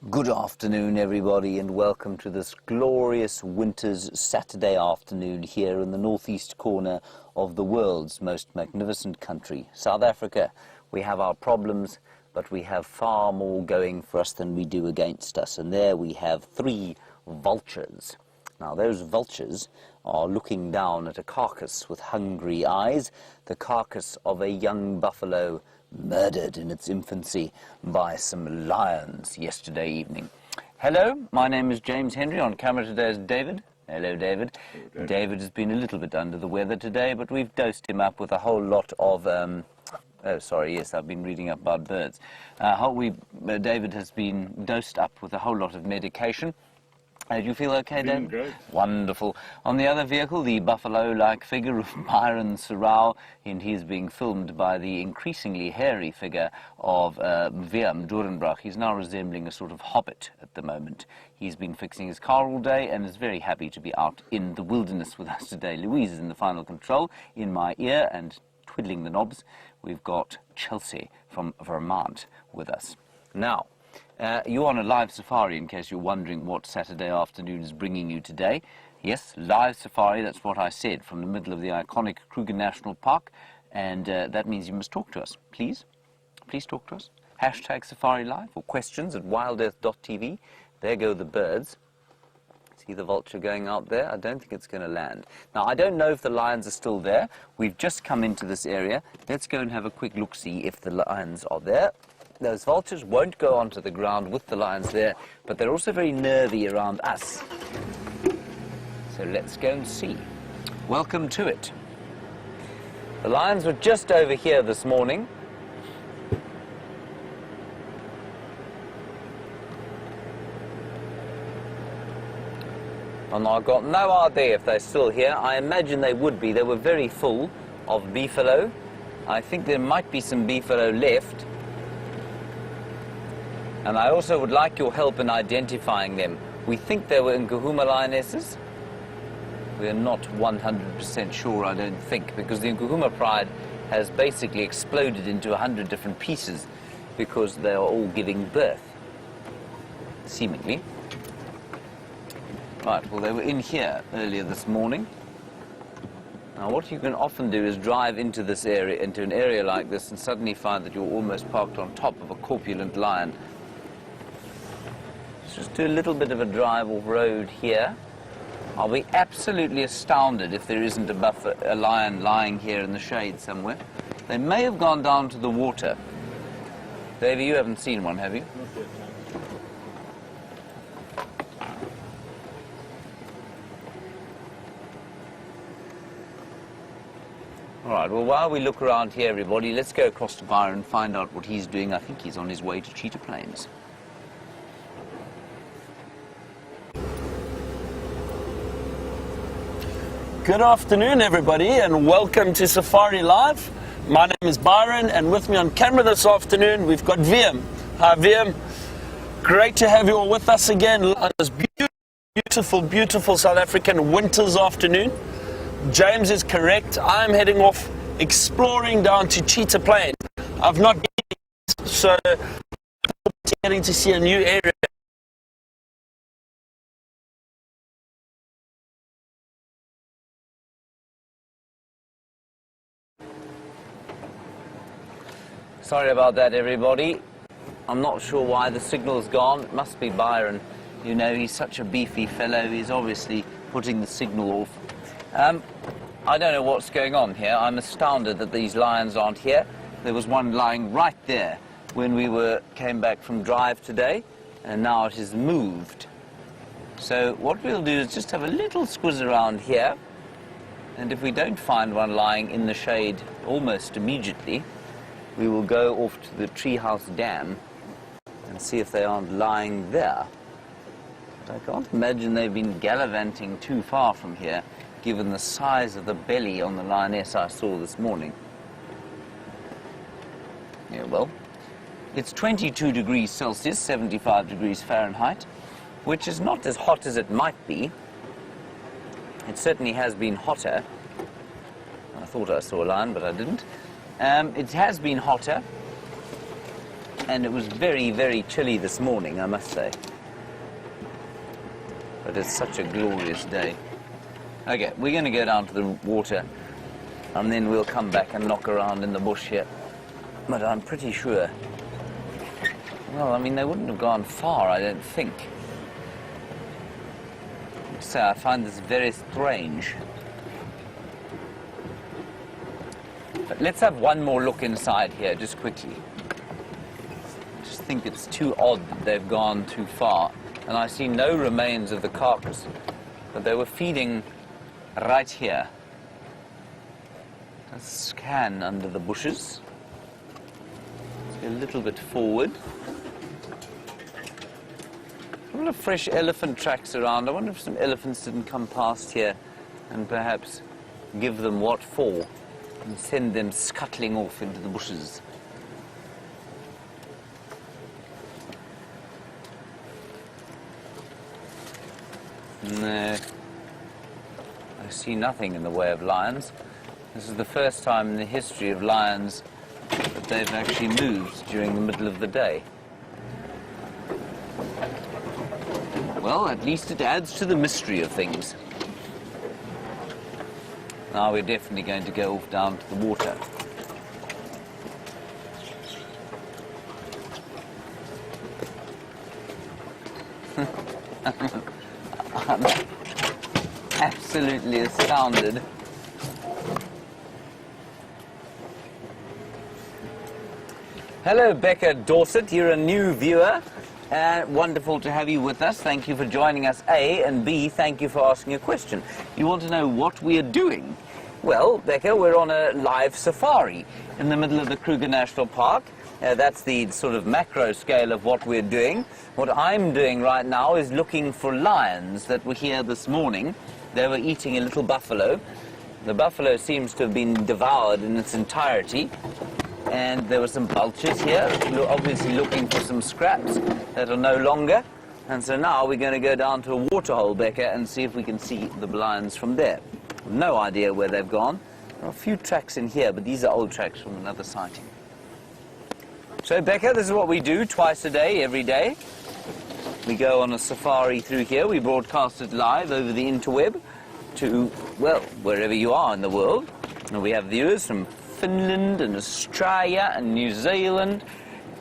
Good afternoon, everybody, and welcome to this glorious winter's Saturday afternoon here in the northeast corner of the world's most magnificent country, South Africa. We have our problems, but we have far more going for us than we do against us. And there we have 3 vultures. Now, those vultures are looking down at a carcass with hungry eyes, the carcass of a young buffalo murdered in its infancy by some lions yesterday evening. Hello, my name is James Henry. On camera today is David. Hello, David. Hello, David. David has been a little bit under the weather today, but we've dosed him up with a whole lot of... oh, sorry, yes, I've been reading up about birds. David has been dosed up with a whole lot of medication. Do you feel okay, David? Great. Wonderful. On the other vehicle, the buffalo-like figure of Byron Sorrell, and he's being filmed by the increasingly hairy figure of Willem Doornbach. He's now resembling a sort of hobbit at the moment. He's been fixing his car all day and is very happy to be out in the wilderness with us today. Louise is in the final control, in my ear and twiddling the knobs. We've got Chelsea from Vermont with us. Now, you're on a live safari, in case you're wondering what Saturday afternoon is bringing you today. Yes, live safari, that's what I said, from the middle of the iconic Kruger National Park, and that means you must talk to us. Please talk to us. Hashtag Safari Live, or questions at wildearth.tv. There go the birds. See the vulture going out there? I don't think it's going to land. Now, I don't know if the lions are still there. We've just come into this area. Let's go and have a quick look-see if the lions are there. Those vultures won't go onto the ground with the lions there, but they're also very nervy around us. So let's go and see. Welcome to it. The lions were just over here this morning. And I've got no idea if they're still here. I imagine they would be. They were very full of beefalo. I think there might be some beefalo left. And I also would like your help in identifying them. We think they were Nkuhuma lionesses. We are not 100% sure, I don't think, because the Nkuhuma pride has basically exploded into 100 different pieces because they are all giving birth, seemingly. Right, well, they were in here earlier this morning. Now, what you can often do is drive into this area, into an area like this, and suddenly find that you're almost parked on top of a corpulent lion. Just do a little bit of a drive off road here. I'll be absolutely astounded if there isn't a lion lying here in the shade somewhere. They may have gone down to the water. Davey, you haven't seen one, have you? Not yet, no. All right, well, while we look around here, everybody, let's go across to Byron and find out what he's doing. I think he's on his way to Cheetah Plains. Good afternoon, everybody, and welcome to Safari Live. My name is Byron, and with me on camera this afternoon, we've got Willem. Hi, Willem. Great to have you all with us again on this beautiful, beautiful South African winter's afternoon. James is correct. I'm heading off exploring down to Cheetah Plains. I've not been, so getting to see a new area. Sorry about that, everybody. I'm not sure why the signal's gone. It must be Byron. You know, he's such a beefy fellow. He's obviously putting the signal off. I don't know what's going on here. I'm astounded that these lions aren't here. There was one lying right there when we came back from drive today, and now it has moved. So what we'll do is just have a little squiz around here, and if we don't find one lying in the shade almost immediately, we will go off to the Treehouse Dam and see if they aren't lying there. But I can't imagine they've been gallivanting too far from here, given the size of the belly on the lioness I saw this morning. Yeah, well, it's 22 degrees Celsius, 75 degrees Fahrenheit, which is not as hot as it might be. It certainly has been hotter. I thought I saw a lion, but I didn't. It has been hotter, and it was very, very chilly this morning, I must say. But it's such a glorious day. Okay, we're going to go down to the water, and then we'll come back and knock around in the bush here. But I'm pretty sure... Well, I mean, they wouldn't have gone far, I don't think. So I find this very strange. But let's have one more look inside here, just quickly. I just think it's too odd that they've gone too far. And I see no remains of the carcass. But they were feeding right here. Let's scan under the bushes. Let's go a little bit forward. A lot of fresh elephant tracks around. I wonder if some elephants didn't come past here and perhaps give them what for and send them scuttling off into the bushes. No, I see nothing in the way of lions. This is the first time in the history of lions that they've actually moved during the middle of the day. Well, at least it adds to the mystery of things. Now we're definitely going to go off down to the water. I'm absolutely astounded. Hello, Becca Dorset. You're a new viewer. Wonderful to have you with us. Thank you for joining us, A, and B, thank you for asking a question. You want to know what we are doing? Well, Becca, we're on a live safari in the middle of the Kruger National Park. That's the sort of macro scale of what we're doing. What I'm doing right now is looking for lions that were here this morning. They were eating a little buffalo. The buffalo seems to have been devoured in its entirety. And there were some vultures here, obviously looking for some scraps that are no longer. And so now we're going to go down to a waterhole, Becca, and see if we can see the lions from there. No idea where they've gone. There are a few tracks in here, but these are old tracks from another sighting. So, Becca, this is what we do twice a day, every day. We go on a safari through here. We broadcast it live over the interweb to, well, wherever you are in the world. And we have viewers from Finland and Australia and New Zealand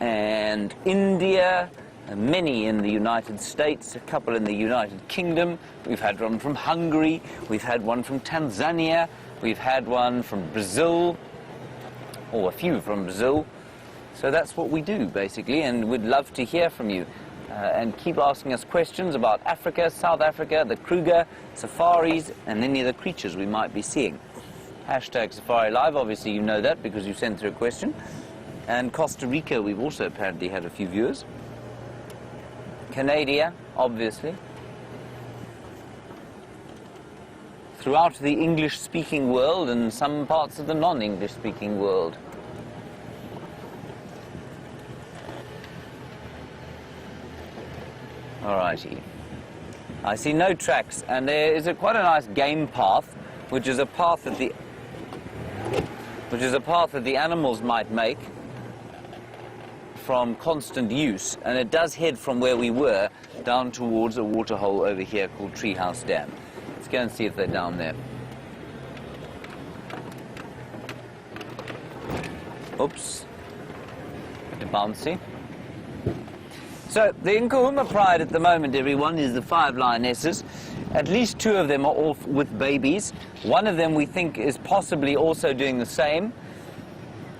and India, and many in the United States, a couple in the United Kingdom. We've had one from Hungary, we've had one from Tanzania, we've had one from Brazil, or a few from Brazil. So that's what we do, basically, and we'd love to hear from you. And keep asking us questions about Africa, South Africa, the Kruger, safaris, and any of the creatures we might be seeing. Hashtag Safari Live, obviously you know that because you sent through a question. And Costa Rica, we've also apparently had a few viewers. Canada, obviously. Throughout the English-speaking world and some parts of the non-English-speaking world. Alrighty. I see no tracks, and there is quite a nice game path, which is a path that the animals might make from constant use, and it does head from where we were down towards a waterhole over here called Treehouse Dam. Let's go and see if they're down there. Oops, bit bouncy. So the Nkuhuma pride at the moment, everyone, is the 5 lionesses. At least 2 of them are off with babies. One of them we think is possibly also doing the same,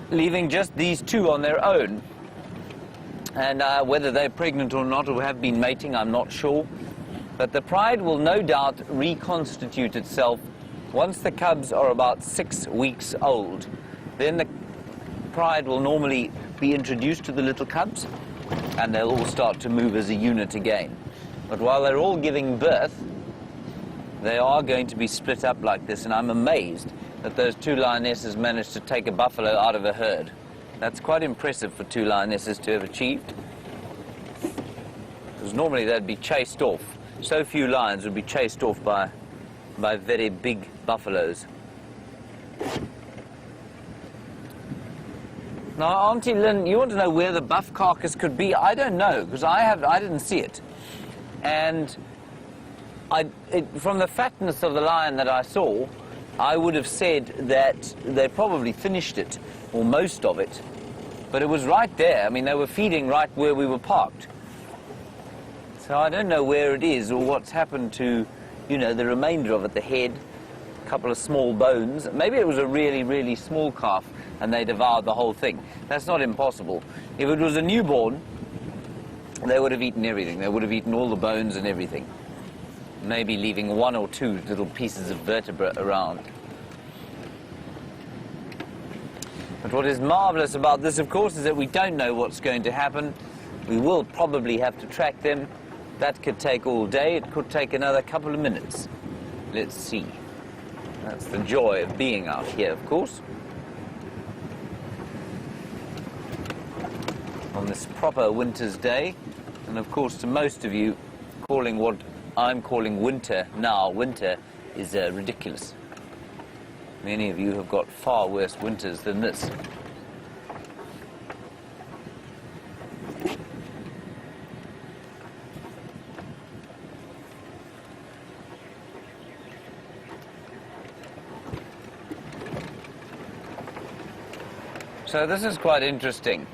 leaving just these 2 on their own. And whether they're pregnant or not, or have been mating, I'm not sure. But the pride will no doubt reconstitute itself once the cubs are about 6 weeks old. Then the pride will normally be introduced to the little cubs, and they'll all start to move as a unit again. But while they're all giving birth, they are going to be split up like this, and I'm amazed that those 2 lionesses managed to take a buffalo out of a herd. That's quite impressive for 2 lionesses to have achieved, because normally they'd be chased off. So few lions would be chased off by very big buffaloes. Now, Auntie Lynn, you want to know where the buff carcass could be? I don't know, because I didn't see it. And from the fatness of the lion that I saw, I would have said that they probably finished it, or most of it. But it was right there. I mean, they were feeding right where we were parked. So I don't know where it is or what's happened to, you know, the remainder of it, the head, a couple of small bones. Maybe it was a really, really small calf and they devoured the whole thing. That's not impossible. If it was a newborn, they would have eaten everything. They would have eaten all the bones and everything. Maybe leaving one or two little pieces of vertebra around. But what is marvelous about this, of course, is that we don't know what's going to happen. We will probably have to track them. That could take all day. It could take another couple of minutes. Let's see. That's the joy of being out here, of course. On this proper winter's day. And of course, to most of you, calling what I'm calling winter now, winter is ridiculous. Many of you have got far worse winters than this. So this is quite interesting.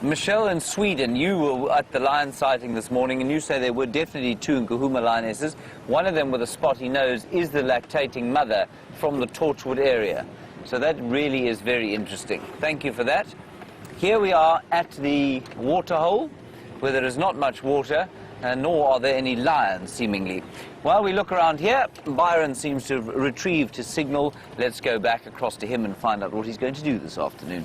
Michelle in Sweden, you were at the lion sighting this morning and you say there were definitely 2 Nkuhuma lionesses. One of them with a spotty nose is the lactating mother from the Torchwood area. So that really is very interesting. Thank you for that. Here we are at the waterhole where there is not much water nor are there any lions seemingly. While we look around here, Byron seems to have retrieved his signal. Let's go back across to him and find out what he's going to do this afternoon.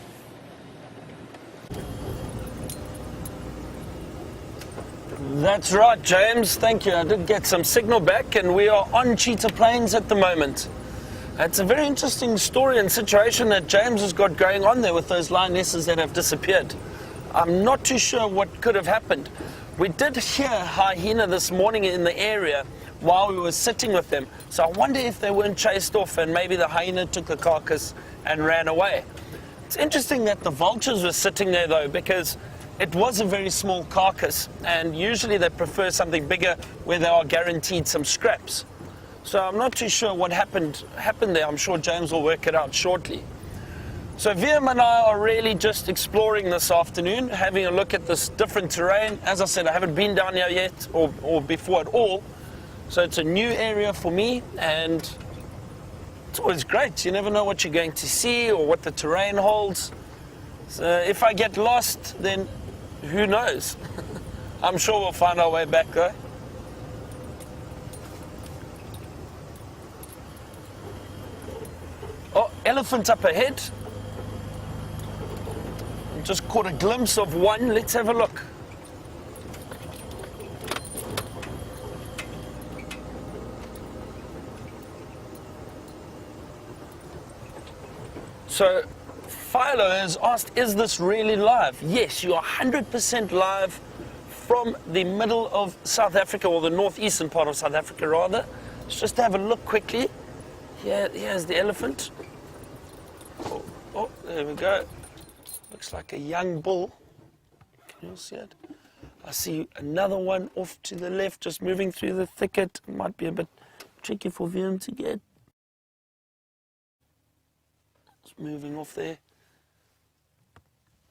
That's right, James. Thank you. I did get some signal back, and we are on Cheetah Plains at the moment. It's a very interesting story and situation that James has got going on there with those lionesses that have disappeared. I'm not too sure what could have happened. We did hear hyena this morning in the area while we were sitting with them. So I wonder if they weren't chased off and maybe the hyena took the carcass and ran away. It's interesting that the vultures were sitting there, though, because it was a very small carcass, and usually they prefer something bigger where they are guaranteed some scraps. So I'm not too sure what happened there. I'm sure James will work it out shortly. So Viam and I are really just exploring this afternoon, having a look at this different terrain. As I said, I haven't been down here yet or before at all. So it's a new area for me, and it's always great. You never know what you're going to see or what the terrain holds. So if I get lost, then who knows? I'm sure we'll find our way back though. Oh, elephant up ahead. Just caught a glimpse of one. Let's have a look. So Philo has asked, is this really live? Yes, you are 100% live from the middle of South Africa, or the northeastern part of South Africa rather. Let's just have a look quickly. Here's the elephant. Oh, there we go. Looks like a young bull. Can you see it? I see another one off to the left, just moving through the thicket. It might be a bit tricky for Viam to get. It's moving off there.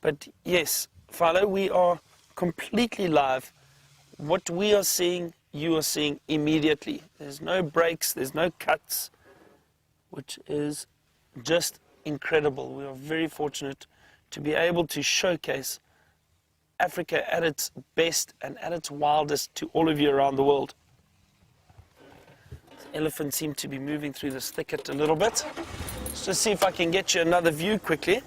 But yes, Philo, we are completely live. What we are seeing, you are seeing immediately. There's no breaks, there's no cuts, which is just incredible. We are very fortunate to be able to showcase Africa at its best and at its wildest to all of you around the world. The elephants seem to be moving through this thicket a little bit. Let's just see if I can get you another view quickly.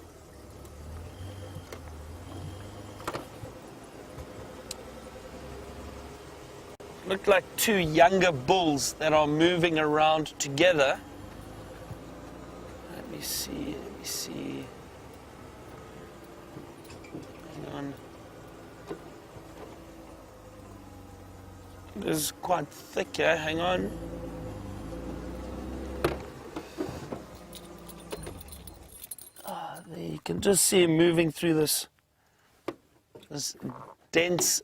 Look like 2 younger bulls that are moving around together. Let me see. Hang on. This is quite thick here. Hang on. Ah, there you can just see him moving through this dense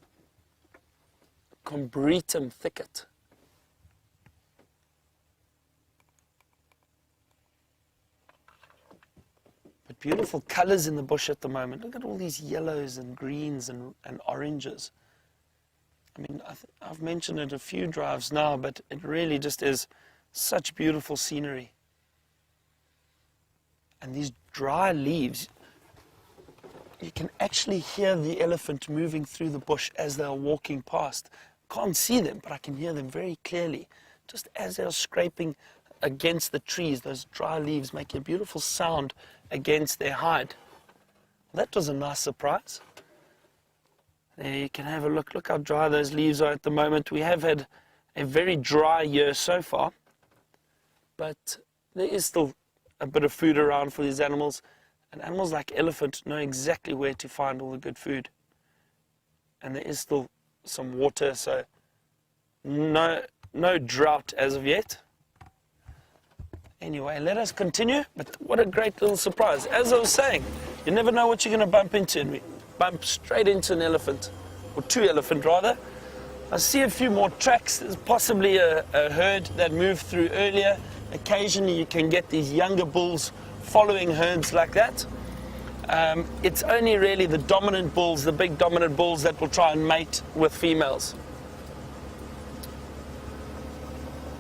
combretum thicket. But beautiful colors in the bush at the moment. Look at all these yellows and greens and oranges. I mean, I've mentioned it a few drives now, but it really just is such beautiful scenery. And these dry leaves, you can actually hear the elephant moving through the bush as they're walking past. Can't see them, but I can hear them very clearly. Just as they're scraping against the trees, those dry leaves make a beautiful sound against their hide. That was a nice surprise. There you can have a look. Look how dry those leaves are at the moment. We have had a very dry year so far, but there is still a bit of food around for these animals. And animals like elephant know exactly where to find all the good food. And there is still some water, so no drought as of yet. Anyway, let us continue. But what a great little surprise. As I was saying, you never know what you're going to bump into. And we bump straight into an elephant, or two elephant rather. I see a few more tracks. There's possibly a herd that moved through earlier. Occasionally you can get these younger bulls following herds like that. It's only really the dominant bulls, the big dominant bulls, that will try and mate with females.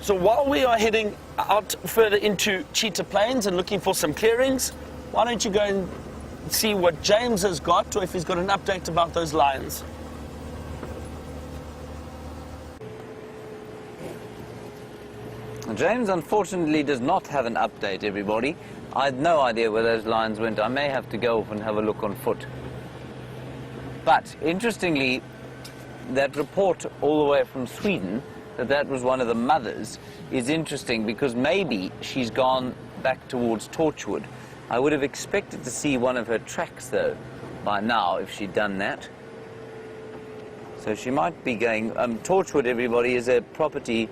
So while we are heading out further into Cheetah Plains and looking for some clearings, why don't you go and see what James has got, or if he's got an update about those lions. James unfortunately does not have an update, everybody. I had no idea where those lions went. I may have to go off and have a look on foot. But interestingly, that report all the way from Sweden, that was one of the mothers, is interesting because maybe she's gone back towards Torchwood. I would have expected to see one of her tracks, though, by now, if she'd done that. So she might be going... Torchwood, everybody, is a property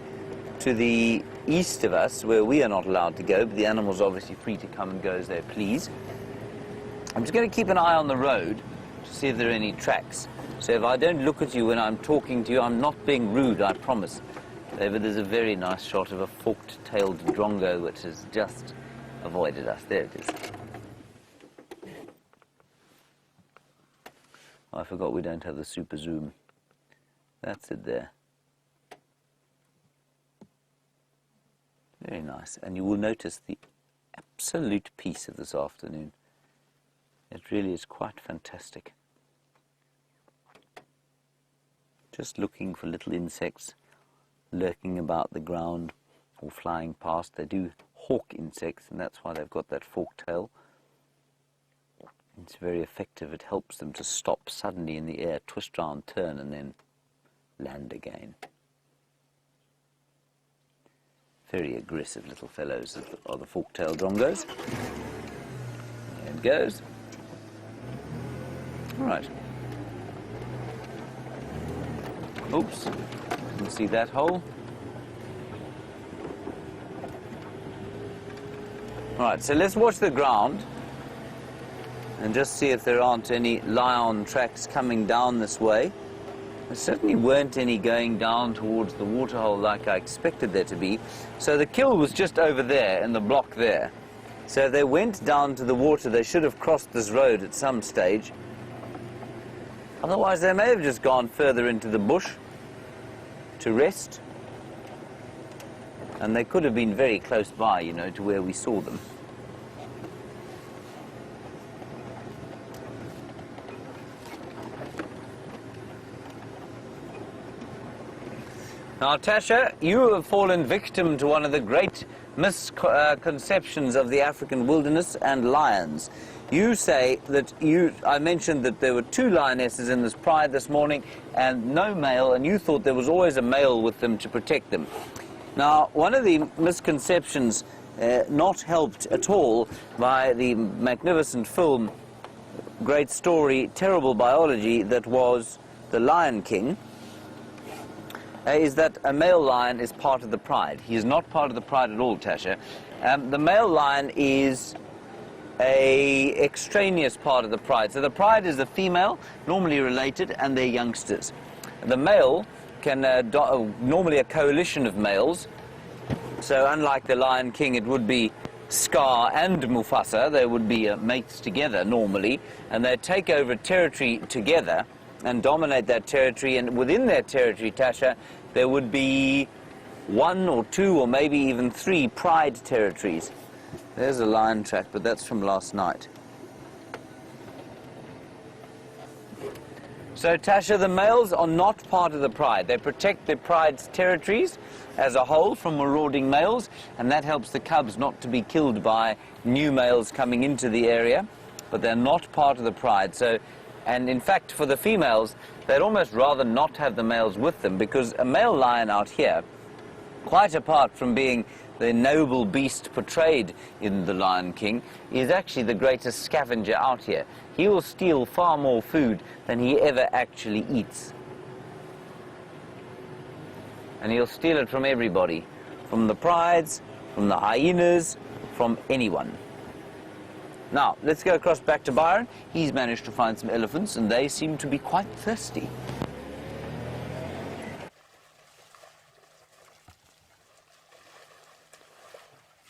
to the east of us, where we are not allowed to go, but the animals are obviously free to come and go as they please. I'm just going to keep an eye on the road to see if there are any tracks. So if I don't look at you when I'm talking to you, I'm not being rude, I promise. But there's a very nice shot of a forked-tailed drongo which has just avoided us. There it is. Oh, I forgot we don't have the super zoom. That's it there. Very nice. And you will notice the absolute peace of this afternoon. It really is quite fantastic. Just looking for little insects lurking about the ground or flying past. They do hawk insects, and that's why they've got that forked tail. It's very effective. It helps them to stop suddenly in the air, twist round, turn, and then land again. Very aggressive little fellows are the fork-tailed drongos. There it goes. All right. Oops, didn't see that hole. All right, so let's watch the ground and just see if there aren't any lion tracks coming down this way. There certainly weren't any going down towards the waterhole like I expected there to be. So the kill was just over there in the block there. So if they went down to the water, they should have crossed this road at some stage. Otherwise, they may have just gone further into the bush to rest. And they could have been very close by, you know, to where we saw them. Now, Tasha, you have fallen victim to one of the great misconceptions of the African wilderness and lions. You say that I mentioned that there were 2 lionesses in this pride this morning and no male, and you thought there was always a male with them to protect them. Now, one of the misconceptions, not helped at all by the magnificent film, great story, terrible biology, that was The Lion King, is that a male lion is part of the pride. He is not part of the pride at all, Tasha. The male lion is a extraneous part of the pride. So the pride is the female, normally related, and their youngsters. The male can normally a coalition of males. So unlike the Lion King, it would be Scar and Mufasa. They would be mates together normally, and they take over territory together and dominate that territory. And within that territory, Tasha, there would be 1 or 2 or maybe even 3 pride territories. There's a lion track, but that's from last night. So, Tasha, the males are not part of the pride. They protect their pride's territories as a whole from marauding males, and that helps the cubs not to be killed by new males coming into the area, but they're not part of the pride. So, and in fact, for the females, they'd almost rather not have the males with them, because a male lion out here, quite apart from being the noble beast portrayed in The Lion King, is actually the greatest scavenger out here. He will steal far more food than he ever actually eats. And he'll steal it from everybody, from the prides, from the hyenas, from anyone. Now, let's go across back to Byron. He's managed to find some elephants, and they seem to be quite thirsty.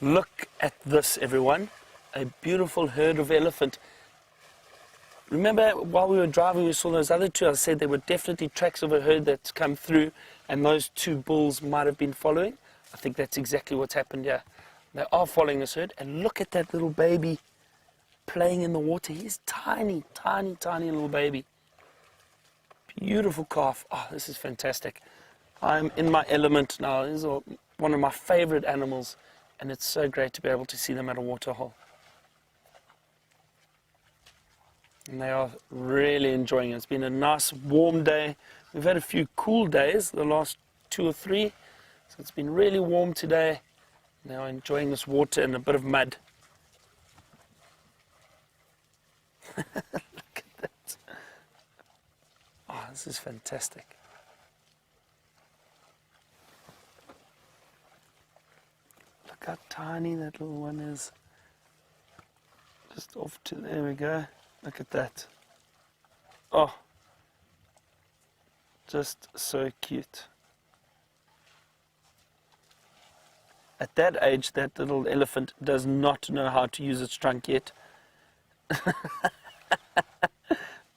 Look at this, everyone. A beautiful herd of elephant. Remember, while we were driving, we saw those other 2. I said there were definitely tracks of a herd that's come through, and those 2 bulls might have been following. I think that's exactly what's happened here. They are following this herd, and look at that little baby playing in the water. He's tiny, tiny, tiny little baby. Beautiful calf. Oh, this is fantastic. I'm in my element now. These are one of my favorite animals, and it's so great to be able to see them at a waterhole. And they are really enjoying it. It's been a nice warm day. We've had a few cool days, the last 2 or 3. So it's been really warm today. Now enjoying this water and a bit of mud. Look at that. Oh, this is fantastic. Look how tiny that little one is. Just off to, there we go. Look at that. Oh, just so cute. At that age, that little elephant does not know how to use its trunk yet.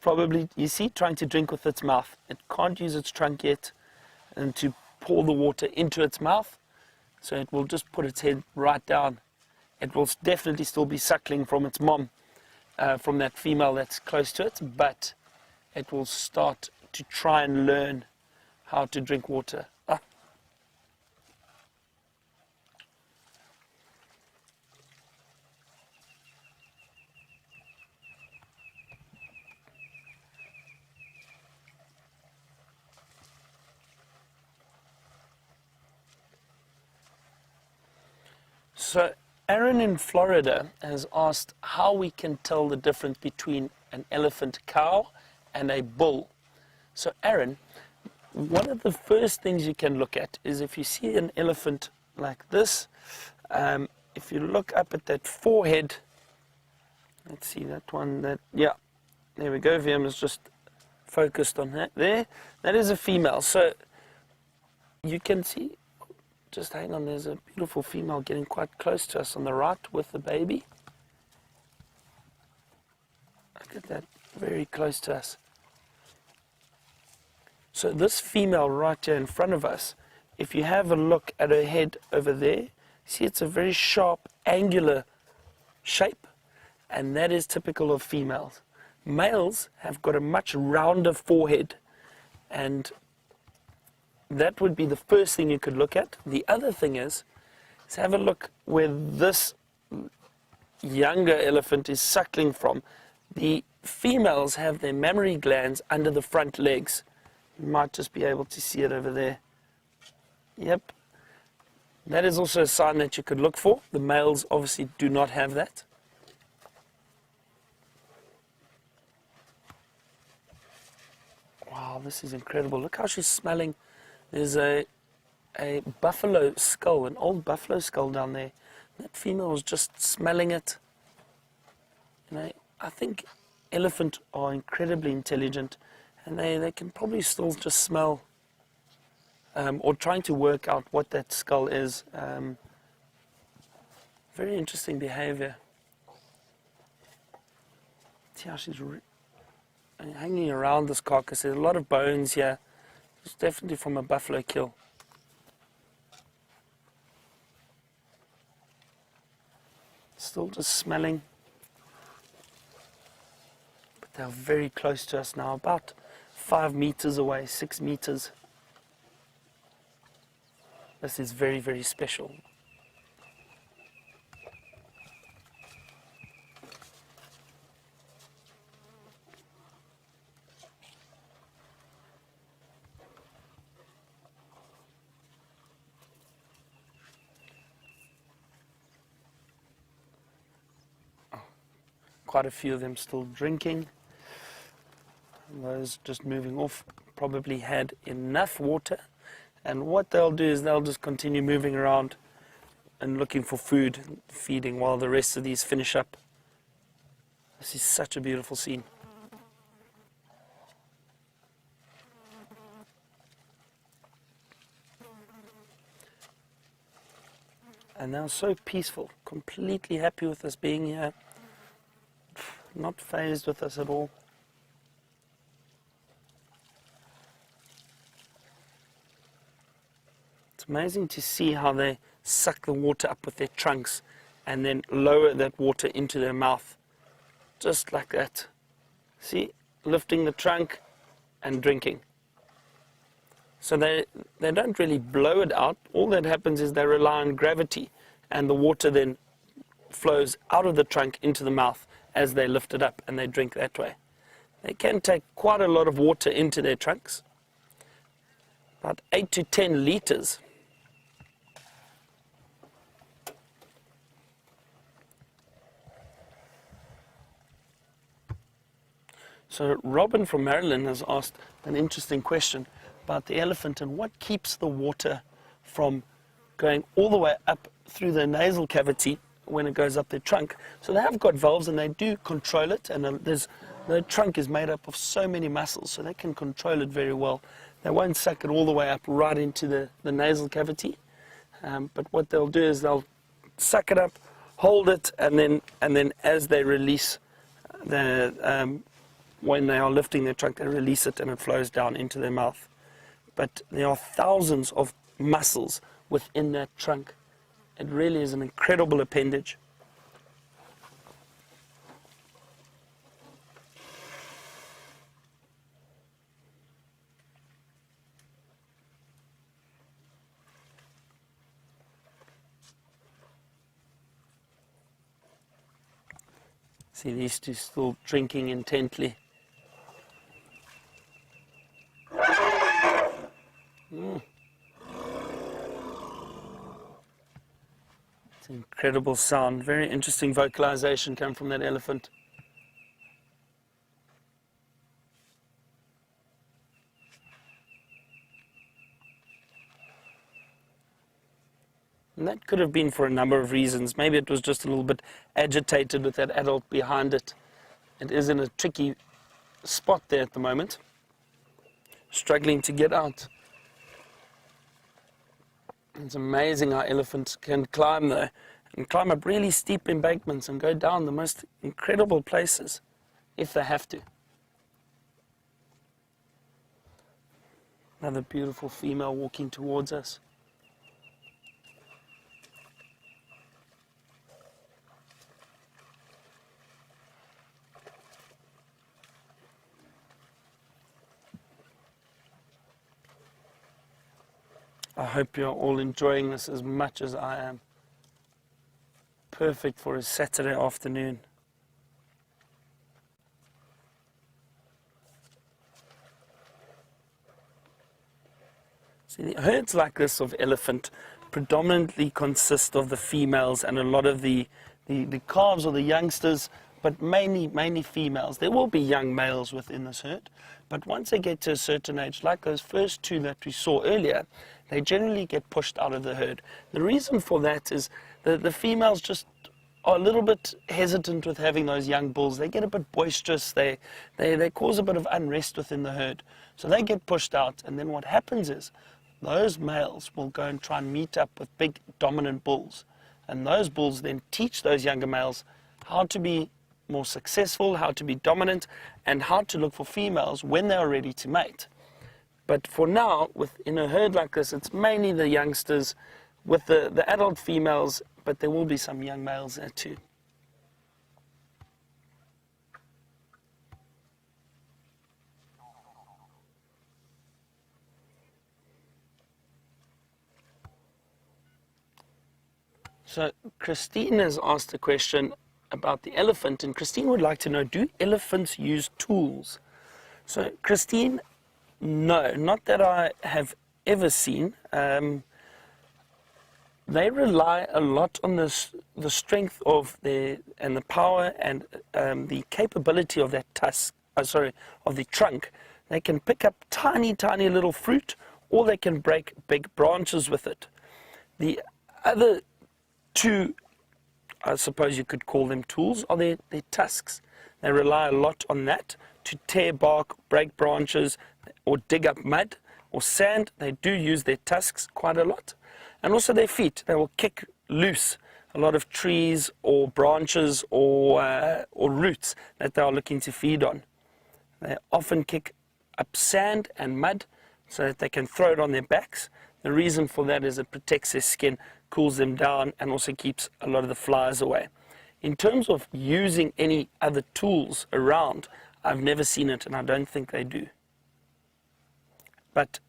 Probably, you see, trying to drink with its mouth. It can't use its trunk yet, and to pour the water into its mouth, so it will just put its head right down. It will definitely still be suckling from its mom, from that female that's close to it, but it will start to try and learn how to drink water. Ah. So Aaron in Florida has asked how we can tell the difference between an elephant cow and a bull. So Aaron, one of the first things you can look at is if you see an elephant like this, if you look up at that forehead, let's see that one, yeah, there we go, VM is just focused on that there. That is a female, so you can see, just hang on, there's a beautiful female getting quite close to us on the right with the baby. Look at that, very close to us. So this female right here in front of us, if you have a look at her head over there, see it's a very sharp, angular shape, and that is typical of females. Males have got a much rounder forehead, and that would be the first thing you could look at. The other thing is have a look where this younger elephant is suckling from. The females have their mammary glands under the front legs. You might just be able to see it over there. Yep. That is also a sign that you could look for. The males obviously do not have that. Wow, this is incredible. Look how she's smelling. There's a buffalo skull, an old buffalo skull down there. That female was just smelling it. I think elephant are incredibly intelligent, and they can probably still just smell or trying to work out what that skull is. Very interesting behavior. See how she's hanging around this carcass. There's a lot of bones here. It's definitely from a buffalo kill. Still just smelling. But they're very close to us now, about 5 meters away, 6 meters. This is very, very special. Quite a few of them still drinking. And those just moving off probably had enough water. And what they'll do is they'll just continue moving around and looking for food, feeding while the rest of these finish up. This is such a beautiful scene. And they're so peaceful, completely happy with us being here. Not fazed with us at all. It's amazing to see how they suck the water up with their trunks and then lower that water into their mouth. Just like that. See? Lifting the trunk and drinking. So they don't really blow it out. All that happens is they rely on gravity, and the water then flows out of the trunk into the mouth as they lift it up, and they drink that way. They can take quite a lot of water into their trunks, about 8 to 10 liters. So Robin from Maryland has asked an interesting question about the elephant and what keeps the water from going all the way up through the nasal cavity when it goes up their trunk. So they have got valves and they do control it, and the trunk is made up of so many muscles, so they can control it very well. They won't suck it all the way up right into the nasal cavity, but what they'll do is they'll suck it up, hold it, and then as they release when they are lifting their trunk, they release it and it flows down into their mouth. But there are thousands of muscles within that trunk. It really is an incredible appendage. See these two still drinking intently. It's an incredible sound. Very interesting vocalization came from that elephant. And that could have been for a number of reasons. Maybe it was just a little bit agitated with that adult behind it. It is in a tricky spot there at the moment, struggling to get out. It's amazing how elephants can climb though, and climb up really steep embankments and go down the most incredible places if they have to. Another beautiful female walking towards us. I hope you're all enjoying this as much as I am. Perfect for a Saturday afternoon. See, the herds like this of elephant predominantly consist of the females and a lot of the calves or the youngsters, but mainly females. There will be young males within this herd, but once they get to a certain age, like those first two that we saw earlier, they generally get pushed out of the herd. The reason for that is the females just are a little bit hesitant with having those young bulls. They get a bit boisterous. They cause a bit of unrest within the herd. So they get pushed out, and then what happens is those males will go and try and meet up with big dominant bulls. And those bulls then teach those younger males how to be more successful, how to be dominant, and how to look for females when they are ready to mate. But for now, in a herd like this, it's mainly the youngsters with the adult females, but there will be some young males there too. So Christine has asked a question about the elephant, and Christine would like to know, do elephants use tools? So Christine, no, not that I have ever seen. They rely a lot on the strength of and the power and the capability of that of the trunk. They can pick up tiny, tiny little fruit, or they can break big branches with it. The other two, I suppose you could call them tools, are their tusks. They rely a lot on that to tear bark, break branches, or dig up mud or sand. They do use their tusks quite a lot. And also their feet. They will kick loose a lot of trees or branches or roots that they are looking to feed on. They often kick up sand and mud so that they can throw it on their backs. The reason for that is it protects their skin, cools them down, and also keeps a lot of the flies away. In terms of using any other tools around, I've never seen it, and I don't think they do. But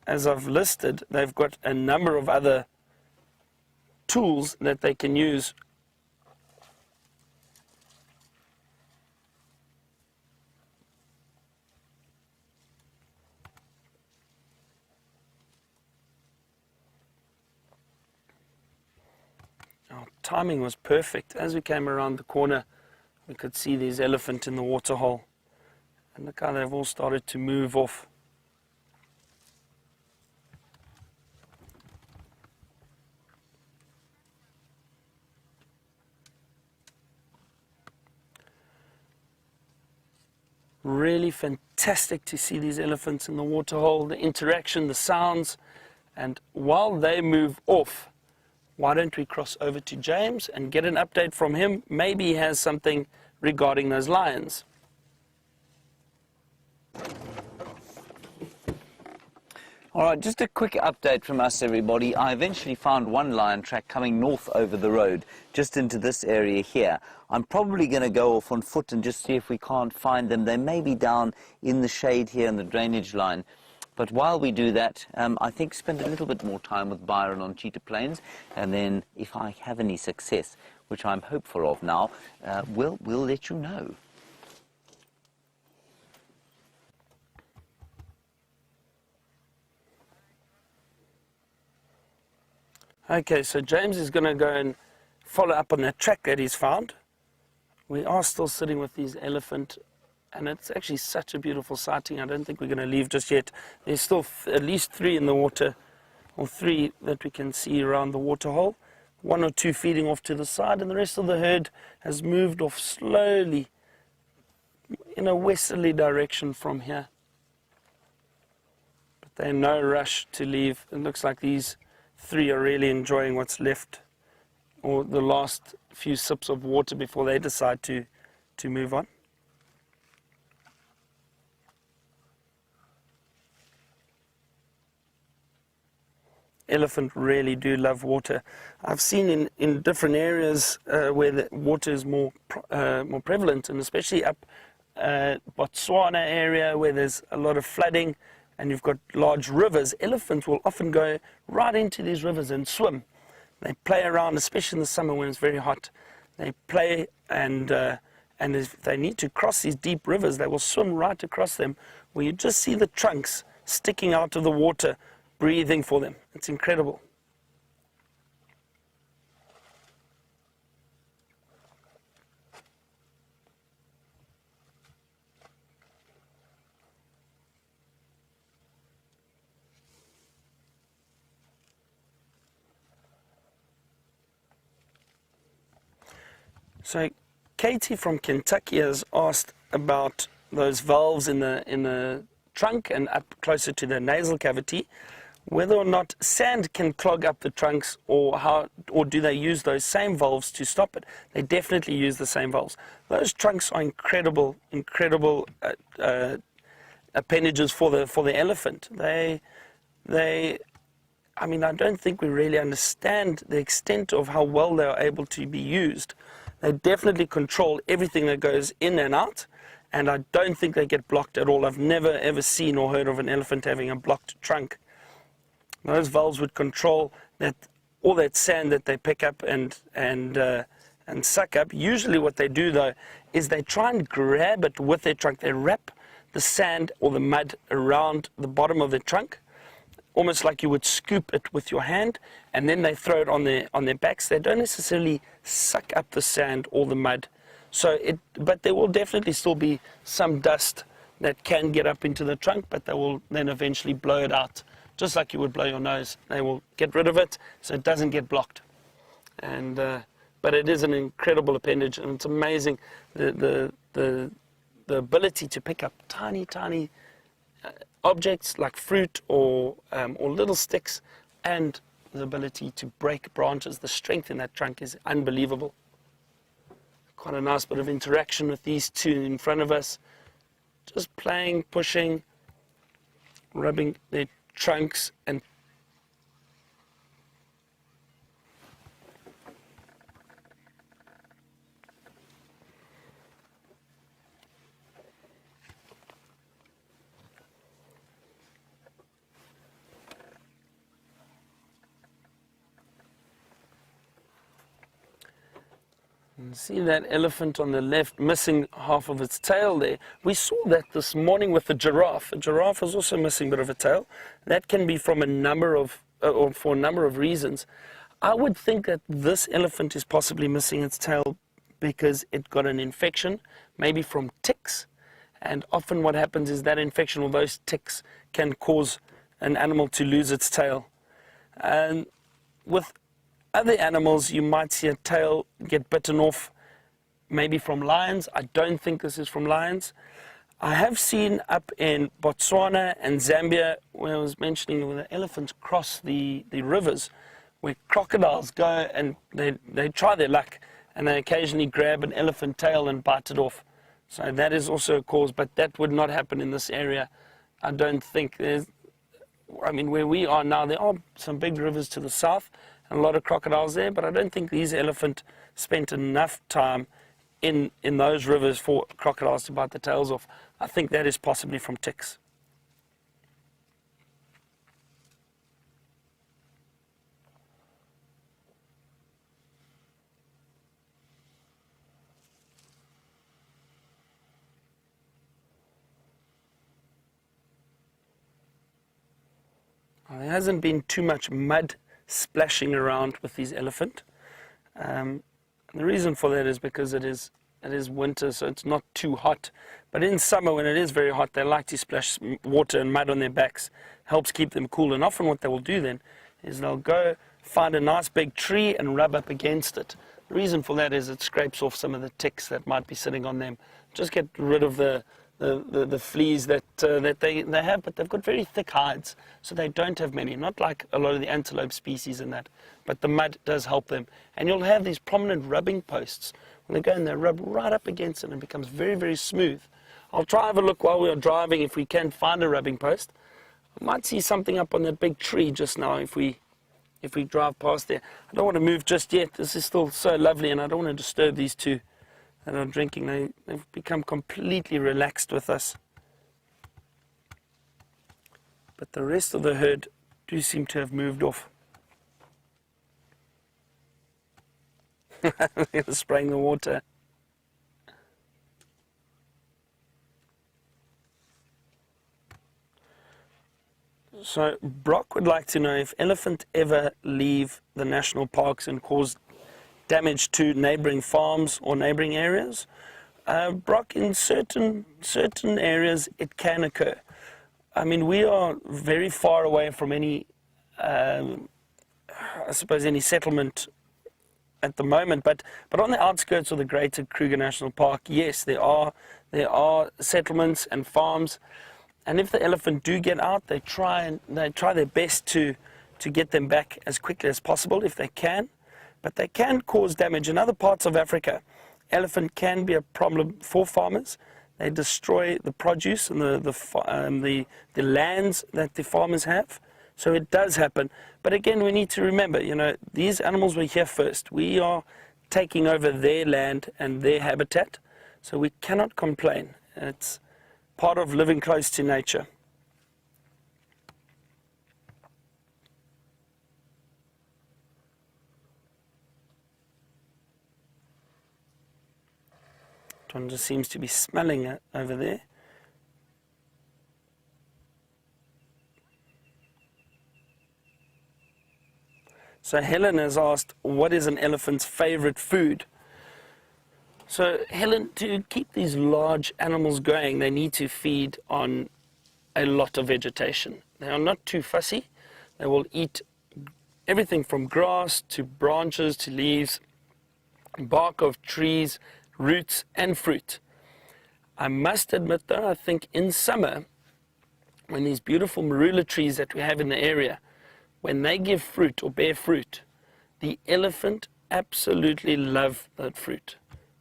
as I've listed, they've got a number of other tools that they can use. Our timing was perfect. As we came around the corner, we could see these elephant in the waterhole. And look how they've all started to move off. Really fantastic to see these elephants in the waterhole, the interaction, the sounds. And while they move off, why don't we cross over to James and get an update from him? Maybe he has something regarding those lions. All right, just a quick update from us, everybody. I eventually found one lion track coming north over the road, just into this area here. I'm probably going to go off on foot and just see if we can't find them. They may be down in the shade here in the drainage line. But while we do that, I think spend a little bit more time with Byron on Cheetah Plains, and then if I have any success, which I'm hopeful of now, we'll let you know. Okay, so James is going to go and follow up on that track that he's found. We are still sitting with these elephant, and it's actually such a beautiful sighting. I don't think we're going to leave just yet. There's still at least 3 in the water, or 3 that we can see around the waterhole. 1 or 2 feeding off to the side, and the rest of the herd has moved off slowly in a westerly direction from here. But they're in no rush to leave. It looks like these 3 are really enjoying what's left, or the last few sips of water before they decide to move on. Elephant really do love water. I've seen in different areas where the water is more prevalent, and especially up Botswana area where there's a lot of flooding and you've got large rivers, elephants will often go right into these rivers and swim. They play around, especially in the summer when it's very hot. They play, and if they need to cross these deep rivers, they will swim right across them, where you just see the trunks sticking out of the water, breathing for them. It's incredible. So Katie from Kentucky has asked about those valves in the trunk and up closer to the nasal cavity, whether or not sand can clog up the trunks, or do they use those same valves to stop it. They definitely use the same valves. Those trunks are incredible appendages for the elephant. I mean, I don't think we really understand the extent of how well they are able to be used. They definitely control everything that goes in and out, and I don't think they get blocked at all. I've never ever seen or heard of an elephant having a blocked trunk. Those valves would control all that sand that they pick up and suck up. Usually what they do, though, is they try and grab it with their trunk. They wrap the sand or the mud around the bottom of their trunk, almost like you would scoop it with your hand, and then they throw it on their backs. They don't necessarily suck up the sand or the mud. But there will definitely still be some dust that can get up into the trunk, but they will then eventually blow it out. Just like you would blow your nose, they will get rid of it so it doesn't get blocked. But it is an incredible appendage, and it's amazing the ability to pick up tiny objects like fruit or little sticks, and the ability to break branches. The strength in that trunk is unbelievable. Quite a nice bit of interaction with these two in front of us, just playing, pushing, rubbing their trunks and see that elephant on the left missing half of its tail there. We saw that this morning with the giraffe. The giraffe is also missing a bit of a tail. That can be from for a number of reasons. I would think that this elephant is possibly missing its tail because it got an infection, maybe from ticks. And often what happens is that infection or those ticks can cause an animal to lose its tail. And with other animals, you might see a tail get bitten off, maybe from lions. I don't think this is from lions. I have seen up in Botswana and Zambia, where I was mentioning when the elephants cross the rivers, where crocodiles go and they try their luck, and they occasionally grab an elephant tail and bite it off. So that is also a cause, but that would not happen in this area. I don't think where we are now, there are some big rivers to the south, and a lot of crocodiles there, but I don't think these elephants spent enough time in those rivers for crocodiles to bite the tails off. I think that is possibly from ticks. There hasn't been too much mud splashing around with these elephant. The reason for that is because it is winter, so it's not too hot. But in summer, when it is very hot, they like to splash water and mud on their backs. Helps keep them cool. And often what they will do then is they'll go find a nice big tree and rub up against it. The reason for that is it scrapes off some of the ticks that might be sitting on them. Just get rid of the fleas that they have, but they've got very thick hides, so they don't have many, not like a lot of the antelope species and that, but the mud does help them. And you'll have these prominent rubbing posts. When they go and they rub right up against it, and it becomes very, very smooth. I'll try and have a look while we are driving if we can find a rubbing post. I might see something up on that big tree just now if we drive past there. I don't want to move just yet. This is still so lovely, and I don't want to disturb these two that are drinking. They've become completely relaxed with us. But the rest of the herd do seem to have moved off. They're spraying the water. So Brock would like to know if elephant ever leave the national parks and cause damage to neighboring farms or neighboring areas. Brock, in certain areas it can occur. I mean, we are very far away from any, I suppose, any settlement at the moment. But on the outskirts of the Greater Kruger National Park, yes, there are settlements and farms. And if the elephant do get out, they try their best to get them back as quickly as possible if they can. But they can cause damage in other parts of Africa. Elephant can be a problem for farmers. They destroy the produce and the lands that the farmers have. So it does happen. But again, we need to remember, these animals were here first. We are taking over their land and their habitat. So we cannot complain. It's part of living close to nature. One just seems to be smelling it over there. So Helen has asked, what is an elephant's favorite food? So Helen, to keep these large animals going, they need to feed on a lot of vegetation. They are not too fussy. They will eat everything from grass to branches to leaves, bark of trees, roots and fruit. I must admit though, I think in summer, when these beautiful marula trees that we have in the area, when they give fruit or bear fruit, the elephant absolutely love that fruit.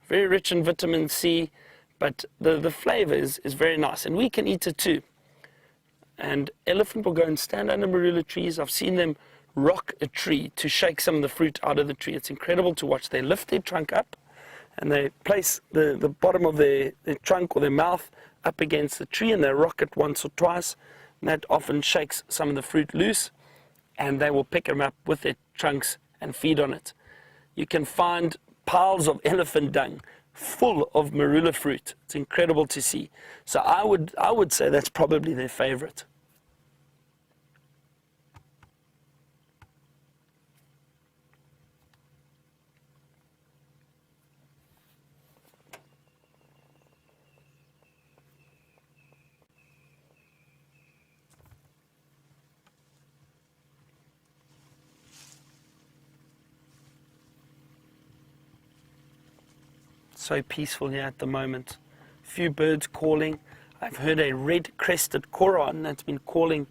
Very rich in vitamin C, but the flavor is very nice, and we can eat it too. And elephant will go and stand under marula trees. I've seen them rock a tree to shake some of the fruit out of the tree. It's incredible to watch. They lift their trunk up and they place the bottom of their trunk or their mouth up against the tree, and they rock it once or twice, and that often shakes some of the fruit loose, and they will pick them up with their trunks and feed on it. You can find piles of elephant dung full of marula fruit. It's incredible to see. So I would say that's probably their favorite. So peaceful here at the moment. Few birds calling. I've heard a red-crested koran that's been calling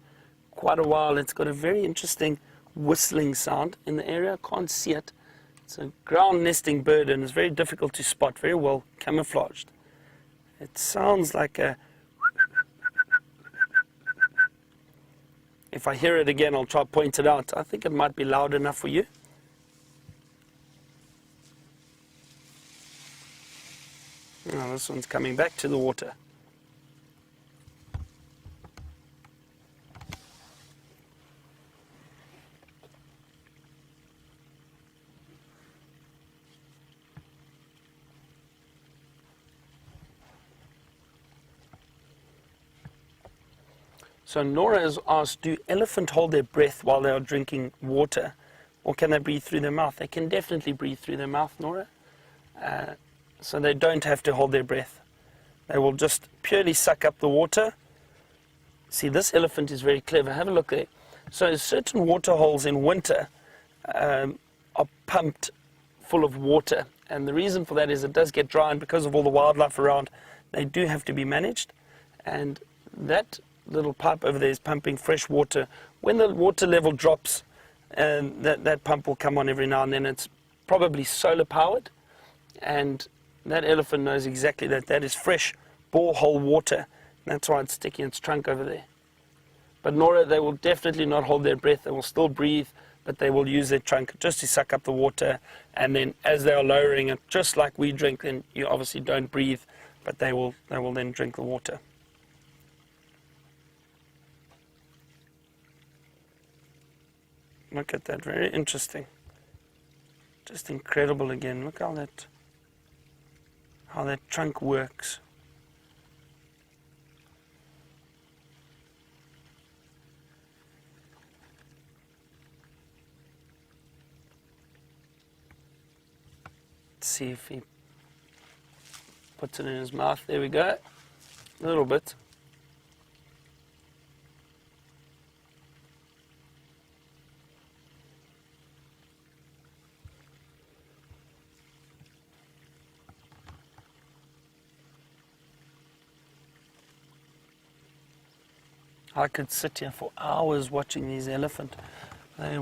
quite a while. It's got a very interesting whistling sound in the area. I can't see it. It's a ground nesting bird and it's very difficult to spot, very well camouflaged. It sounds like a... If I hear it again, I'll try to point it out. I think it might be loud enough for you. Oh, this one's coming back to the water. So Nora has asked, do elephants hold their breath while they are drinking water, or can they breathe through their mouth? They can definitely breathe through their mouth, Nora. So they don't have to hold their breath. They will just purely suck up the water. See, this elephant is very clever. Have a look there. So certain water holes in winter are pumped full of water. And the reason for that is it does get dry, and because of all the wildlife around, they do have to be managed. And that little pipe over there is pumping fresh water. When the water level drops, that pump will come on every now and then. It's probably solar powered. And that elephant knows exactly that is fresh borehole water. That's why it's sticking its trunk over there. But Nora, they will definitely not hold their breath. They will still breathe, but they will use their trunk just to suck up the water. And then as they are lowering it, just like we drink, then you obviously don't breathe, but they will then drink the water. Look at that, very interesting. Just incredible again. Look how that trunk works. Let's see if he puts it in his mouth. There we go. A little bit. I could sit here for hours watching these elephants. They,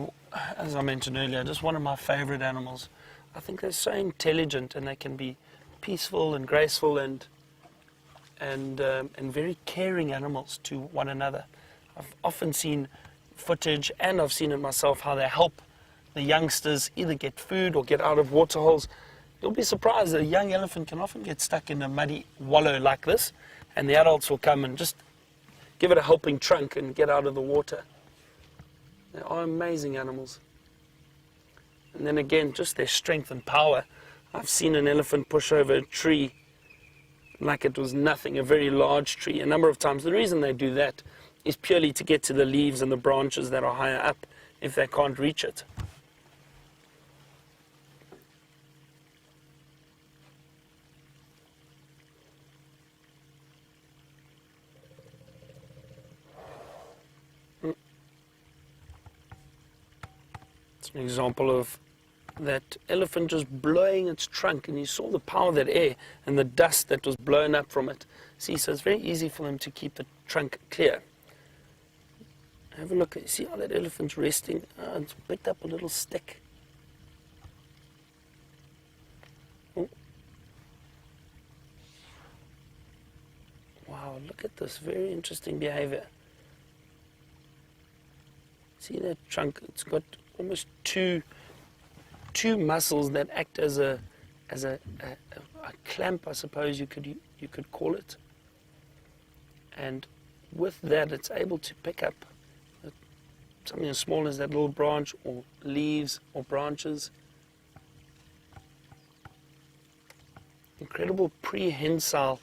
as I mentioned earlier, just one of my favorite animals. I think they're so intelligent, and they can be peaceful and graceful and very caring animals to one another. I've often seen footage, and I've seen it myself, how they help the youngsters either get food or get out of water holes. You'll be surprised that a young elephant can often get stuck in a muddy wallow like this, and the adults will come and just give it a helping trunk and get out of the water. They are amazing animals. And then again, just their strength and power. I've seen an elephant push over a tree like it was nothing, a very large tree, a number of times. The reason they do that is purely to get to the leaves and the branches that are higher up if they can't reach it. It's an example of that elephant just blowing its trunk, and you saw the power of that air and the dust that was blown up from it. See, so it's very easy for them to keep the trunk clear. Have a look, see how that elephant's resting? Oh, it's picked up a little stick. Oh. Wow, look at this, very interesting behavior. See that trunk, it's got almost two muscles that act as a clamp, I suppose you could call it. And with that, it's able to pick up something as small as that little branch or leaves or branches. Incredible prehensile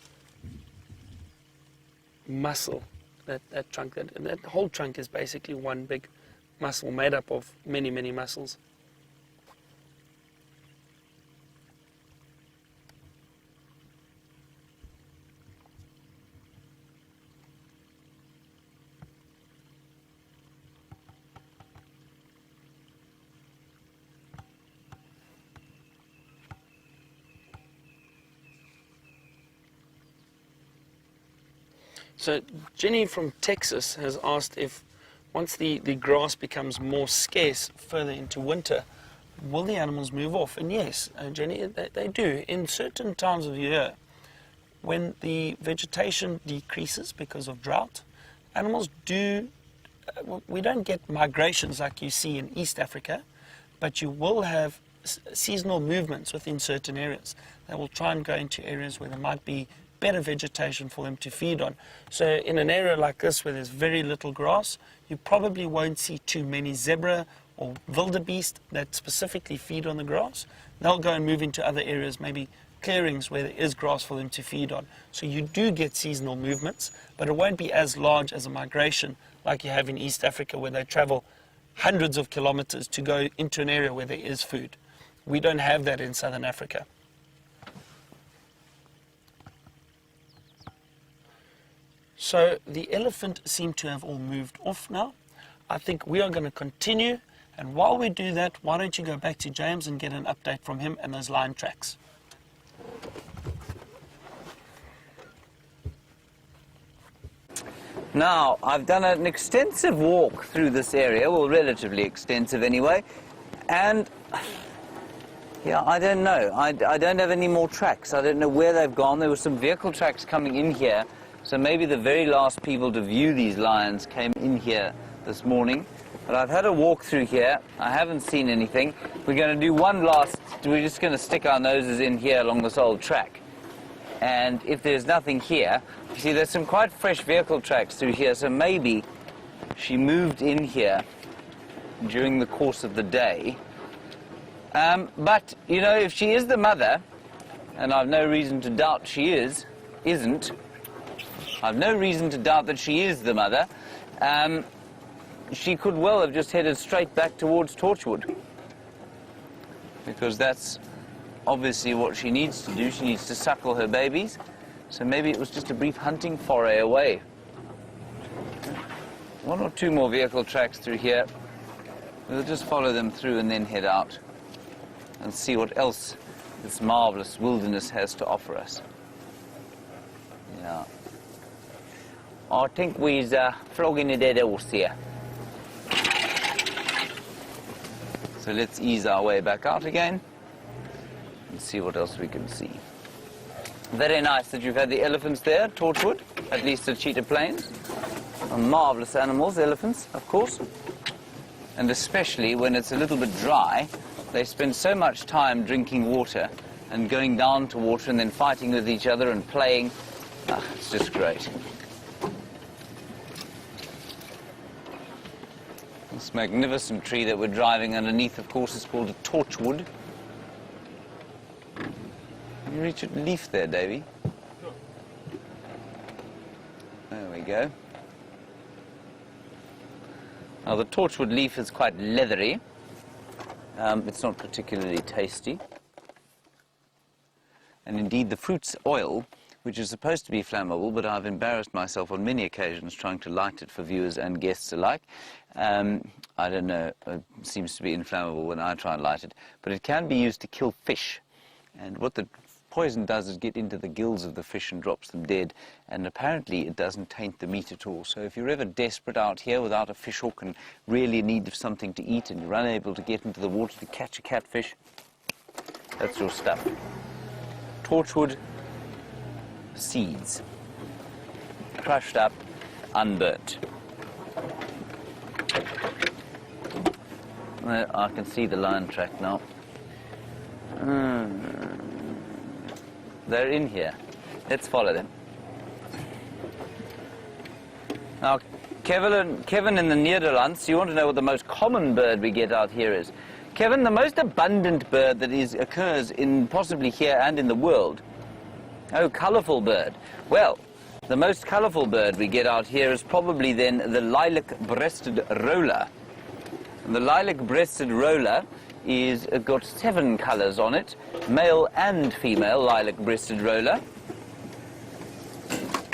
muscle, that trunk. That whole trunk is basically one big muscle made up of many, many muscles. So Jenny from Texas has asked if once the grass becomes more scarce further into winter, will the animals move off? And yes, Jenny, they do. In certain times of year, when the vegetation decreases because of drought, animals do, we don't get migrations like you see in East Africa, but you will have seasonal movements within certain areas. They will try and go into areas where there might be better vegetation for them to feed on. So in an area like this where there's very little grass, you probably won't see too many zebra or wildebeest that specifically feed on the grass. They'll go and move into other areas, maybe clearings where there is grass for them to feed on. So you do get seasonal movements, but it won't be as large as a migration like you have in East Africa, where they travel hundreds of kilometers to go into an area where there is food. We don't have that in Southern Africa. So the elephant seemed to have all moved off now. I think we are going to continue, and while we do that, why don't you go back to James and get an update from him and those lion tracks. Now, I've done an extensive walk through this area, well, relatively extensive anyway, and yeah, I don't know. I don't have any more tracks. I don't know where they've gone. There were some vehicle tracks coming in here, so maybe the very last people to view these lions came in here this morning. But I've had a walk through here. I haven't seen anything. We're going to do one last, we're just going to stick our noses in here along this old track. And if there's nothing here, you see there's some quite fresh vehicle tracks through here, so maybe she moved in here during the course of the day. But, you know, if she is the mother, and I've no reason to doubt she isn't, I've no reason to doubt that she is the mother, she could well have just headed straight back towards Torchwood. Because that's obviously what she needs to do. She needs to suckle her babies. So maybe it was just a brief hunting foray away. One or two more vehicle tracks through here. We'll just follow them through and then head out and see what else this marvelous wilderness has to offer us. Yeah. I think we're flogging a dead horse here. So let's ease our way back out again and see what else we can see. Very nice that you've had the elephants there, Torchwood, at least at Cheetah Plains. Marvellous animals, elephants, of course. And especially when it's a little bit dry, they spend so much time drinking water and going down to water and then fighting with each other and playing. It's just great. This magnificent tree that we're driving underneath, of course, is called a torchwood. Can you reach a leaf there, Davy? There we go. Now, the torchwood leaf is quite leathery. It's not particularly tasty. And indeed, the fruit's oil, which is supposed to be flammable, but I've embarrassed myself on many occasions trying to light it for viewers and guests alike. I don't know, it seems to be inflammable when I try and light it, but it can be used to kill fish. And what the poison does is get into the gills of the fish and drops them dead, and apparently it doesn't taint the meat at all. So if you're ever desperate out here without a fish hook and really in need of something to eat and you're unable to get into the water to catch a catfish, that's your stuff. Torchwood seeds, crushed up, unburnt. I can see the lion track now. They're in here. Let's follow them. Now, Kevin in the Nederlands, you want to know what the most common bird we get out here is. Kevin, the most abundant bird that occurs in possibly here and in the world. Oh, colourful bird. Well, the most colourful bird we get out here is probably then the lilac-breasted roller. And the lilac-breasted roller is got 7 colours on it, male and female lilac-breasted roller.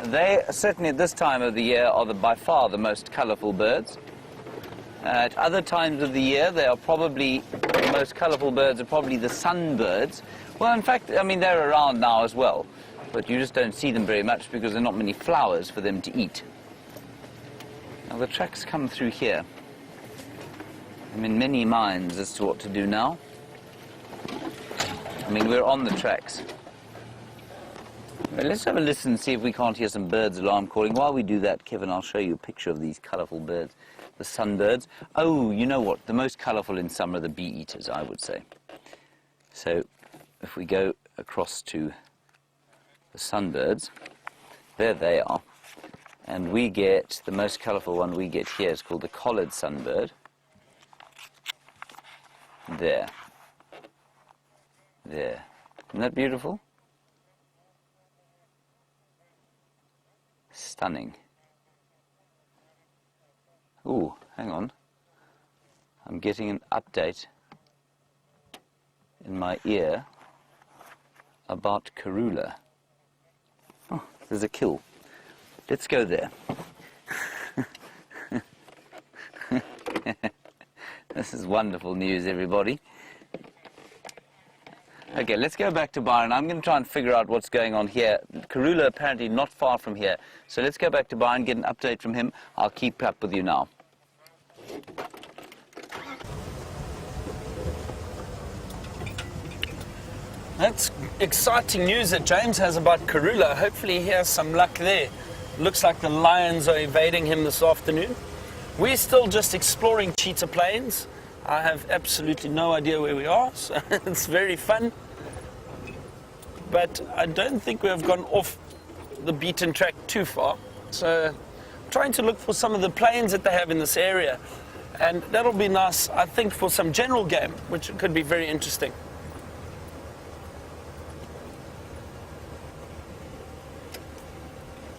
They, certainly at this time of the year, are by far the most colourful birds. At other times of the year, they are probably, the most colourful birds are probably the sunbirds. Well, in fact, I mean, they're around now as well, but you just don't see them very much because there are not many flowers for them to eat. Now, the tracks come through here. I'm in many minds as to what to do now. I mean, we're on the tracks. Well, let's have a listen and see if we can't hear some birds alarm calling. While we do that, Kevin, I'll show you a picture of these colourful birds, the sunbirds. Oh, you know what? The most colourful in summer are the bee-eaters, I would say. So, if we go across to the sunbirds, there they are. And we get, the most colourful one we get here is called the collared sunbird. There. There. Isn't that beautiful? Stunning. Ooh, hang on. I'm getting an update in my ear about Karula. Oh, there's a kill. Let's go there. This is wonderful news, everybody. Okay, let's go back to Byron. I'm going to try and figure out what's going on here. Karula apparently not far from here. So let's go back to Byron, get an update from him. I'll keep up with you now. That's exciting news that James has about Karula. Hopefully he has some luck there. Looks like the lions are evading him this afternoon. We're still just exploring Cheetah Plains. I have absolutely no idea where we are, so it's very fun. But I don't think we have gone off the beaten track too far. So I'm trying to look for some of the plains that they have in this area. And that'll be nice, I think, for some general game, which could be very interesting.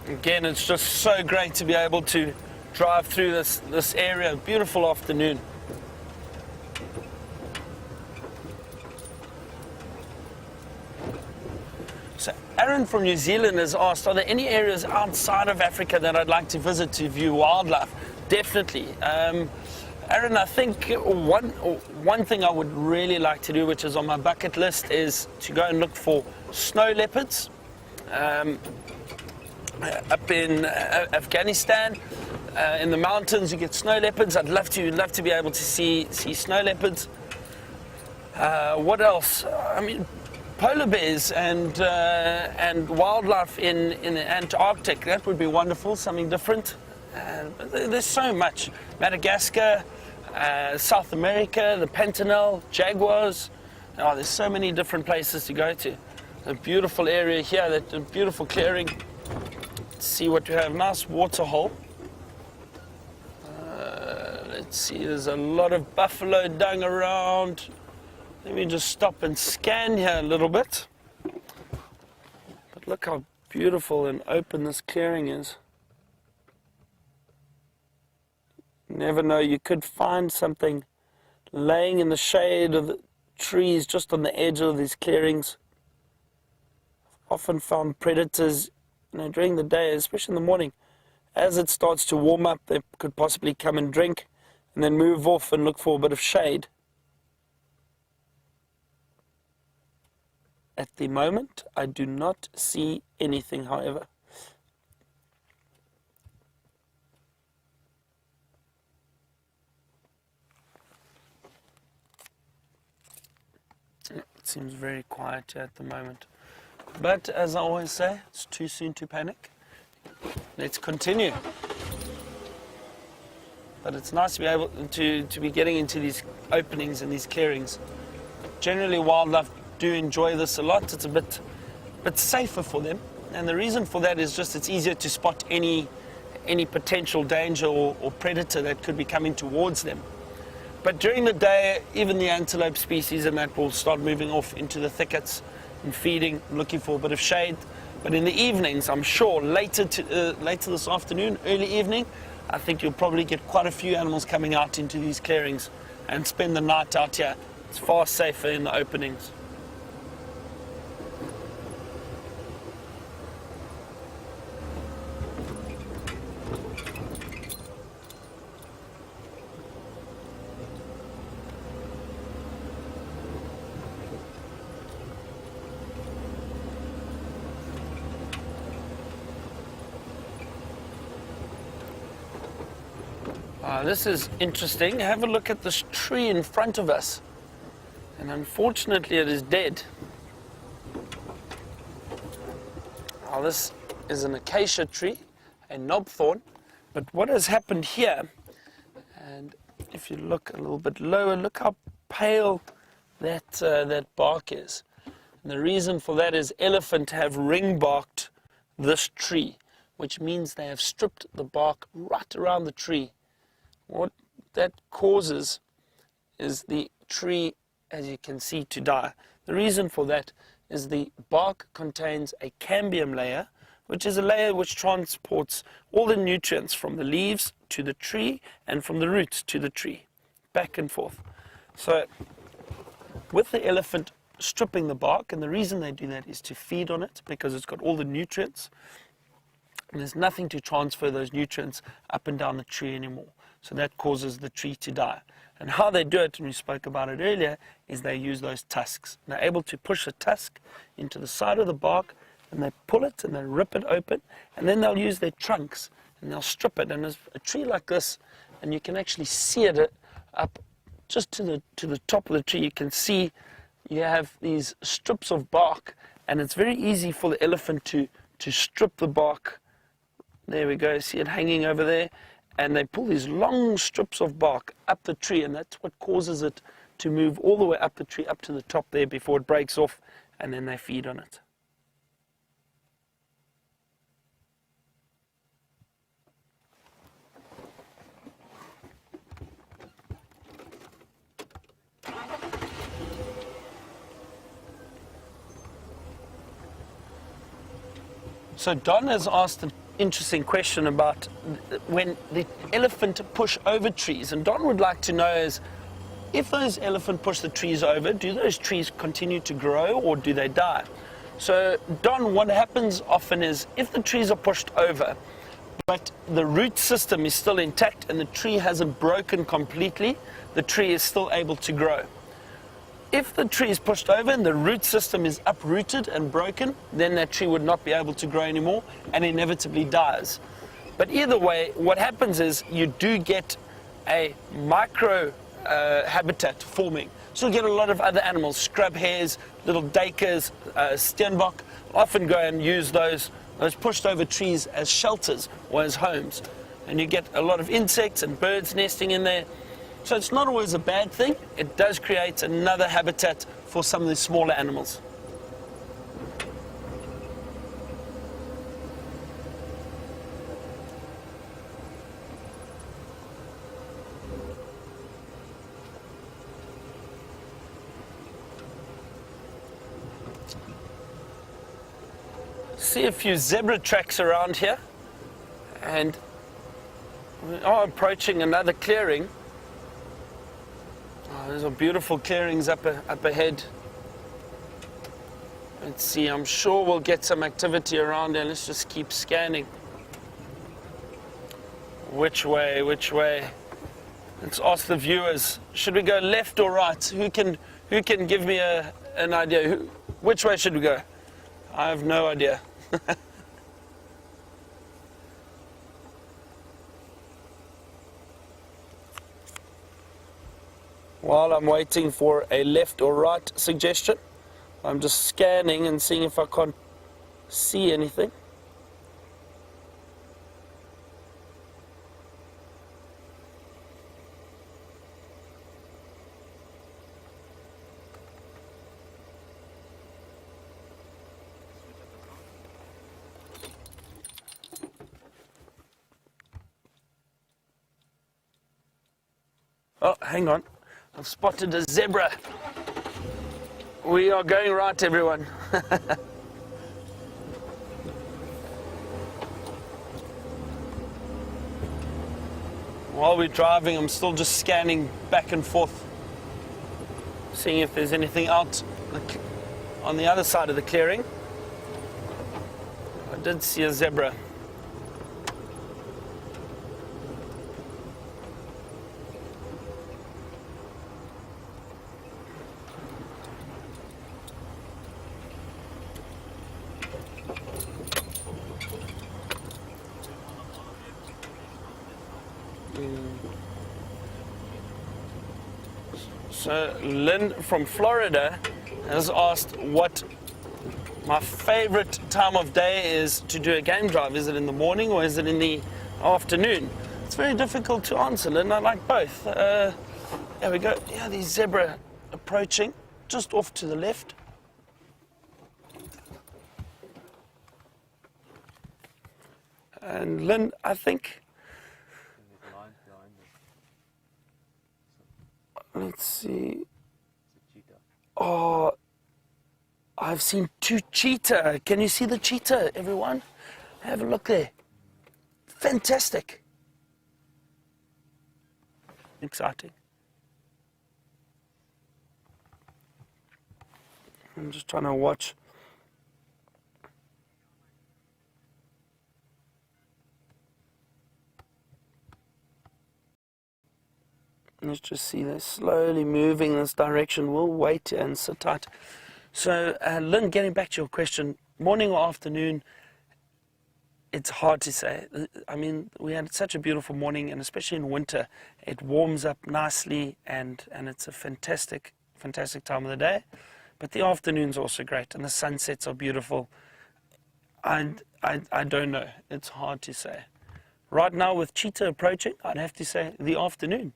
Again, it's just so great to be able to drive through this area. Beautiful afternoon. So Aaron from New Zealand has asked, are there any areas outside of Africa that I'd like to visit to view wildlife? Definitely. Aaron, I think one thing I would really like to do, which is on my bucket list, is to go and look for snow leopards. up in Afghanistan. In the mountains, you get snow leopards. I'd love to be able to see snow leopards. What else? I mean, polar bears and wildlife in the Antarctic. That would be wonderful. Something different. There's so much. Madagascar, South America, the Pantanal, jaguars. Oh, there's so many different places to go to. A beautiful area here. That a beautiful clearing. Let's see what we have. Nice water hole. Let's see, there's a lot of buffalo dung around. Let me just stop and scan here a little bit. But look how beautiful and open this clearing is. You never know, you could find something laying in the shade of the trees just on the edge of these clearings. I've often found predators, during the day, especially in the morning. As it starts to warm up, they could possibly come and drink and then move off and look for a bit of shade. At the moment, I do not see anything, however. It seems very quiet here at the moment. But as I always say, it's too soon to panic. Let's continue. But it's nice to be able to be getting into these openings and these clearings. Generally, wildlife do enjoy this a lot. It's a bit safer for them, and the reason for that is just it's easier to spot any potential danger or predator that could be coming towards them. But during the day, even the antelope species and that will start moving off into the thickets and feeding, looking for a bit of shade. But in the evenings, I'm sure later this afternoon, early evening, I think you'll probably get quite a few animals coming out into these clearings and spend the night out here. It's far safer in the openings. This is interesting. Have a look at this tree in front of us. And unfortunately it is dead. Now this is an acacia tree, a knobthorn. But what has happened here, and if you look a little bit lower, look how pale that bark is. And the reason for that is elephant have ring barked this tree, which means they have stripped the bark right around the tree. What that causes is the tree, as you can see, to die. The reason for that is the bark contains a cambium layer, which is a layer which transports all the nutrients from the leaves to the tree and from the roots to the tree, back and forth. So with the elephant stripping the bark, and the reason they do that is to feed on it because it's got all the nutrients, and there's nothing to transfer those nutrients up and down the tree anymore. So that causes the tree to die. And how they do it, and we spoke about it earlier, is they use those tusks. They're able to push a tusk into the side of the bark, and they pull it and they rip it open, and then they'll use their trunks and they'll strip it. And there's a tree like this, and you can actually see it up just to the top of the tree. You can see you have these strips of bark, and it's very easy for the elephant to strip the bark. There we go, see it hanging over there. And they pull these long strips of bark up the tree, and that's what causes it to move all the way up the tree, up to the top there before it breaks off, and then they feed on it. So Don has asked an interesting question about when the elephant push over trees, and Don would like to know is, if those elephant push the trees over, do those trees continue to grow or do they die? So Don, what happens often is if the trees are pushed over, but the root system is still intact and the tree hasn't broken completely, the tree is still able to grow. if the tree is pushed over and the root system is uprooted and broken, then that tree would not be able to grow anymore and inevitably dies. But either way, what happens is you do get a micro habitat forming. So you get a lot of other animals, scrub hares, little duikers, steenbok, often go and use those pushed over trees as shelters or as homes. And you get a lot of insects and birds nesting in there. So it's not always a bad thing. It does create another habitat for some of the smaller animals. See a few zebra tracks around here, and we are approaching another clearing. Oh, there's some beautiful clearings up ahead. Let's see, I'm sure we'll get some activity around there. Let's just keep scanning. Which way, which way? Let's ask the viewers, should we go left or right? Who can give me an idea? Which way should we go? I have no idea. While I'm waiting for a left or right suggestion, I'm just scanning and seeing if I can't see anything. Oh, hang on. I've spotted a zebra. We are going right, everyone. While we're driving, I'm still just scanning back and forth, seeing if there's anything out on the other side of the clearing. I did see a zebra. So Lynn from Florida has asked what my favorite time of day is to do a game drive. Is it in the morning or is it in the afternoon? It's very difficult to answer, Lynn. I like both. There we go. Yeah, the zebra approaching just off to the left. And Lynn, I think, let's see. Oh, I've seen two cheetah. Can you see the cheetah, everyone? Have a look there. Fantastic. Exciting. I'm just trying to watch. Let's just see they're slowly moving in this direction. We'll wait and sit tight. So, Lynn, getting back to your question, morning or afternoon, it's hard to say. I mean, we had such a beautiful morning, and especially in winter, it warms up nicely, and it's a fantastic, fantastic time of the day. But the afternoon's also great, and the sunsets are beautiful. I don't know. It's hard to say. Right now, with cheetah approaching, I'd have to say the afternoon.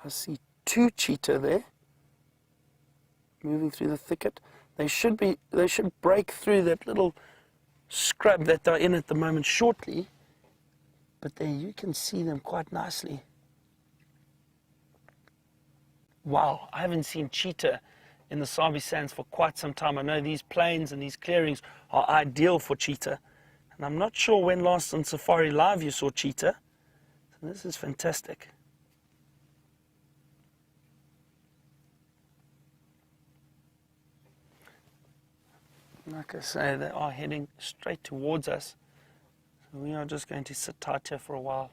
I see two cheetah there, moving through the thicket. They should break through that little scrub that they're in at the moment shortly, but there you can see them quite nicely. Wow, I haven't seen cheetah in the Sabi Sands for quite some time. I know these plains and these clearings are ideal for cheetah, and I'm not sure when last on Safari Live you saw cheetah. So this is fantastic. Like I say, they are heading straight towards us. We are just going to sit tight here for a while.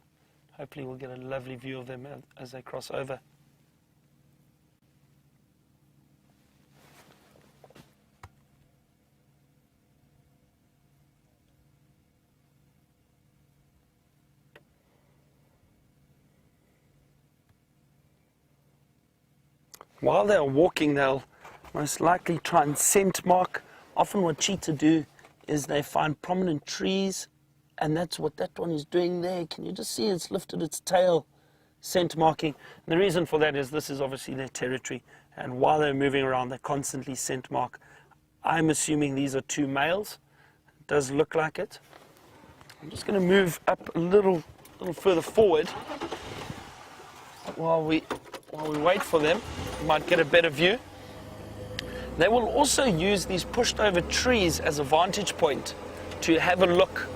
Hopefully we'll get a lovely view of them as they cross over. While they're walking, they'll most likely try and scent mark. Often what cheetah do is they find prominent trees, and that's what that one is doing there. Can you just see it's lifted its tail, scent marking? And the reason for that is this is obviously their territory, and while they're moving around, they constantly scent mark. I'm assuming these are two males. It does look like it. I'm just going to move up a little further forward while we wait for them. We might get a better view. They will also use these pushed over trees as a vantage point to have a look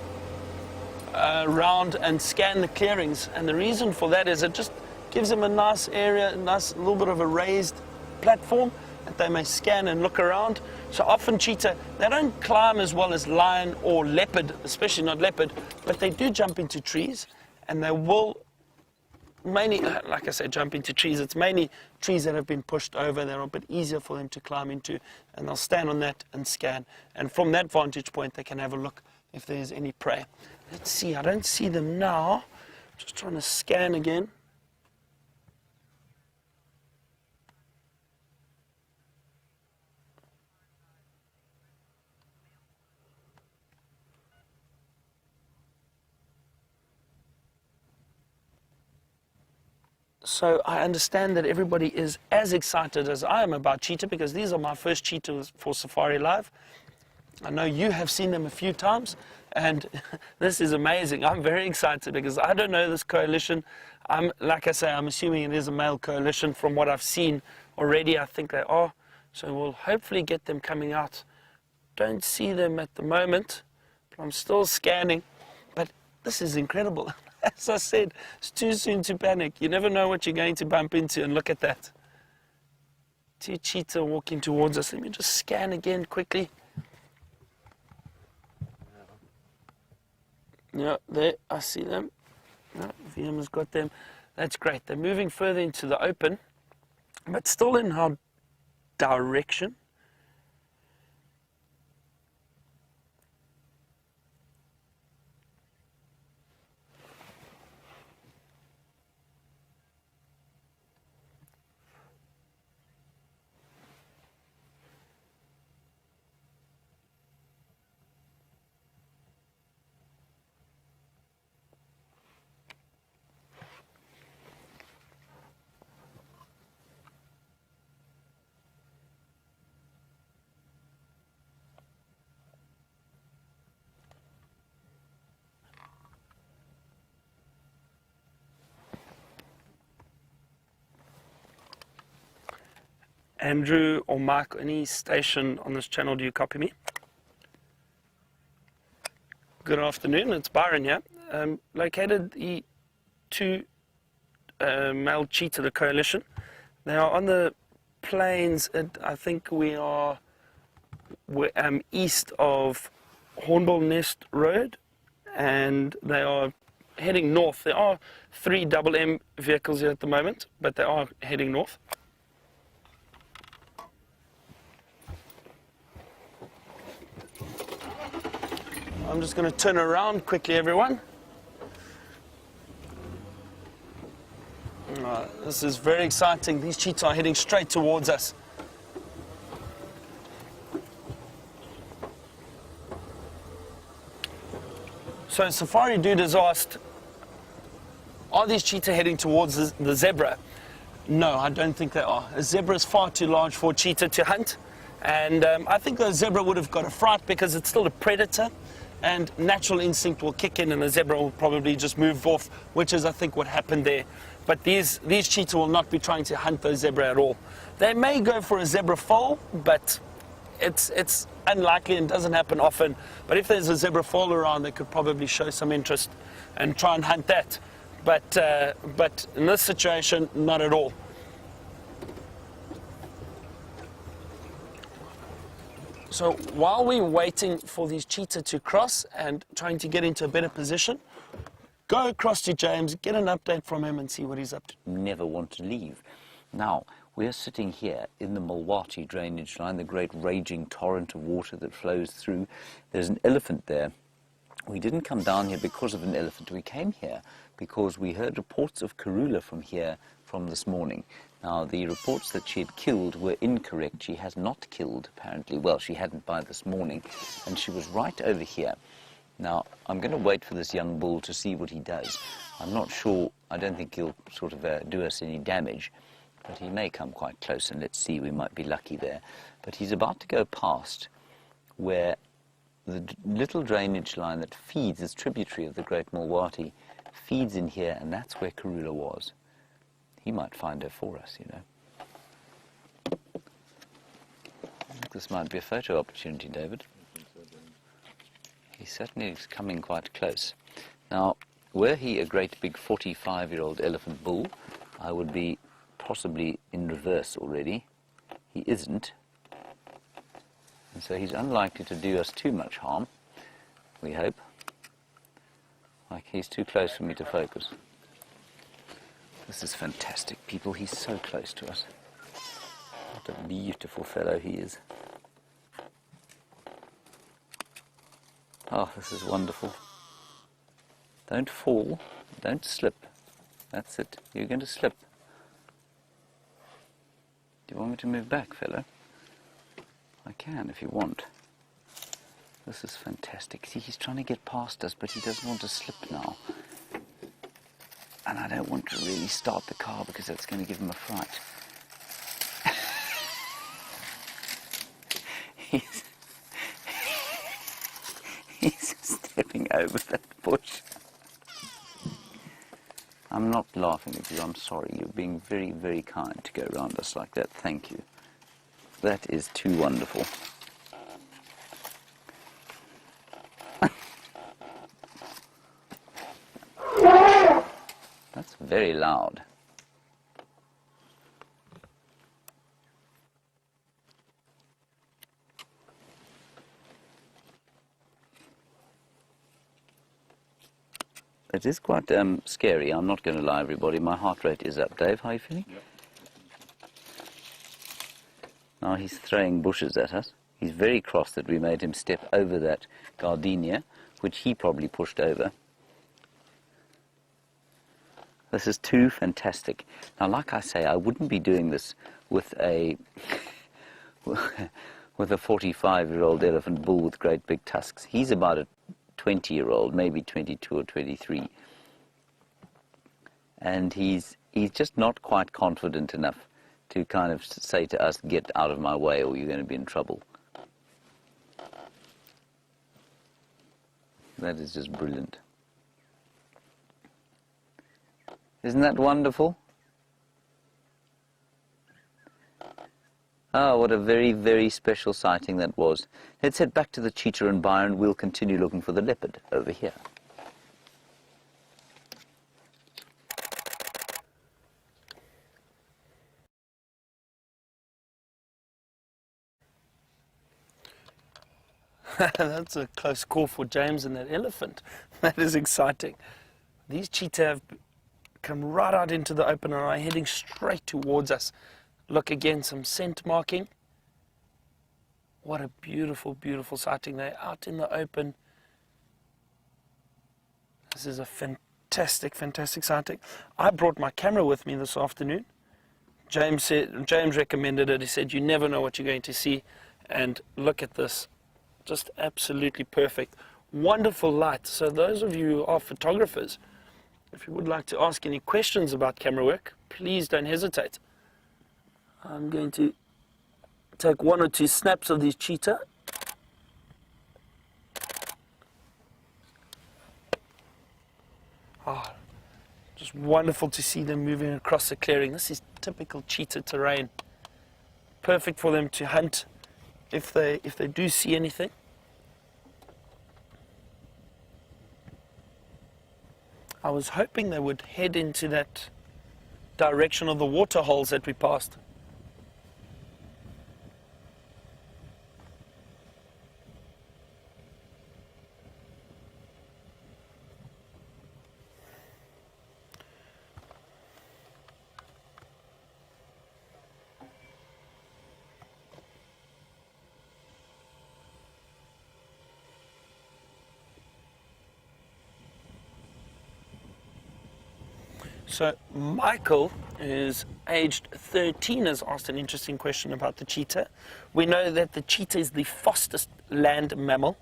around and scan the clearings. And the reason for that is it just gives them a nice area, a nice little bit of a raised platform that they may scan and look around. So often cheetah, they don't climb as well as lion or leopard, especially not leopard, but they do jump into trees, and they will mainly, like I said, jump into trees. It's mainly trees that have been pushed over. They're a bit easier for them to climb into, and they'll stand on that and scan. And from that vantage point, they can have a look if there's any prey. Let's see, I don't see them now. Just trying to scan again. So I understand that everybody is as excited as I am about cheetah, because these are my first cheetahs for Safari Live. I know you have seen them a few times, and this is amazing. I'm very excited because I don't know this coalition. Like I say, I'm assuming it is a male coalition from what I've seen already. I think they are. So we'll hopefully get them coming out. Don't see them at the moment, but I'm still scanning. But this is incredible. As I said, it's too soon to panic. You never know what you're going to bump into, and look at that. Two cheetah walking towards us. Let me just scan again quickly. Yeah, there, I see them. Yeah, VM has got them. That's great. They're moving further into the open, but still in our direction. Andrew or Mike, any station on this channel, do you copy me? Good afternoon, it's Byron here. Located the two male cheetah, the coalition. They are on the plains. I think we're east of Hornbill Nest Road, and they are heading north. There are 3 M vehicles here at the moment, but they are heading north. I'm just going to turn around quickly, everyone. This is very exciting. These cheetah are heading straight towards us. So Safari Dude has asked, are these cheetah heading towards the zebra? No, I don't think they are. A zebra is far too large for a cheetah to hunt. And I think the zebra would have got a fright because it's still a predator. And natural instinct will kick in, and the zebra will probably just move off, which is, I think, what happened there. But these cheetah will not be trying to hunt those zebra at all. They may go for a zebra foal, but it's unlikely and doesn't happen often. But if there's a zebra foal around, they could probably show some interest and try and hunt that. But in this situation, not at all. So while we're waiting for these cheetah to cross and trying to get into a better position, go across to James, get an update from him and see what he's up to. Never want to leave. Now, we're sitting here in the Mulwati drainage line, the great raging torrent of water that flows through. There's an elephant there. We didn't come down here because of an elephant. We came here because we heard reports of Karula from here from this morning. Now, the reports that she had killed were incorrect. She has not killed, apparently. Well, she hadn't by this morning, and she was right over here. Now, I'm going to wait for this young bull to see what he does. I'm not sure. I don't think he'll sort of do us any damage, but he may come quite close, and let's see. We might be lucky there. But he's about to go past where the little drainage line that feeds, this tributary of the Great Mulwati, feeds in here, and that's where Karula was. He might find her for us, you know. I think this might be a photo opportunity, David. He certainly is coming quite close. Now, were he a great big 45-year-old elephant bull, I would be possibly in reverse already. He isn't. And so he's unlikely to do us too much harm, we hope. Like he's too close for me to focus. This is fantastic, people. He's so close to us. What a beautiful fellow he is. Oh, this is wonderful. Don't fall. Don't slip. That's it. You're going to slip. Do you want me to move back, fellow? I can if you want. This is fantastic. See, he's trying to get past us, but he doesn't want to slip now. And I don't want to really start the car because that's going to give him a fright. he's stepping over that bush. I'm not laughing at you, I'm sorry. You're being very, very kind to go around us like that. Thank you. That is too wonderful. That's very loud. It is quite scary. I'm not going to lie, everybody. My heart rate is up. Dave, how are you feeling? Yep. Now he's throwing bushes at us. He's very cross that we made him step over that gardenia, which he probably pushed over. This is too fantastic. Now, like I say, I wouldn't be doing this with a with a 45-year-old elephant bull with great big tusks. He's about a 20-year-old, maybe 22 or 23. And he's just not quite confident enough to kind of say to us, get out of my way or you're going to be in trouble. That is just brilliant. Isn't that wonderful? Ah, what a very, very special sighting that was. Let's head back to the cheetah and Byron. We'll continue looking for the leopard over here. That's a close call for James and that elephant. That is exciting. These cheetah have come right out into the open and are heading straight towards us. Look again, some scent marking. What a beautiful, beautiful sighting. They're out in the open. This is a fantastic, fantastic sighting. I brought my camera with me this afternoon. James recommended it. He said, you never know what you're going to see. And look at this. Just absolutely perfect. Wonderful light. So those of you who are photographers, if you would like to ask any questions about camera work, please don't hesitate. I'm going to take one or two snaps of these cheetah. Oh, just wonderful to see them moving across the clearing. This is typical cheetah terrain. Perfect for them to hunt if they do see anything. I was hoping they would head into that direction of the water holes that we passed. So Michael, who's aged 13, has asked an interesting question about the cheetah. We know that the cheetah is the fastest land mammal,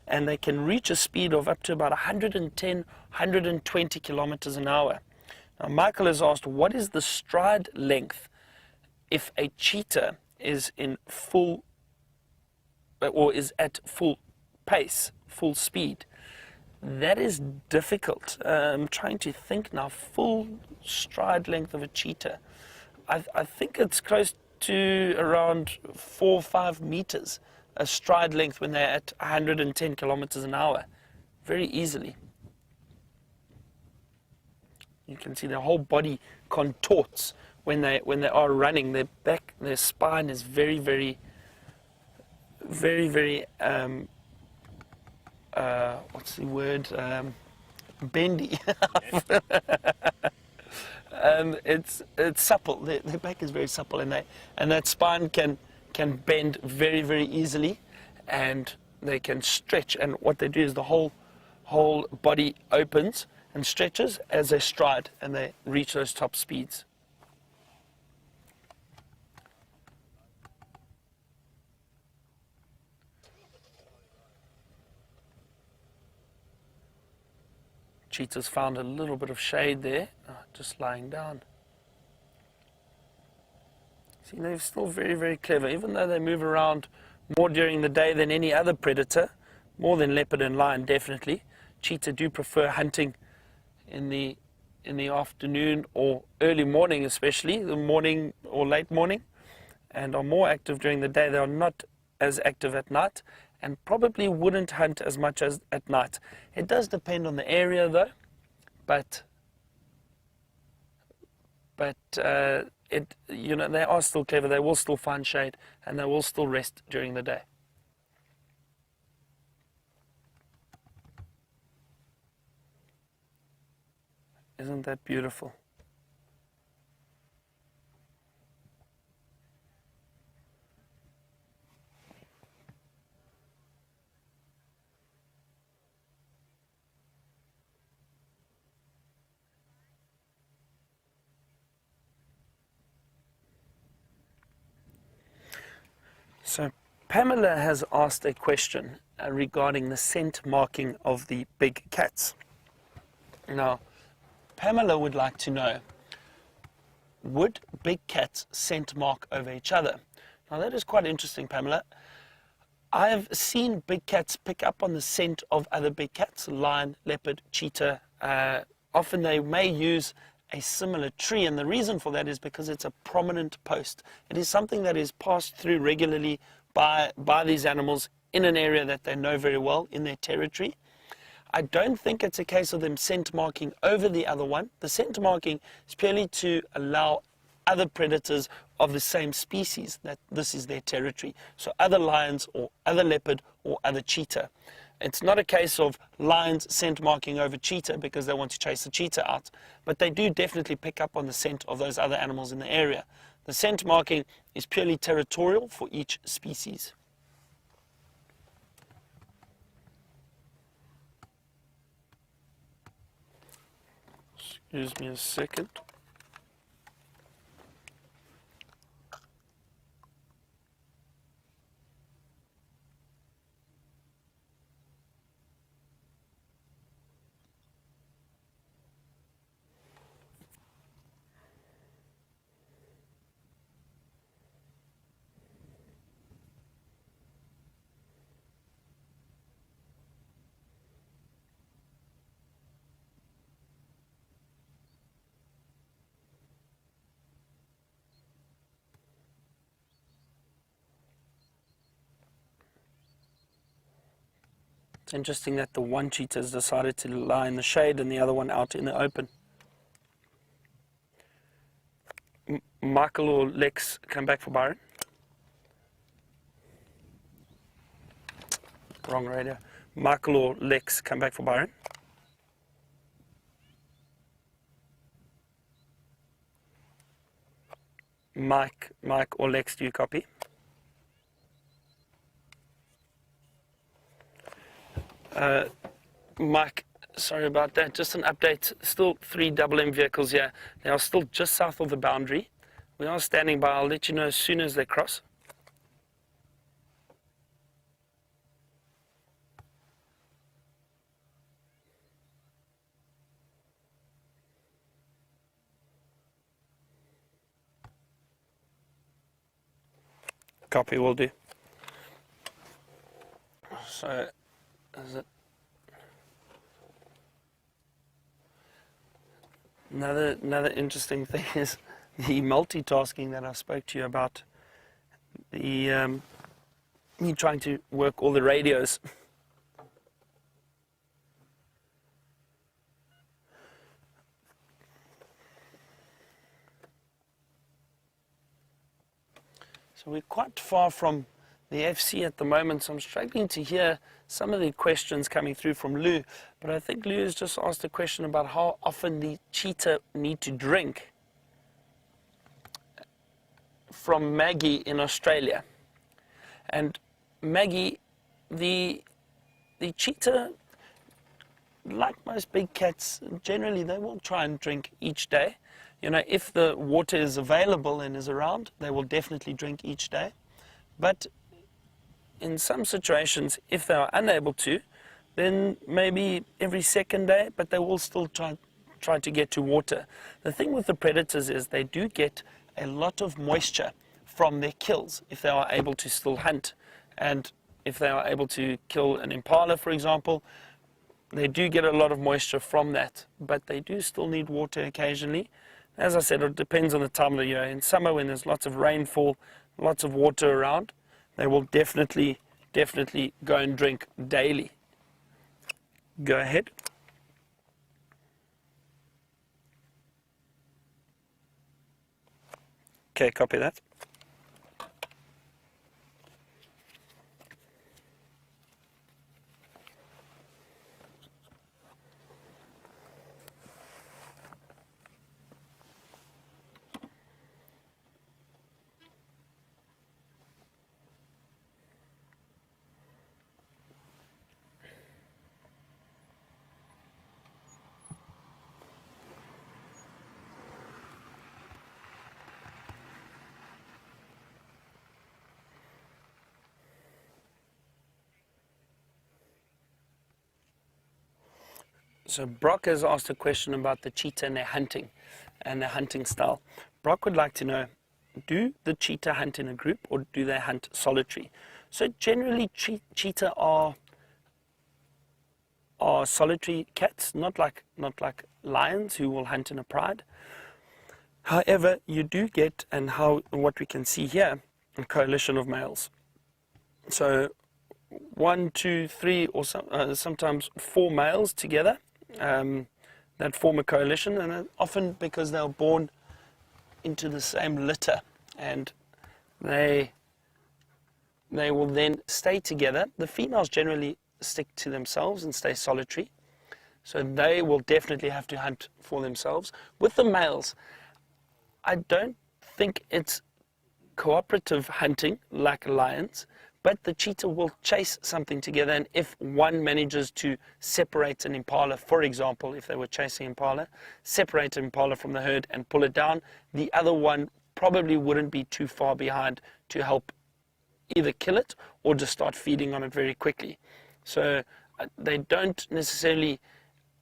and they can reach a speed of up to about 110, 120 kilometers an hour. Now Michael has asked, what is the stride length if a cheetah is in full, or is at full pace, full speed? That is difficult. I'm trying to think now. Full stride length of a cheetah. I think it's close to around 4 or 5 meters, a stride length when they're at 110 kilometers an hour, very easily. You can see their whole body contorts when they are running. Their back, their spine is very, very, what's the word? Bendy. It's supple. Their back is very supple, and that spine can bend very, very easily, and they can stretch. And what they do is the whole body opens and stretches as they stride, and they reach those top speeds. Cheetah's found a little bit of shade there, just lying down. See, they're still very, very clever. Even though they move around more during the day than any other predator, more than leopard and lion, definitely, cheetah do prefer hunting in the afternoon or early morning, especially the morning or late morning, and are more active during the day. They are not as active at night, and probably wouldn't hunt as much as at night. It does depend on the area, though, but they are still clever. They will still find shade, and they will still rest during the day. Isn't that beautiful? So Pamela has asked a question regarding the scent marking of the big cats. Now, Pamela would like to know, would big cats scent mark over each other? Now that is quite interesting, Pamela. I've seen big cats pick up on the scent of other big cats, lion, leopard, cheetah. Often they may use a similar tree, and the reason for that is because it's a prominent post. It is something that is passed through regularly by these animals in an area that they know very well, in their territory. I don't think it's a case of them scent marking over the other one. The scent marking is purely to allow other predators of the same species that this is their territory. So other lions or other leopard or other cheetah. It's not a case of lions scent marking over cheetah because they want to chase the cheetah out, but they do definitely pick up on the scent of those other animals in the area. The scent marking is purely territorial for each species. Excuse me a second. It's interesting that the one cheetah has decided to lie in the shade and the other one out in the open. Michael or Lex, come back for Byron. Wrong radio. Michael or Lex, come back for Byron. Mike or Lex, do you copy? Mike, Sorry about that. Just an update. Still 3 WM vehicles here. They are still just south of the boundary. We are standing by. I'll let you know as soon as they cross. Copy, will do. So, is it another interesting thing is the multitasking that I spoke to you about. The me trying to work all the radios. So we're quite far from the FC at the moment, so I'm struggling to hear some of the questions coming through from Lou. But I think Lou has just asked a question about how often the cheetah need to drink. From Maggie in Australia. And Maggie, the cheetah, like most big cats, generally they will try and drink each day. You know, if the water is available and is around, they will definitely drink each day. But in some situations, if they are unable to, then maybe every second day, but they will still try to get to water. The thing with the predators is they do get a lot of moisture from their kills if they are able to still hunt. And if they are able to kill an impala, for example, they do get a lot of moisture from that, but they do still need water occasionally. As I said, it depends on the time of the year. In summer, when there's lots of rainfall, lots of water around, they will definitely go and drink daily. Go ahead. Okay, copy that. So Brock has asked a question about the cheetah and their hunting style. Brock would like to know, do the cheetah hunt in a group or do they hunt solitary? So generally cheetah are solitary cats, not like lions who will hunt in a pride. However, you do get, and what we can see here, a coalition of males. So 1, 2, 3, or sometimes 4 males together that form a coalition, and often because they are born into the same litter, and they will then stay together. The females generally stick to themselves and stay solitary, so they will definitely have to hunt for themselves. With the males, I don't think it's cooperative hunting like lions, but the cheetah will chase something together, and if one manages to separate an impala, for example, if they were chasing impala, separate an impala from the herd and pull it down, the other one probably wouldn't be too far behind to help either kill it or just start feeding on it very quickly. So they don't necessarily,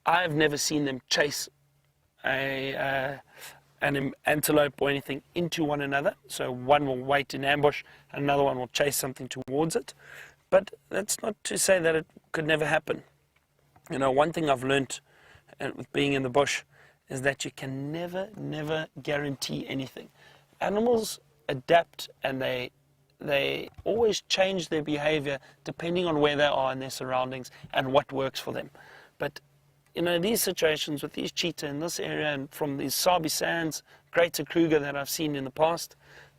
I've never seen them chase an antelope or anything into one another. So one will wait in ambush and another one will chase something towards it. But that's not to say that it could never happen. You know, one thing I've learned with being in the bush is that you can never guarantee anything. Animals adapt, and they always change their behavior depending on where they are in their surroundings and what works for them. But you know, these situations with these cheetah in this area and from these Sabi Sands, Greater Kruger that I've seen in the past,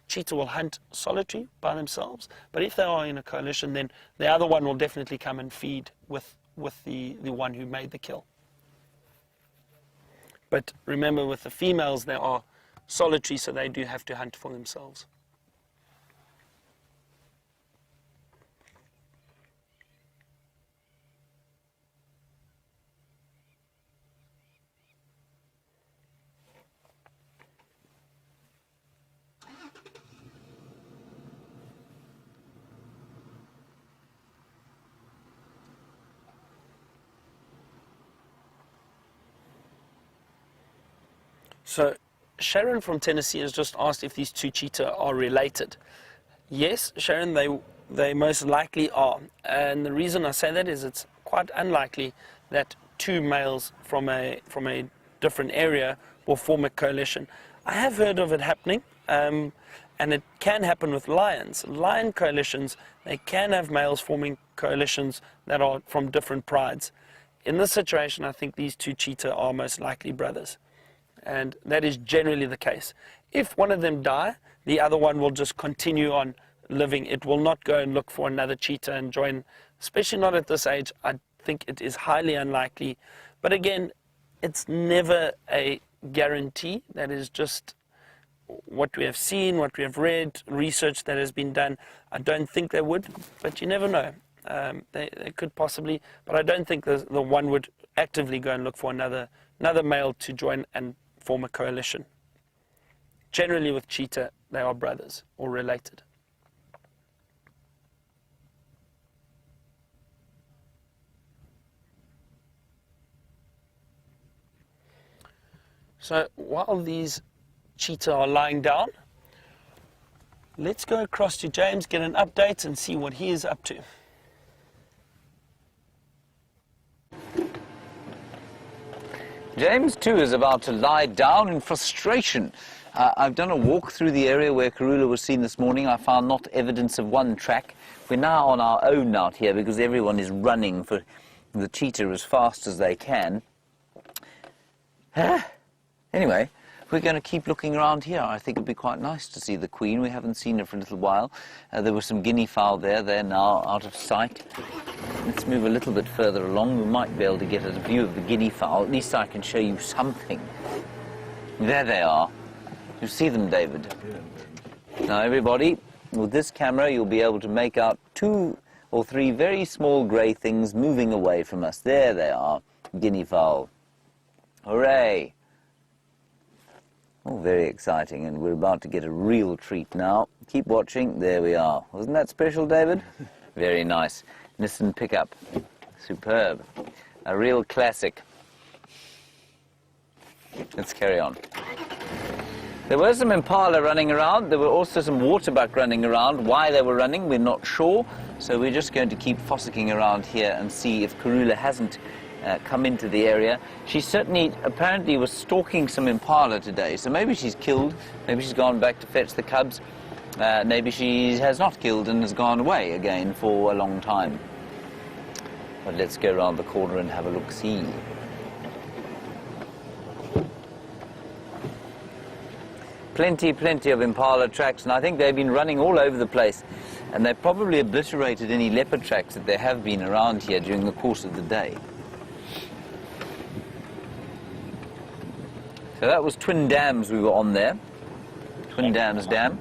cheetah will hunt solitary by themselves. But if they are in a coalition, then the other one will definitely come and feed with the one who made the kill. But remember, with the females, they are solitary, so they do have to hunt for themselves. So Sharon from Tennessee has just asked if these two cheetah are related. Yes, Sharon, they most likely are. And the reason I say that is it's quite unlikely that two males from a different area will form a coalition. I have heard of it happening, and it can happen with lions. Lion coalitions, they can have males forming coalitions that are from different prides. In this situation, I think these two cheetah are most likely brothers. And that is generally the case. If one of them die, the other one will just continue on living. It will not go and look for another cheetah and join, especially not at this age. I think it is highly unlikely. But again, it's never a guarantee. That is just what we have seen, what we have read, research that has been done. I don't think they would, but you never know. They could possibly, but I don't think the one would actively go and look for another male to join and form a coalition. Generally with cheetah, they are brothers or related. So while these cheetah are lying down, let's go across to James, get an update and see what he is up to. James, too, is about to lie down in frustration. I've done a walk through the area where Karula was seen this morning. I found not evidence of one track. We're now on our own out here because everyone is running for the cheetah as fast as they can. Anyway, we're going to keep looking around here. I think it'd be quite nice to see the queen. We haven't seen her for a little while. There were some guinea fowl there. They're now out of sight. Let's move a little bit further along. We might be able to get a view of the guinea fowl. At least I can show you something. There they are. You see them, David? Now, everybody, with this camera, you'll be able to make out 2 or 3 very small grey things moving away from us. There they are, guinea fowl. Hooray! Oh, very exciting, and we're about to get a real treat now. Keep watching. There we are. Wasn't that special, David? Very nice. Listen, pick up. Superb. A real classic. Let's carry on. There were some impala running around. There were also some waterbuck running around. Why they were running, we're not sure. So we're just going to keep fossicking around here and see if Karula hasn't come into the area. She certainly, apparently, was stalking some impala today. So maybe she's killed. Maybe she's gone back to fetch the cubs. Maybe she has not killed and has gone away again for a long time. But let's go around the corner and have a look-see. Plenty of impala tracks, and I think they've been running all over the place. And they've probably obliterated any leopard tracks that there have been around here during the course of the day. So that was Twin Dams we were on there. Twin Dams Dam,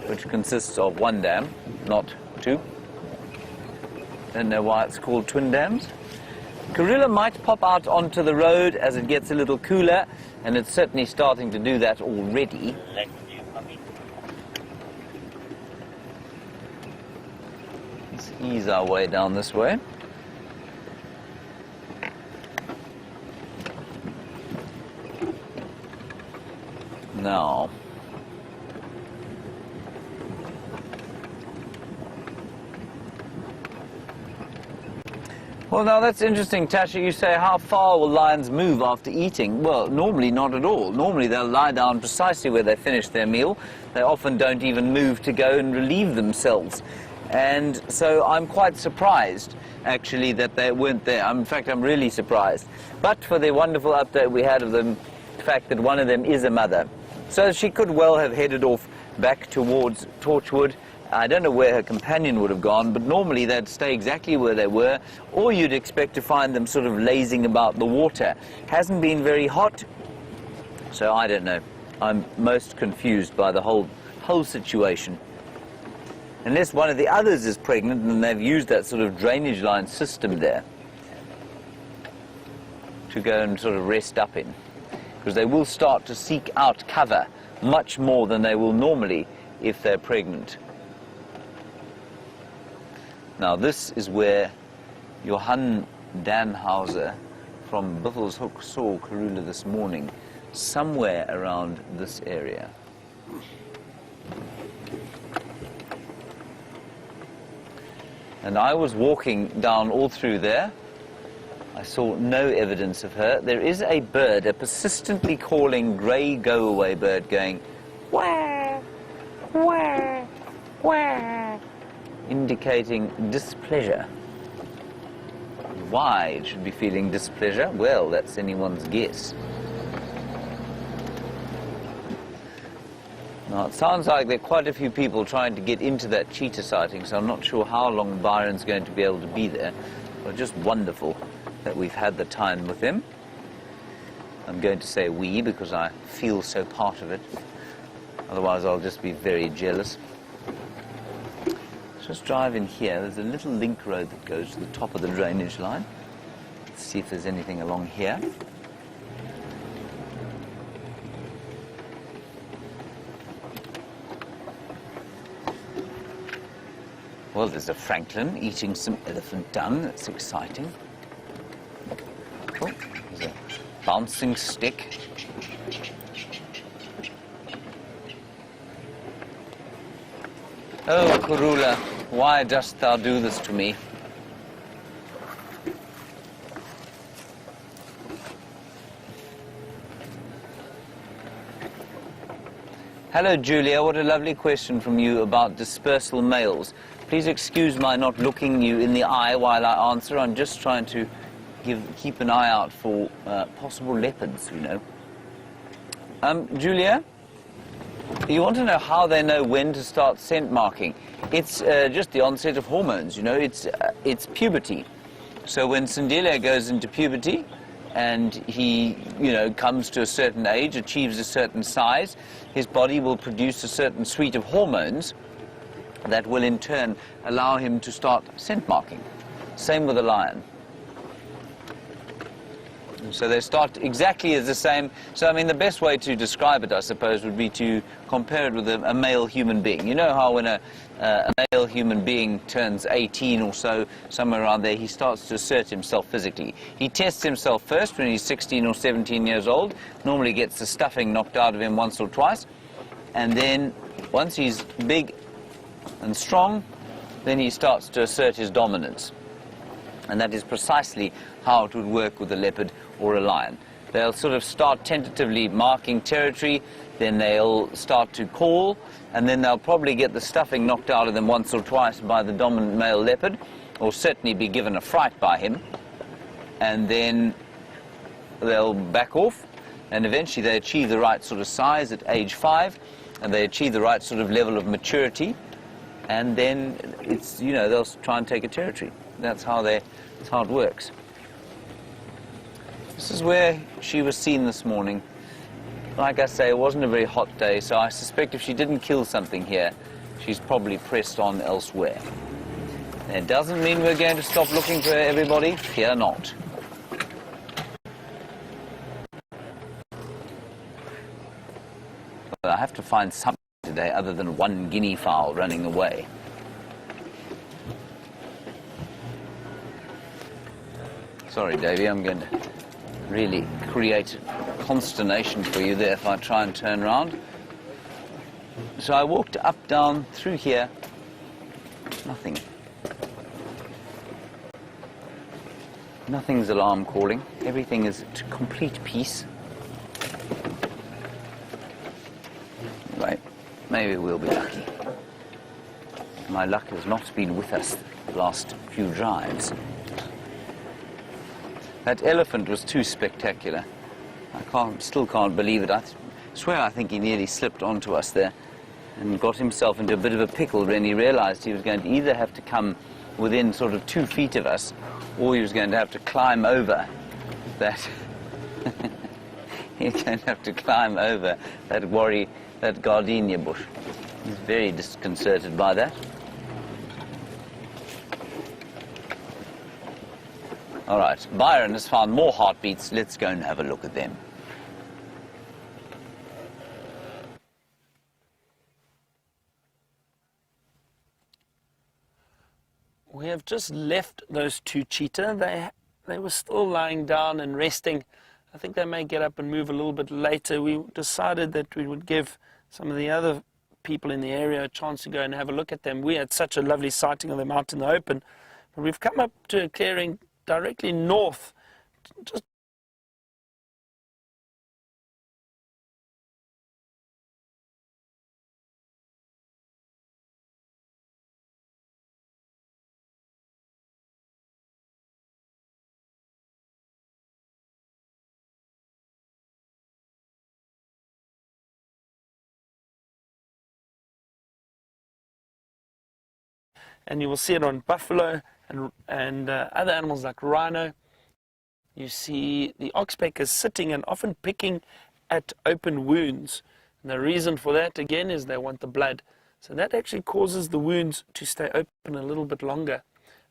which consists of 1 dam, not 2. Don't know why it's called Twin Dams. Karula might pop out onto the road as it gets a little cooler, and it's certainly starting to do that already. Let's ease our way down this way. Now, well, now that's interesting, Tasha. You say, how far will lions move after eating? Well, normally not at all. Normally they'll lie down precisely where they finish their meal. They often don't even move to go and relieve themselves. And so I'm quite surprised, actually, that they weren't there. In fact, I'm really surprised. But for the wonderful update we had of the fact that one of them is a mother. So she could well have headed off back towards Torchwood. I don't know where her companion would have gone, but normally they'd stay exactly where they were, or you'd expect to find them sort of lazing about the water. Hasn't been very hot, so I don't know. I'm most confused by the whole situation. Unless one of the others is pregnant and they've used that sort of drainage line system there to go and sort of rest up in. Because they will start to seek out cover much more than they will normally if they're pregnant. Now this is where Johan Danhauser from Buffelshoek saw Karula this morning. somewhere around this area. And I was walking down all through there. I saw no evidence of her. There is a bird, a persistently calling grey go-away bird going, wah, wah, wah, indicating displeasure. Why it should be feeling displeasure? Well, that's anyone's guess. Now, it sounds like there are quite a few people trying to get into that cheetah sighting, so I'm not sure how long Byron's going to be able to be there. But just wonderful that we've had the time with him. I'm going to say we because I feel so part of it. Otherwise, I'll just be very jealous. Let's just drive in here. There's a little link road that goes to the top of the drainage line. Let's see if there's anything along here. Well, there's a francolin eating some elephant dung. That's exciting. Oh, there's a bouncing stick. Oh, Kurula, why dost thou do this to me? Hello, Julia. What a lovely question from you about dispersal males. Please excuse my not looking you in the eye while I answer. I'm just trying to keep an eye out for possible leopards, you know. Julia, you want to know how they know when to start scent marking. It's just the onset of hormones, you know. It's puberty. So when Sindile goes into puberty and he, you know, comes to a certain age, achieves a certain size, his body will produce a certain suite of hormones that will in turn allow him to start scent marking. Same with a lion. So they start exactly as the same. So I mean, the best way to describe it, I suppose, would be to compare it with a male human being. You know how when a male human being turns 18 or so, somewhere around there, he starts to assert himself physically. He tests himself first when he's 16 or 17 years old, normally gets the stuffing knocked out of him once or twice, and then once he's big and strong, then he starts to assert his dominance. And that is precisely how it would work with a leopard or a lion. They'll sort of start tentatively marking territory, then they'll start to call, and then they'll probably get the stuffing knocked out of them once or twice by the dominant male leopard, or certainly be given a fright by him, and then they'll back off, and eventually they achieve the right sort of size at age 5, and they achieve the right sort of level of maturity, and then it's, you know, they'll try and take a territory. That's how it works. This is where she was seen this morning. Like I say, it wasn't a very hot day, so I suspect if she didn't kill something here, she's probably pressed on elsewhere. It doesn't mean we're going to stop looking for her, everybody. Fear not. But I have to find something today other than one guinea fowl running away. Sorry, Davey, I'm going to really create consternation for you there if I try and turn around. So I walked up, down, through here. Nothing. Nothing's alarm calling. Everything is at complete peace. Right, maybe we'll be lucky. My luck has not been with us the last few drives. That elephant was too spectacular. I still can't believe it. I swear I think he nearly slipped onto us there and got himself into a bit of a pickle when he realized he was going to either have to come within sort of 2 feet of us, or he was going to have to climb over that. He's going to have to climb over that gardenia bush. He's very disconcerted by that. All right, Byron has found more heartbeats. Let's go and have a look at them. We have just left those 2 cheetah. They were still lying down and resting I think they may get up and move a little bit later. We decided that we would give some of the other people in the area a chance to go and have a look at them. We had such a lovely sighting of them out in the open. But we've come up to a clearing directly north, just and you will see it on buffalo and other animals like rhino. You see the oxpeckers sitting and often picking at open wounds. And the reason for that, again, is they want the blood. So that actually causes the wounds to stay open a little bit longer.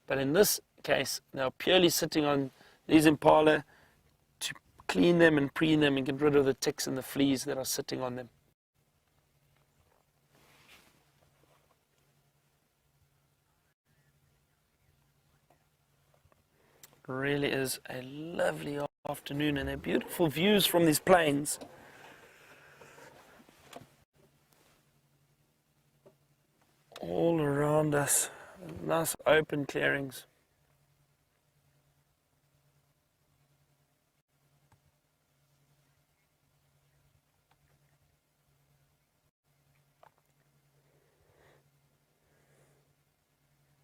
But in this case, they're purely sitting on these impala to clean them and preen them and get rid of the ticks and the fleas that are sitting on them. Really is a lovely afternoon, and they're beautiful views from these plains. All around us, nice open clearings.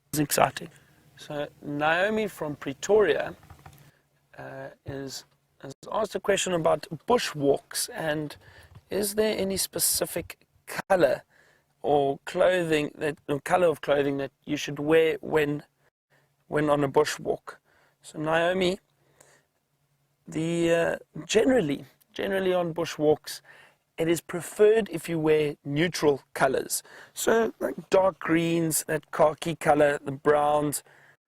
It's exciting. So Naomi from Pretoria has asked a question about bushwalks, and is there any specific color or clothing color of clothing that you should wear when on a bushwalk? So Naomi, generally on bushwalks, it is preferred if you wear neutral colors. So like dark greens, that khaki color, the browns,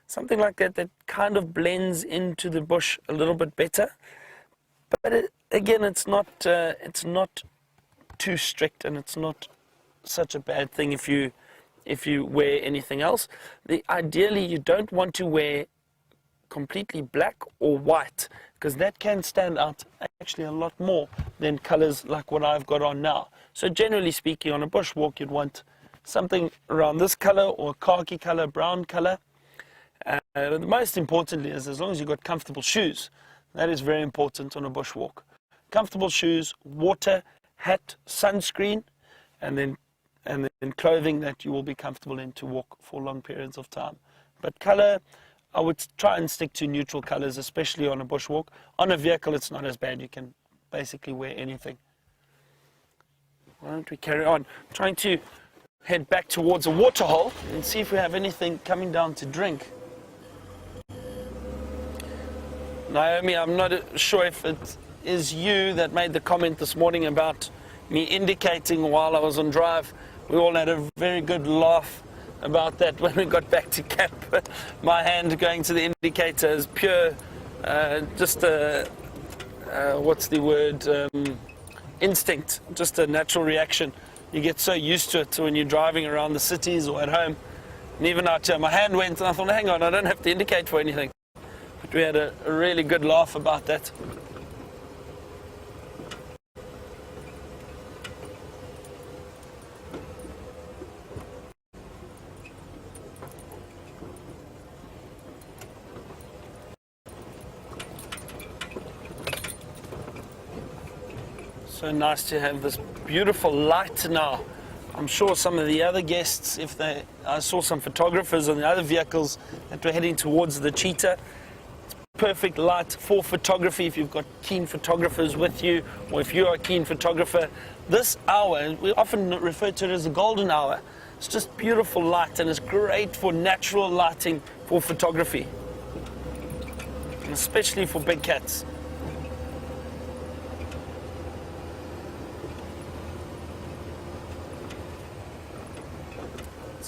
something like that kind of blends into the bush a little bit better. But again, it's not too strict, and it's not such a bad thing if you wear anything else. Ideally, you don't want to wear completely black or white, because that can stand out actually a lot more than colors like what I've got on now. So generally speaking, on a bushwalk, you'd want something around this color, or khaki color, brown color. But most importantly is, as long as you've got comfortable shoes. That is very important on a bushwalk. Comfortable shoes, water, hat, sunscreen, and then clothing that you will be comfortable in to walk for long periods of time. But color, I would try and stick to neutral colors, especially on a bushwalk. On a vehicle, it's not as bad. You can basically wear anything. Why don't we carry on? I'm trying to head back towards a waterhole and see if we have anything coming down to drink. Naomi, I'm not sure if it is you that made the comment this morning about me indicating while I was on drive. We all had a very good laugh about that when we got back to camp. My hand going to the indicator is pure, what's the word, instinct, just a natural reaction. You get so used to it when you're driving around the cities or at home. And even out here, my hand went and I thought, hang on, I don't have to indicate for anything. But we had a really good laugh about that. So nice to have this beautiful light now. I'm sure some of the other guests, I saw some photographers on the other vehicles that were heading towards the Cheetah. It's perfect light for photography if you've got keen photographers with you, or if you're a keen photographer. This hour, we often refer to it as the golden hour. It's just beautiful light, and it's great for natural lighting for photography, and especially for big cats.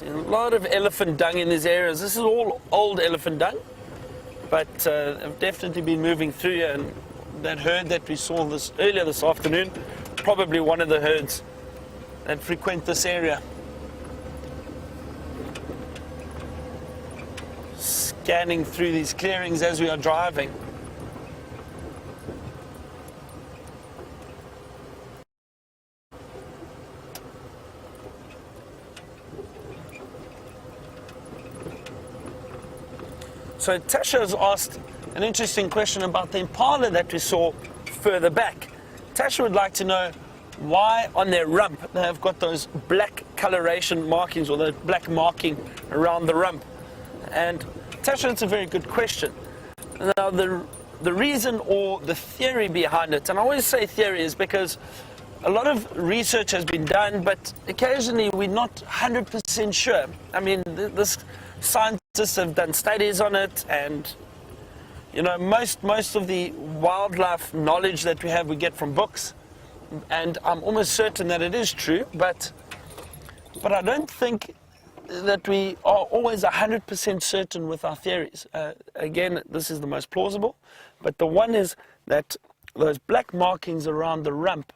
A lot of elephant dung in these areas. This is all old elephant dung, but I've definitely been moving through here, and that herd that we saw earlier this afternoon, probably one of the herds that frequent this area. Scanning through these clearings as we are driving. So Tasha has asked an interesting question about the impala that we saw further back. Tasha would like to know why on their rump they have got those black coloration markings, or the black marking around the rump. And Tasha, it's a very good question. Now the reason or the theory behind it, and I always say theory, is because a lot of research has been done, but occasionally we're not 100% sure. I mean, this scientists have done studies on it, and you know, most of the wildlife knowledge that we have we get from books, and I'm almost certain that it is true, but I don't think that we are always 100% certain with our theories. Again, this is the most plausible, but the one is that those black markings around the rump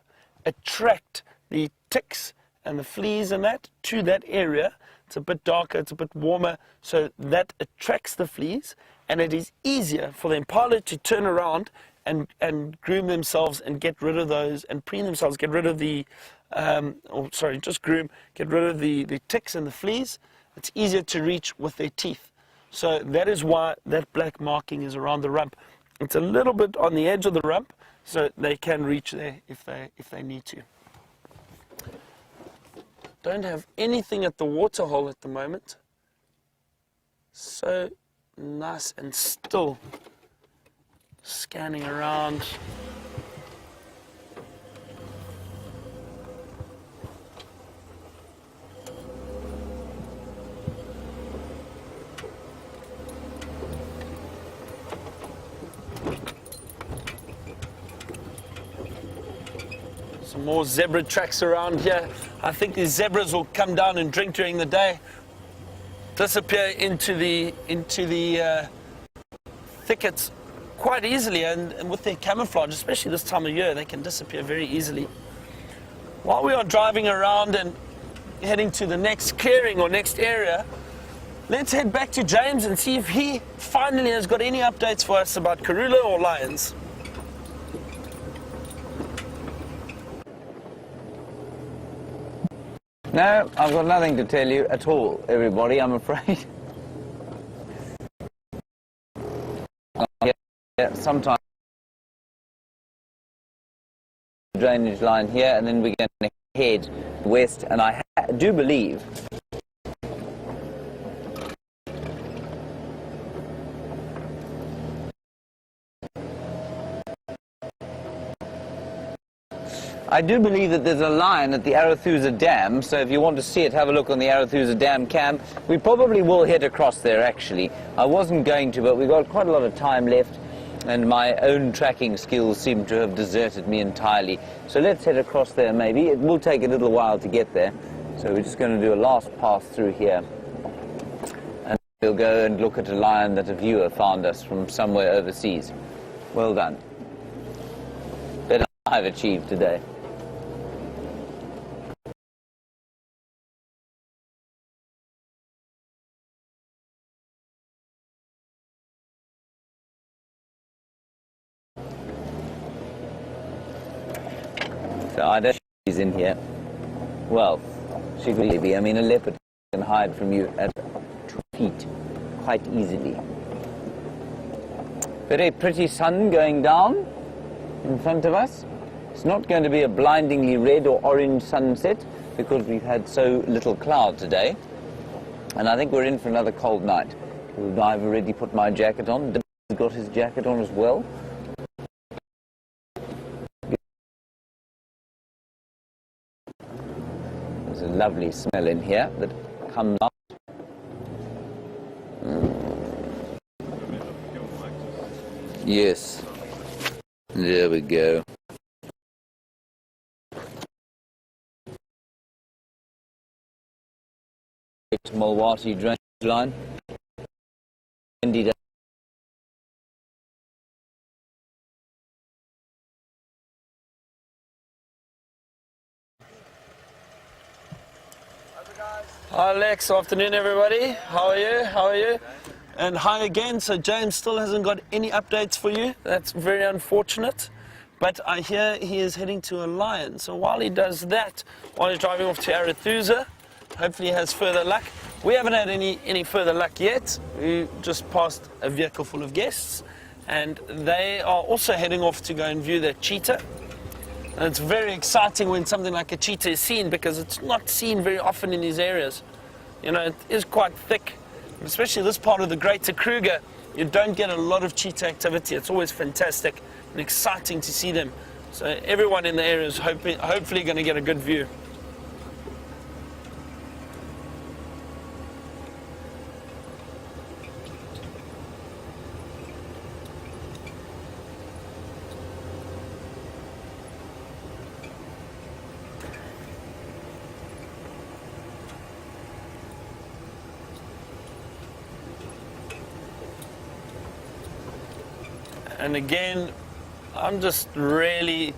attract the ticks and the fleas and that to that area. It's a bit darker, it's a bit warmer, so that attracts the fleas, and it is easier for the impala to turn around and groom themselves and get rid of those, and preen themselves, get rid of the, just groom, get rid of the ticks and the fleas. It's easier to reach with their teeth. So that is why that black marking is around the rump. It's a little bit on the edge of the rump, so they can reach there if they need to. Don't have anything at the water hole at the moment. So nice and still. Scanning around. Some more zebra tracks around here. I think these zebras will come down and drink during the day, disappear into the thickets quite easily, and with their camouflage, especially this time of year, they can disappear very easily. While we are driving around and heading to the next clearing or next area, let's head back to James and see if he finally has got any updates for us about Karula or lions. No, I've got nothing to tell you at all, everybody, I'm afraid. Sometimes drainage line here, and then we're going to head west, and I do believe that there's a lion at the Arathusa Dam, so if you want to see it, have a look on the Arathusa Dam cam. We probably will head across there, actually. I wasn't going to, but we've got quite a lot of time left, and my own tracking skills seem to have deserted me entirely. So let's head across there maybe. It will take a little while to get there, so we're just going to do a last pass through here. And we'll go and look at a lion that a viewer found us from somewhere overseas. Well done. Better than I've achieved today. So I don't think she's in here. Well, she could really be. I mean, a leopard can hide from you at 2 feet quite easily. Very pretty sun going down in front of us. It's not going to be a blindingly red or orange sunset because we've had so little cloud today. And I think we're in for another cold night. I've already put my jacket on. David's got his jacket on as well. There's a lovely smell in here that comes up. Yes. There we go. Mulwati drainage line. Indeed. Hi Alex, afternoon everybody. How are you? How are you? And hi again. So James still hasn't got any updates for you. That's very unfortunate. But I hear he is heading to a lion. So while he does that, while he's driving off to Arathusa, hopefully he has further luck, We haven't had any further luck yet. We just passed a vehicle full of guests, and they are also heading off to go and view the cheetah. And it's very exciting when something like a cheetah is seen, because it's not seen very often in these areas. You know, it is quite thick, especially this part of the Greater Kruger. You don't get a lot of cheetah activity. It's always fantastic and exciting to see them. So everyone in the area is hopefully going to get a good view. And again, I'm just really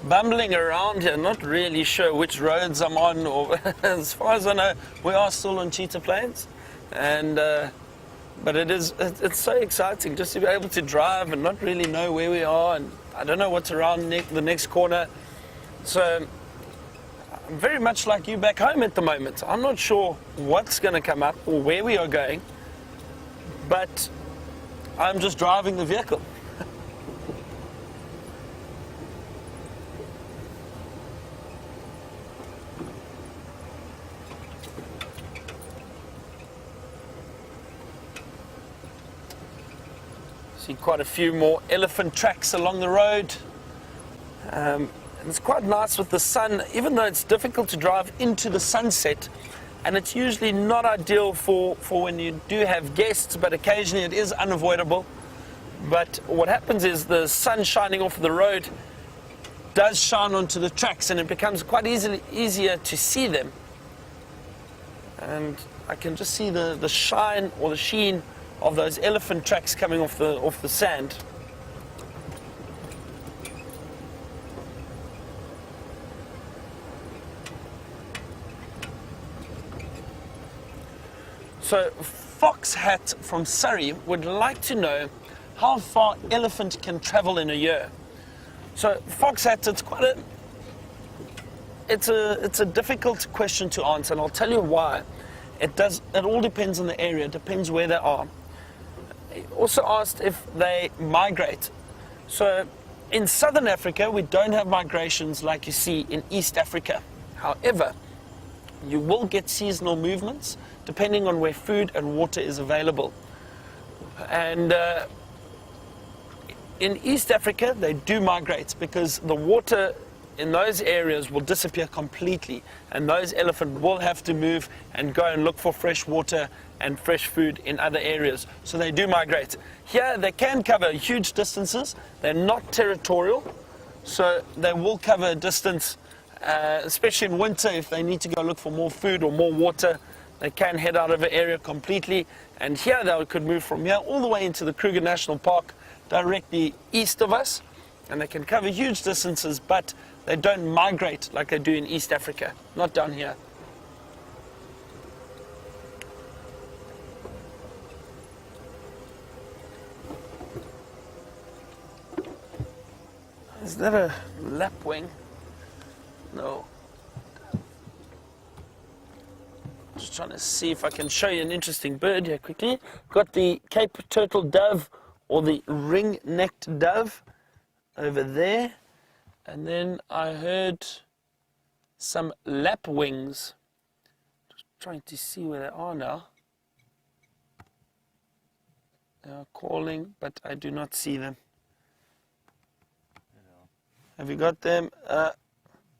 bumbling around here, not really sure which roads I'm on, or as far as I know, we are still on cheetah plains. And but it's so exciting just to be able to drive and not really know where we are, and I don't know what's around the next corner. So I'm very much like you back home at the moment. I'm not sure what's going to come up or where we are going, but I'm just driving the vehicle. See quite a few more elephant tracks along the road. And it's quite nice with the sun, even though it's difficult to drive into the sunset, and it's usually not ideal for when you do have guests, but occasionally it is unavoidable. But what happens is the sun shining off the road does shine onto the tracks, and it becomes quite easier to see them. And I can just see the shine or the sheen of those elephant tracks coming off the sand. So Fox Hat from Surrey would like to know how far elephant can travel in a year. So Fox Hat, it's a difficult question to answer, and I'll tell you why. It all depends on the area, it depends where they are. He also asked if they migrate. So in southern Africa, we don't have migrations like you see in East Africa. However, you will get seasonal movements depending on where food and water is available. And in East Africa, they do migrate because the water in those areas will disappear completely, and those elephants will have to move and go and look for fresh water and fresh food in other areas. So they do migrate. Here they can cover huge distances. They're not territorial, so they will cover a distance, especially in winter. If they need to go look for more food or more water, they can head out of an area completely. And here they could move from here all the way into the Kruger National Park directly east of us, and they can cover huge distances, but they don't migrate like they do in East Africa, not down here. Is that a lapwing? No. Just trying to see if I can show you an interesting bird here quickly. Got the Cape turtle dove, or the ring-necked dove over there. And then I heard some lapwings. Just trying to see where they are now. They are calling, but I do not see them. Have you got them?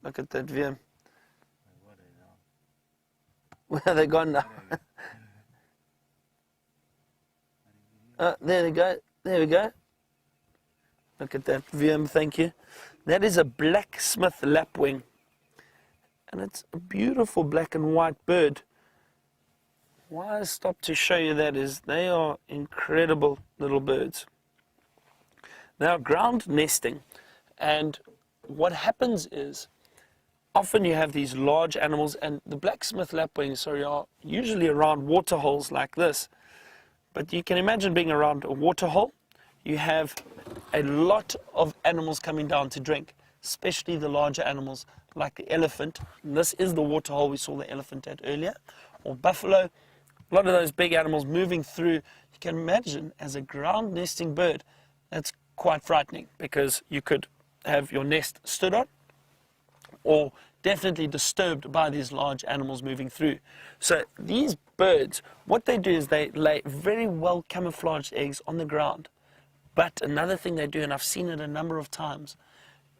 Look at that VM. Where are they gone now? There they go. There we go. Look at that VM, thank you. That is a blacksmith lapwing. And it's a beautiful black and white bird. Why I stopped to show you that is they are incredible little birds. They are ground nesting. And what happens is, often you have these large animals, and the blacksmith lapwings are usually around water holes like this. But you can imagine being around a water hole. You have a lot of animals coming down to drink, especially the larger animals like the elephant. And this is the water hole we saw the elephant at earlier, or buffalo. A lot of those big animals moving through. You can imagine, as a ground nesting bird, that's quite frightening, because you could have your nest stood on, or definitely disturbed by these large animals moving through. So these birds, what they do is they lay very well camouflaged eggs on the ground. But another thing they do, and I've seen it a number of times,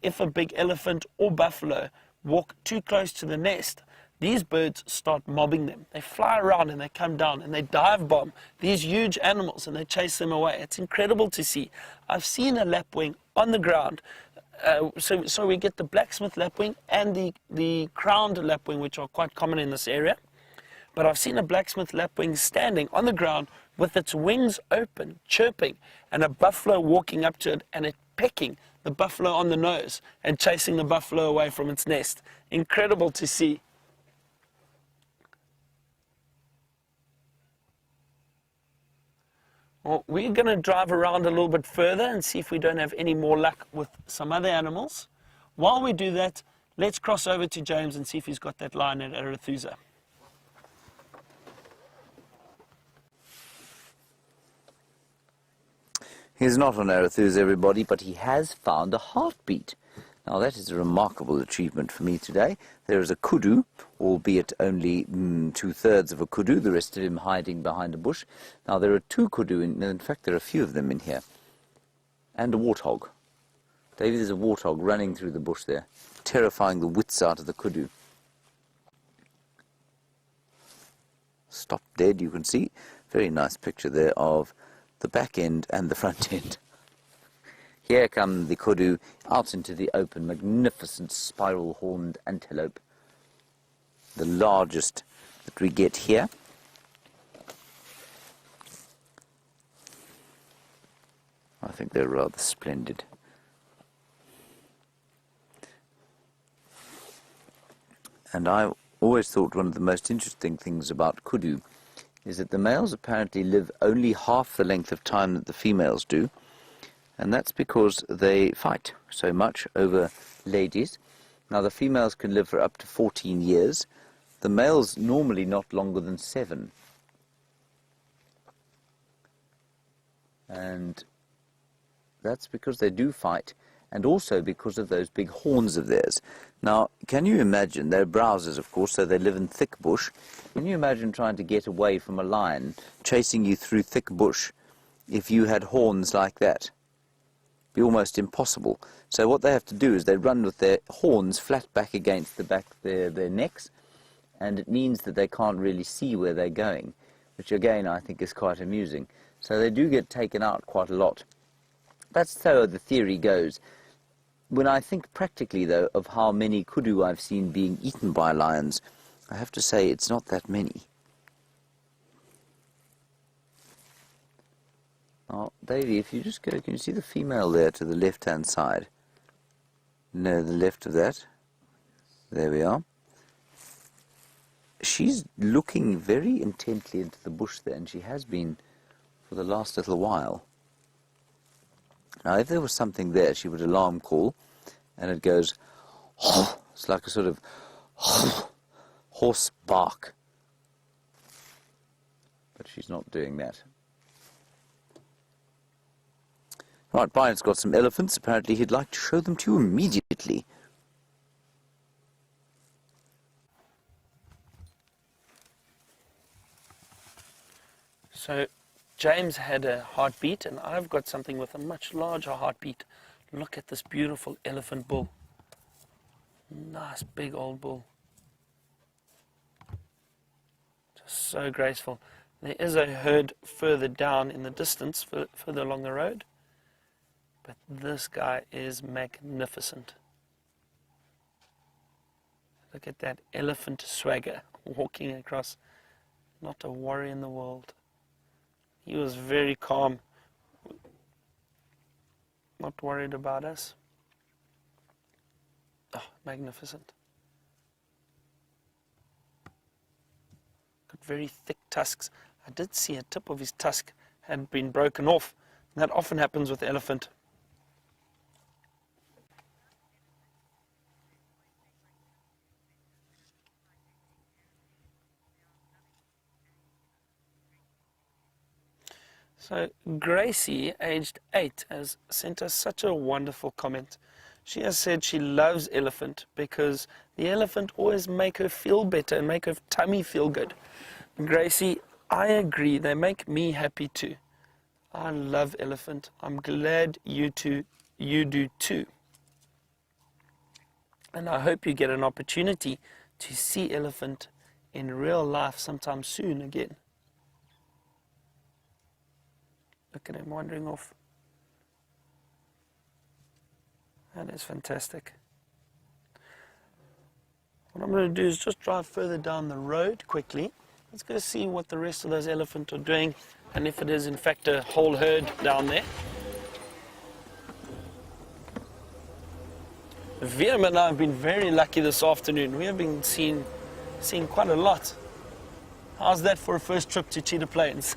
if a big elephant or buffalo walk too close to the nest, these birds start mobbing them. They fly around and they come down and they dive bomb these huge animals and they chase them away. It's incredible to see. I've seen a lapwing on the ground. So we get the blacksmith lapwing and the crowned lapwing, which are quite common in this area. But I've seen a blacksmith lapwing standing on the ground with its wings open, chirping, and a buffalo walking up to it and it pecking the buffalo on the nose and chasing the buffalo away from its nest. Incredible to see. Well, we're going to drive around a little bit further and see if we don't have any more luck with some other animals. While we do that, let's cross over to James and see if he's got that lion at Arathusa. He's not on Arathusa, everybody, but he has found a heartbeat. Now, that is a remarkable achievement for me today. There is a kudu, albeit only 2/3 of a kudu, the rest of him hiding behind a bush. Now, there are 2 kudu, in fact, there are a few of them in here, and a warthog. Davy, there's a warthog running through the bush there, terrifying the wits out of the kudu. Stop dead, you can see. Very nice picture there of the back end and the front end. Here come the kudu out into the open, magnificent spiral-horned antelope, the largest that we get here. I think they're rather splendid. And I always thought one of the most interesting things about kudu is that the males apparently live only half the length of time that the females do, and that's because they fight so much over ladies. Now, the females can live for up to 14 years. The males normally not longer than 7. And that's because they do fight, and also because of those big horns of theirs. Now, can you imagine, they're browsers, of course, so they live in thick bush. Can you imagine trying to get away from a lion chasing you through thick bush if you had horns like that? It'd be almost impossible. So what they have to do is they run with their horns flat back against the back of their necks, and it means that they can't really see where they're going, which again I think is quite amusing. So they do get taken out quite a lot. That's so the theory goes. When I think practically, though, of how many kudu I've seen being eaten by lions, I have to say it's not that many. Now, Davy, if you just go, can you see the female there to the left-hand side? No, the left of that. There we are. She's looking very intently into the bush there, and she has been for the last little while. Now, if there was something there, she would alarm call, and it goes, it's like a sort of horse bark. But she's not doing that. Right, Brian's got some elephants. Apparently he'd like to show them to you immediately. So James had a heartbeat, and I've got something with a much larger heartbeat. Look at this beautiful elephant bull. Nice big old bull. Just so graceful. There is a herd further down in the distance, further along the road. But this guy is magnificent. Look at that elephant swagger walking across. Not a worry in the world. He was very calm. Not worried about us. Oh, magnificent. Got very thick tusks. I did see a tip of his tusk had been broken off. That often happens with the elephant. So Gracie, aged 8, has sent us such a wonderful comment. She has said she loves elephant because the elephant always make her feel better and make her tummy feel good. Gracie, I agree. They make me happy too. I love elephant. I'm glad you do too. And I hope you get an opportunity to see elephant in real life sometime soon again. Look at him wandering off. That is fantastic. What I'm going to do is just drive further down the road quickly. Let's go see what the rest of those elephants are doing and if it is in fact a whole herd down there. Viam and I have been very lucky this afternoon. We have been seeing quite a lot. How's that for a first trip to Cheetah Plains?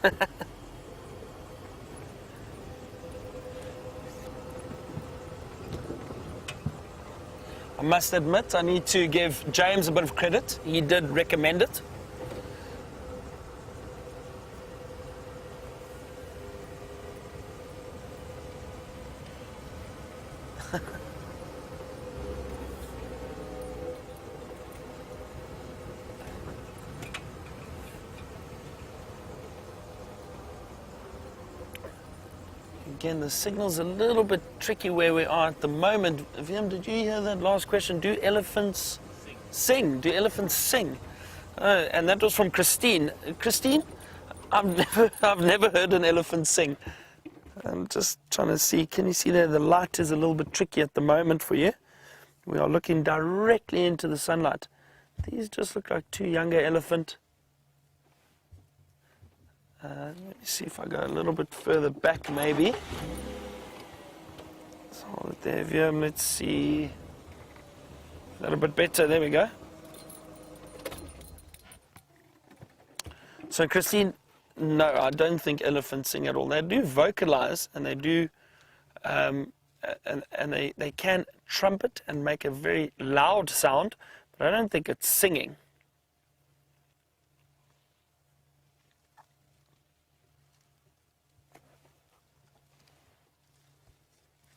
I must admit, I need to give James a bit of credit. He did recommend it. Again, the signal's a little bit tricky where we are at the moment. Viam, did you hear that last question? Do elephants sing? Do elephants sing? And that was from Christine. Christine, I've never heard an elephant sing. I'm just trying to see. Can you see there? The light is a little bit tricky at the moment for you. We are looking directly into the sunlight. These just look like two younger elephant. Let me see if I go a little bit further back, maybe. So hold it there, Viam. Let's see. A little bit better. There we go. So, Christine, no, I don't think elephants sing at all. They do vocalize, and they do, and they can trumpet and make a very loud sound, but I don't think it's singing.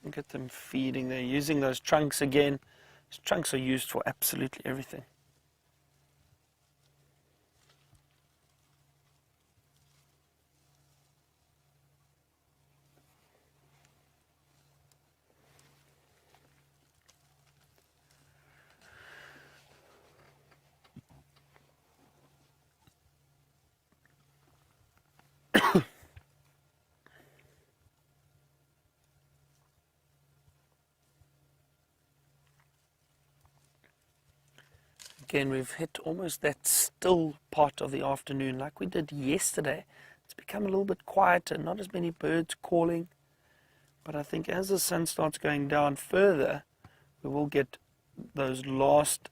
Look at them feeding. They're using those trunks again. Those trunks are used for absolutely everything. Again, we've hit almost that still part of the afternoon like we did yesterday. It's become a little bit quieter, not as many birds calling. But I think as the sun starts going down further, we will get those last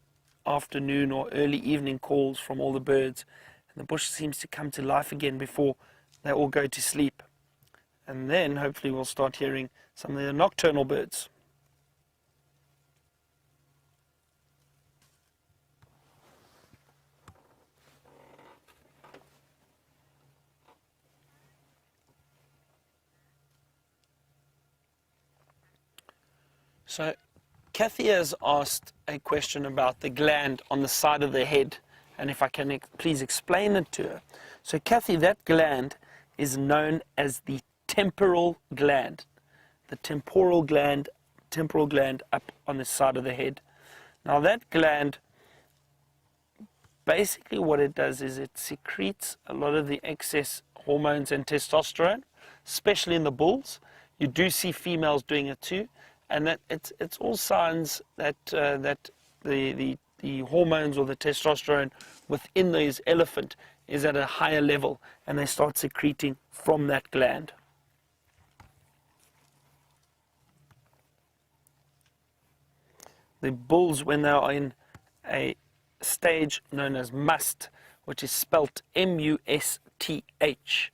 afternoon or early evening calls from all the birds. And the bush seems to come to life again before they all go to sleep. And then hopefully we'll start hearing some of the nocturnal birds. So, Kathy has asked a question about the gland on the side of the head, and if I can please explain it to her. So, Kathy, that gland is known as the temporal gland. The temporal gland up on the side of the head. Now, that gland, basically what it does is it secretes a lot of the excess hormones and testosterone, especially in the bulls. You do see females doing it too. And that it's all signs that that the hormones or the testosterone within these elephant is at a higher level, and they start secreting from that gland. The bulls, when they are in a stage known as must, which is spelt M-U-S-T-H,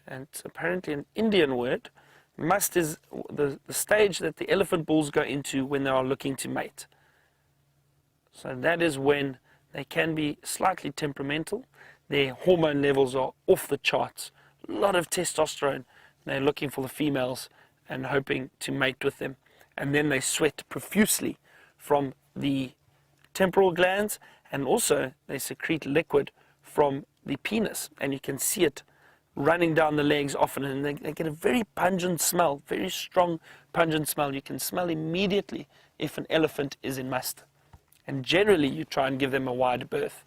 and it's apparently an Indian word. Must is the stage that the elephant bulls go into when they are looking to mate. So that is when they can be slightly temperamental. Their hormone levels are off the charts. A lot of testosterone They're looking for the females and hoping to mate with them. And then they sweat profusely from the temporal glands, and also they secrete liquid from the penis, and you can see it running down the legs often, and they get a very pungent smell, very strong pungent smell. You can smell immediately if an elephant is in must, and generally you try and give them a wide berth.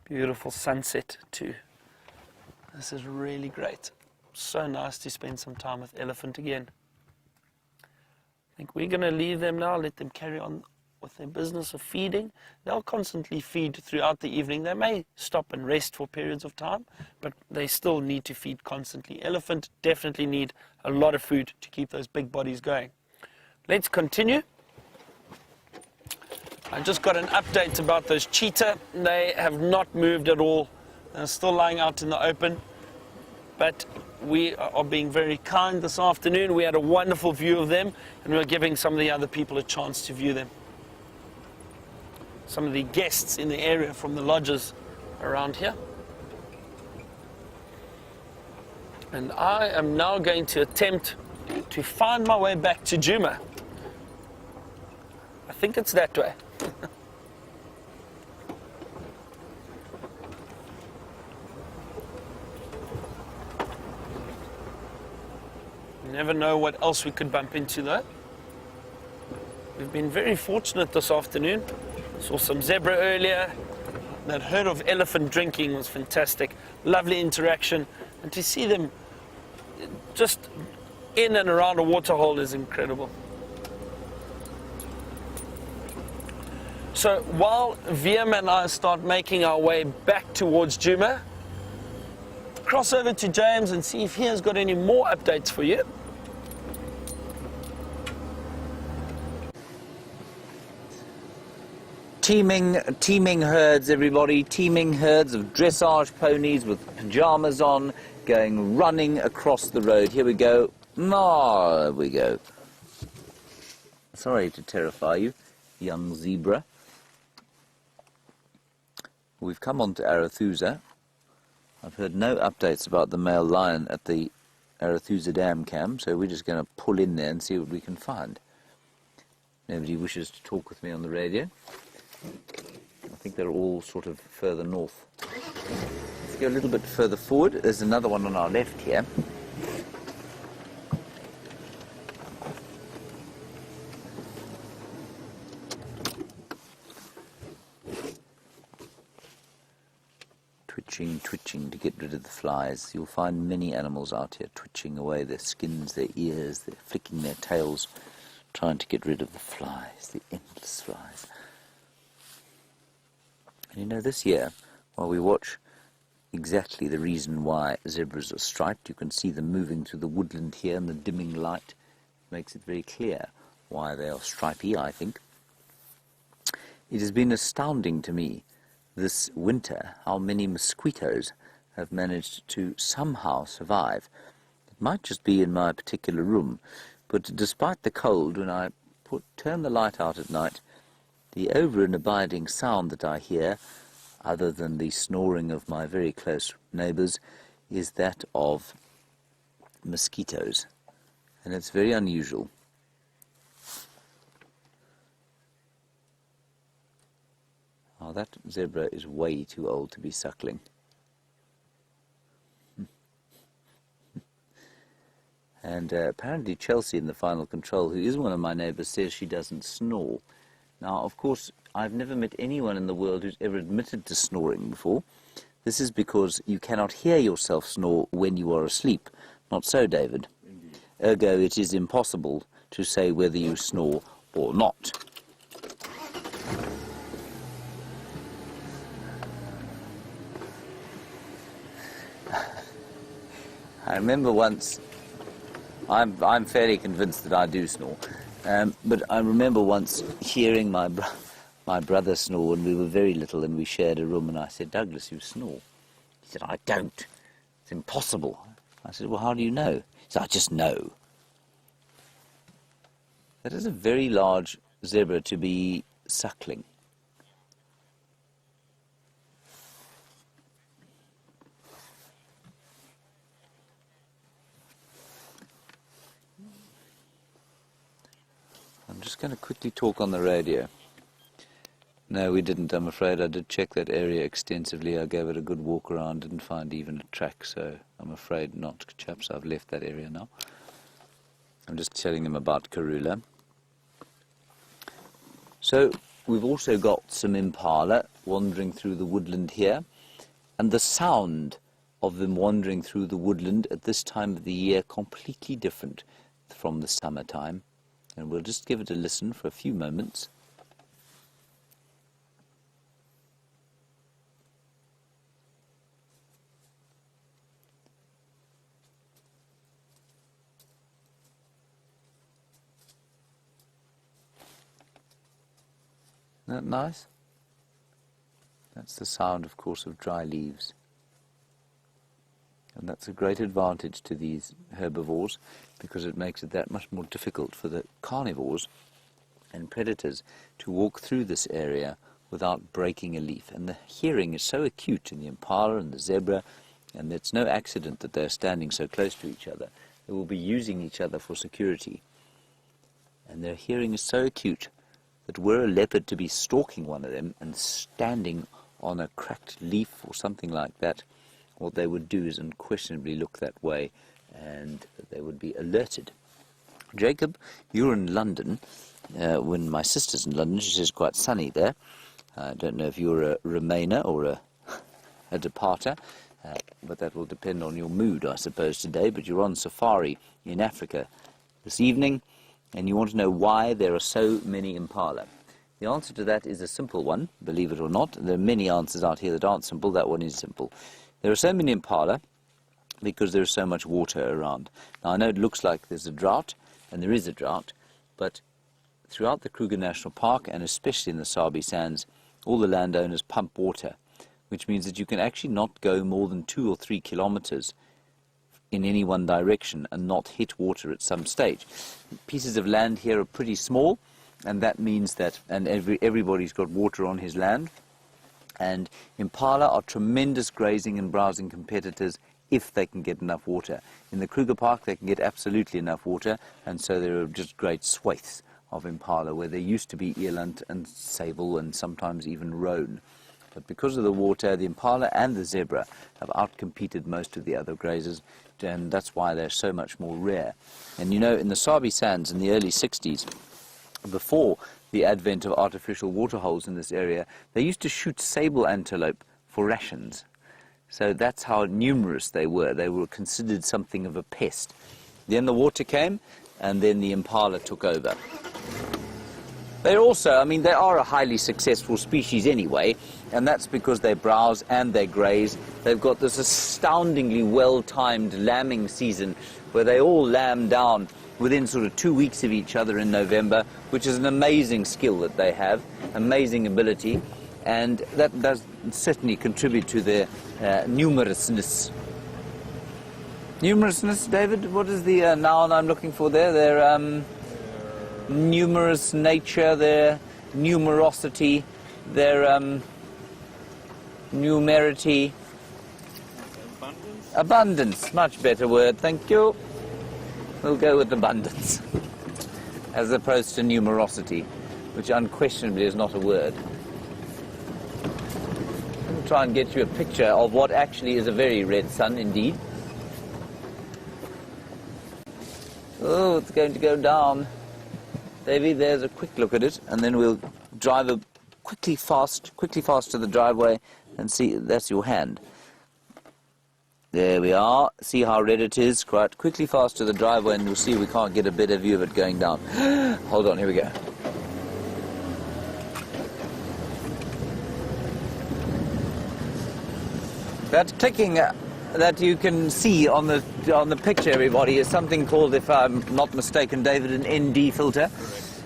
Beautiful sunset too. This is really great. So nice to spend some time with elephant again. I think we're going to leave them now, let them carry on with their business of feeding. They'll constantly feed throughout the evening. They may stop and rest for periods of time, but they still need to feed constantly. Elephant definitely need a lot of food to keep those big bodies going. Let's continue. I just got an update about those cheetah. They have not moved at all. They're still lying out in the open. But we are being very kind this afternoon. We had a wonderful view of them, and we're giving some of the other people a chance to view them. Some of the guests in the area from the lodges around here. And I am now going to attempt to find my way back to Djuma. I think it's that way. You never know what else we could bump into though. We've been very fortunate this afternoon. Saw some zebra earlier. That herd of elephant drinking was fantastic. Lovely interaction. And to see them just in and around a waterhole is incredible. So while Wiem and I start making our way back towards Djuma, cross over to James and see if he has got any more updates for you. Teeming herds, everybody. Teeming herds of dressage ponies with pajamas on, running across the road. Here we go. There we go. Sorry to terrify you, young zebra. We've come on to Arathusa. I've heard no updates about the male lion at the Arathusa dam camp, so we're just going to pull in there and see what we can find. Nobody wishes to talk with me on the radio. I think they're all sort of further north. Let's go a little bit further forward. There's another one on our left here. Twitching to get rid of the flies. You'll find many animals out here twitching away their skins, their ears, they're flicking their tails, trying to get rid of the flies, the endless flies. And you know, this year, while we watch exactly the reason why zebras are striped, you can see them moving through the woodland here, and the dimming light makes it very clear why they are stripy, I think. It has been astounding to me this winter how many mosquitoes have managed to somehow survive. It might just be in my particular room, but despite the cold, when I turn the light out at night, the over and abiding sound that I hear, other than the snoring of my very close neighbours, is that of mosquitoes, and it's very unusual. Oh, that zebra is way too old to be suckling. And apparently Chelsea in the final control, who is one of my neighbours, says she doesn't snore. Now, of course, I've never met anyone in the world who's ever admitted to snoring before. This is because you cannot hear yourself snore when you are asleep. Not so, David. Indeed. Ergo, it is impossible to say whether you snore or not. I remember once I'm fairly convinced that I do snore. But I remember once hearing my brother snore when we were very little and we shared a room, and I said, "Douglas, you snore." He said, "I don't. It's impossible." I said, "Well, how do you know?" He said, "I just know." That is a very large zebra to be suckling. I'm just going to quickly talk on the radio. No, we didn't, I'm afraid. I did check that area extensively. I gave it a good walk around, didn't find even a track, so I'm afraid not, chaps. I've left that area now. I'm just telling them about Karula. So we've also got some impala wandering through the woodland here, and the sound of them wandering through the woodland at this time of the year completely different from the summertime. And we'll just give it a listen for a few moments. Isn't that nice? That's the sound, of course, of dry leaves. And that's a great advantage to these herbivores, because it makes it that much more difficult for the carnivores and predators to walk through this area without breaking a leaf. And the hearing is so acute in the impala and the zebra, and it's no accident that they're standing so close to each other. They will be using each other for security. And their hearing is so acute that were a leopard to be stalking one of them and standing on a cracked leaf or something like that, what they would do is unquestionably look that way, and they would be alerted. Jacob, you're in London. When my sister's in London, she says quite sunny there. I don't know if you're a Remainer or a departer, but that will depend on your mood, I suppose, today. But you're on safari in Africa this evening, and you want to know why there are so many impala. The answer to that is a simple one, believe it or not. There are many answers out here that aren't simple. That one is simple. There are so many impala because there is so much water around. Now, I know it looks like there's a drought, and there is a drought, but throughout the Kruger National Park, and especially in the Sabi Sands, all the landowners pump water, which means that you can actually not go more than 2 or 3 kilometers in any one direction and not hit water at some stage. Pieces of land here are pretty small, and that means that everybody's got water on his land. And impala are tremendous grazing and browsing competitors if they can get enough water. In the Kruger Park, they can get absolutely enough water, and so there are just great swathes of impala where there used to be eland and sable and sometimes even roan. But because of the water, the impala and the zebra have outcompeted most of the other grazers, and that's why they're so much more rare. And you know, in the Sabi Sands in the early 60s, before the advent of artificial waterholes in this area, they used to shoot sable antelope for rations. So that's how numerous they were. They were considered something of a pest. Then the water came, and then the impala took over. They're also, I mean, they are a highly successful species anyway, and that's because they browse and they graze. They've got this astoundingly well-timed lambing season where they all lamb down within sort of 2 weeks of each other in November, which is an amazing skill that they have, amazing ability, and that does certainly contribute to their numerousness. Numerousness, David? What is the noun I'm looking for there? Their numerous nature, their numerosity, their numerity. Abundance? Abundance, much better word, thank you. We'll go with abundance, as opposed to numerosity, which unquestionably is not a word. I'll try and get you a picture of what actually is a very red sun indeed. Oh, it's going to go down. Davy, there's a quick look at it, and then we'll drive quickly fast to the driveway and see. That's your hand. There we are. See how red it is? Quite quickly fast to the driveway, and you'll see we can't get a better view of it going down. Hold on, here we go. That clicking that you can see on the picture, everybody, is something called, if I'm not mistaken, David, an ND filter.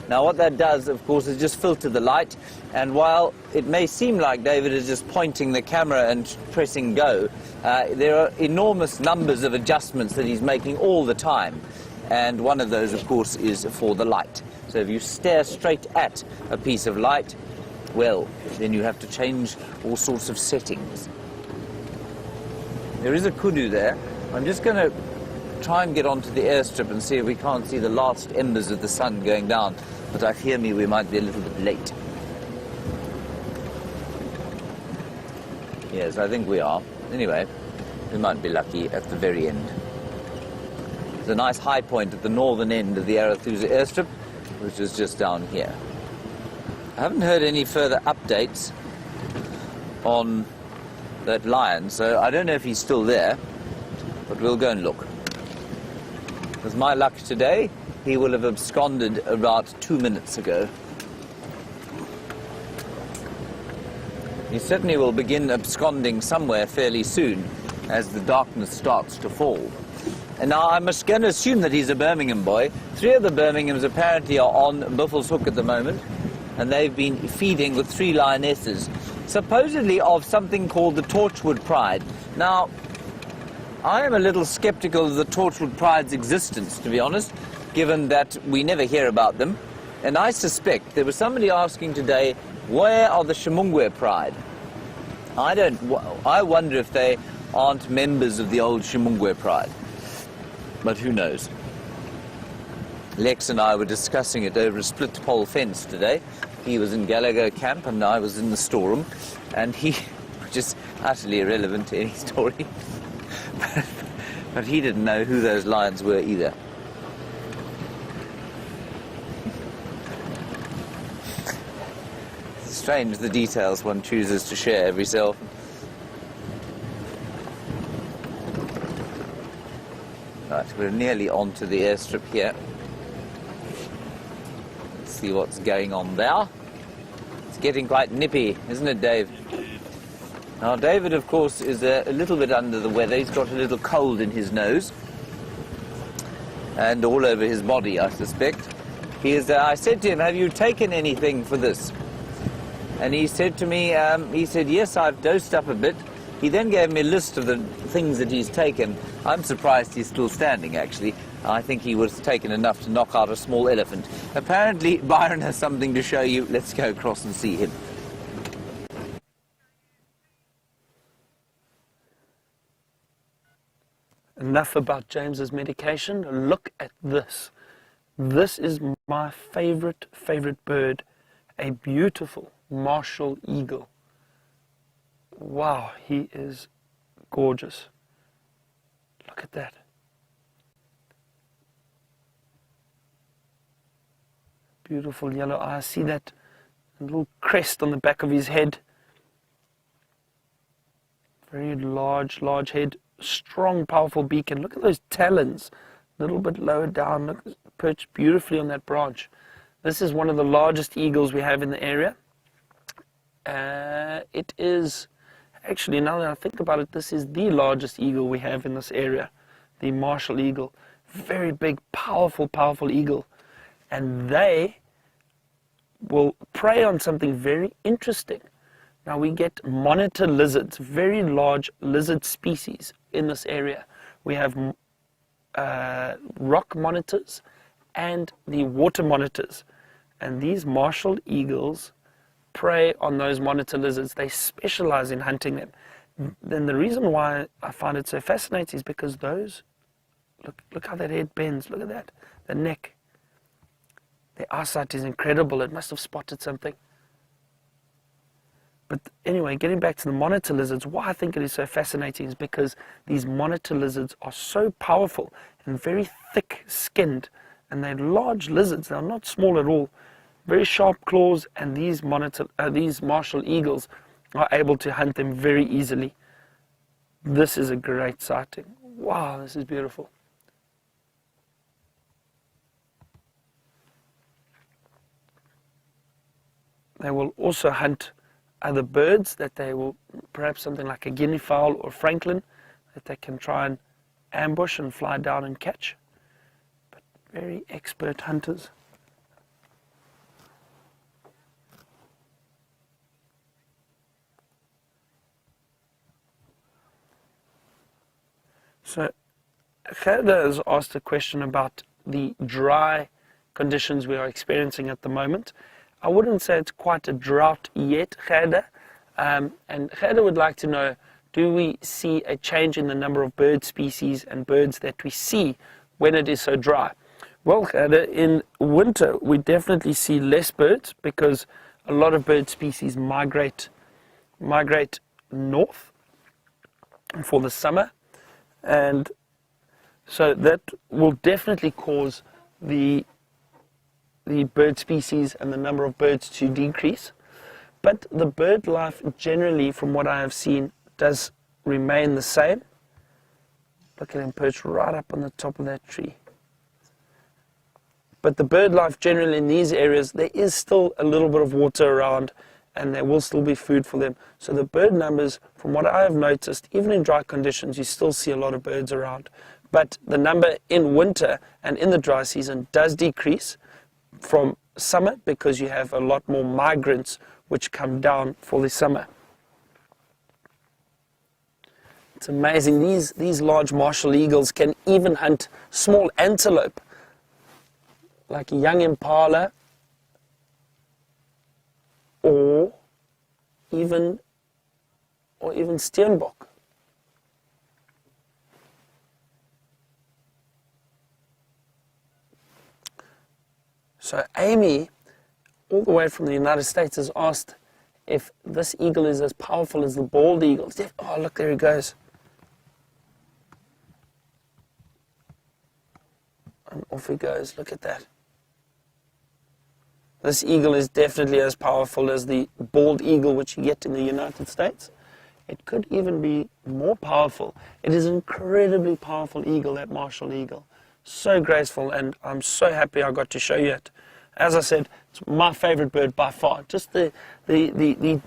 Now what that does, of course, is just filter the light, and while it may seem like David is just pointing the camera and pressing go, there are enormous numbers of adjustments that he's making all the time, and one of those, of course, is for the light. So if you stare straight at a piece of light, well, then you have to change all sorts of settings. There is a kudu there. I'm just going to try and get onto the airstrip and see if we can't see the last embers of the sun going down. But I fear me we might be a little bit late. Yes, I think we are. Anyway, we might be lucky at the very end. There's a nice high point at the northern end of the Arathusa airstrip, which is just down here. I haven't heard any further updates on that lion, so I don't know if he's still there, but we'll go and look. With my luck today, he will have absconded about 2 minutes ago. He certainly will begin absconding somewhere fairly soon as the darkness starts to fall. And now I'm going to assume that he's a Birmingham boy. 3 of the Birminghams apparently are on Buffels Hook at the moment, and they've been feeding with 3 lionesses, supposedly of something called the Torchwood Pride. Now, I am a little skeptical of the Torchwood Pride's existence, to be honest, given that we never hear about them. And I suspect there was somebody asking today, where are the Shimungwe Pride? I wonder if they aren't members of the old Shimungwe Pride. But who knows? Lex and I were discussing it over a split pole fence today. He was in Gallagher camp and I was in the storeroom, and he, which is utterly irrelevant to any story, but he didn't know who those lions were either. It's strange the details one chooses to share every so often. Right, we're nearly onto the airstrip here. Let's see what's going on there. It's getting quite nippy, isn't it, Dave? Now, David, of course, is a little bit under the weather. He's got a little cold in his nose and all over his body, I suspect. I said to him, have you taken anything for this? And he said to me, yes, I've dosed up a bit. He then gave me a list of the things that he's taken. I'm surprised he's still standing, actually. I think he was taken enough to knock out a small elephant. Apparently, Byron has something to show you. Let's go across and see him. Enough about James's medication. Look at this. This is my favorite bird. A beautiful martial eagle. Wow, he is gorgeous. Look at that. Beautiful yellow eyes. See that little crest on the back of his head. Very large head. Strong, powerful beak. And look at those talons. A little bit lower down. Look, perched beautifully on that branch. This is one of the largest eagles we have in the area. It is... Actually, now that I think about it, this is the largest eagle we have in this area, the martial eagle. Very big, powerful eagle. And they will prey on something very interesting. Now, we get monitor lizards, very large lizard species in this area. We have rock monitors and the water monitors. And these martial eagles prey on those monitor lizards. They specialize in hunting them. Then the reason why I find it so fascinating is because those, look how that head bends, look at that, the neck. Their eyesight is incredible. It must have spotted something. But anyway, getting back to the monitor lizards, why I think it is so fascinating is because these monitor lizards are so powerful and very thick-skinned, and they're large lizards. They're not small at all. Very sharp claws, and these martial eagles are able to hunt them very easily. This is a great sighting. Wow, this is beautiful. They will also hunt other birds that they will, perhaps something like a guinea fowl or francolin. that they can try and ambush and fly down and catch. But very expert hunters. So Cheetah has asked a question about the dry conditions we are experiencing at the moment. I wouldn't say it's quite a drought yet, Cheetah. And Cheetah would like to know, do we see a change in the number of bird species and birds that we see when it is so dry? Well, Cheetah, in winter we definitely see less birds because a lot of bird species migrate north for the summer. And so that will definitely cause the bird species and the number of birds to decrease. But the bird life generally, from what I have seen, does remain the same. Look at him perched right up on the top of that tree. But the bird life generally in these areas, there is still a little bit of water around and there will still be food for them. So the bird numbers, from what I have noticed, even in dry conditions, you still see a lot of birds around. But the number in winter and in the dry season does decrease from summer because you have a lot more migrants which come down for the summer. It's amazing. These large martial eagles can even hunt small antelope, like a young impala, or even steenbok. So Amy, all the way from the United States, has asked if this eagle is as powerful as the bald eagle. Oh, look, there he goes. And off he goes. Look at that. This eagle is definitely as powerful as the bald eagle which you get in the United States. It could even be more powerful. It is an incredibly powerful eagle, that martial eagle. So graceful, and I'm so happy I got to show you it. As I said, it's my favorite bird by far. Just the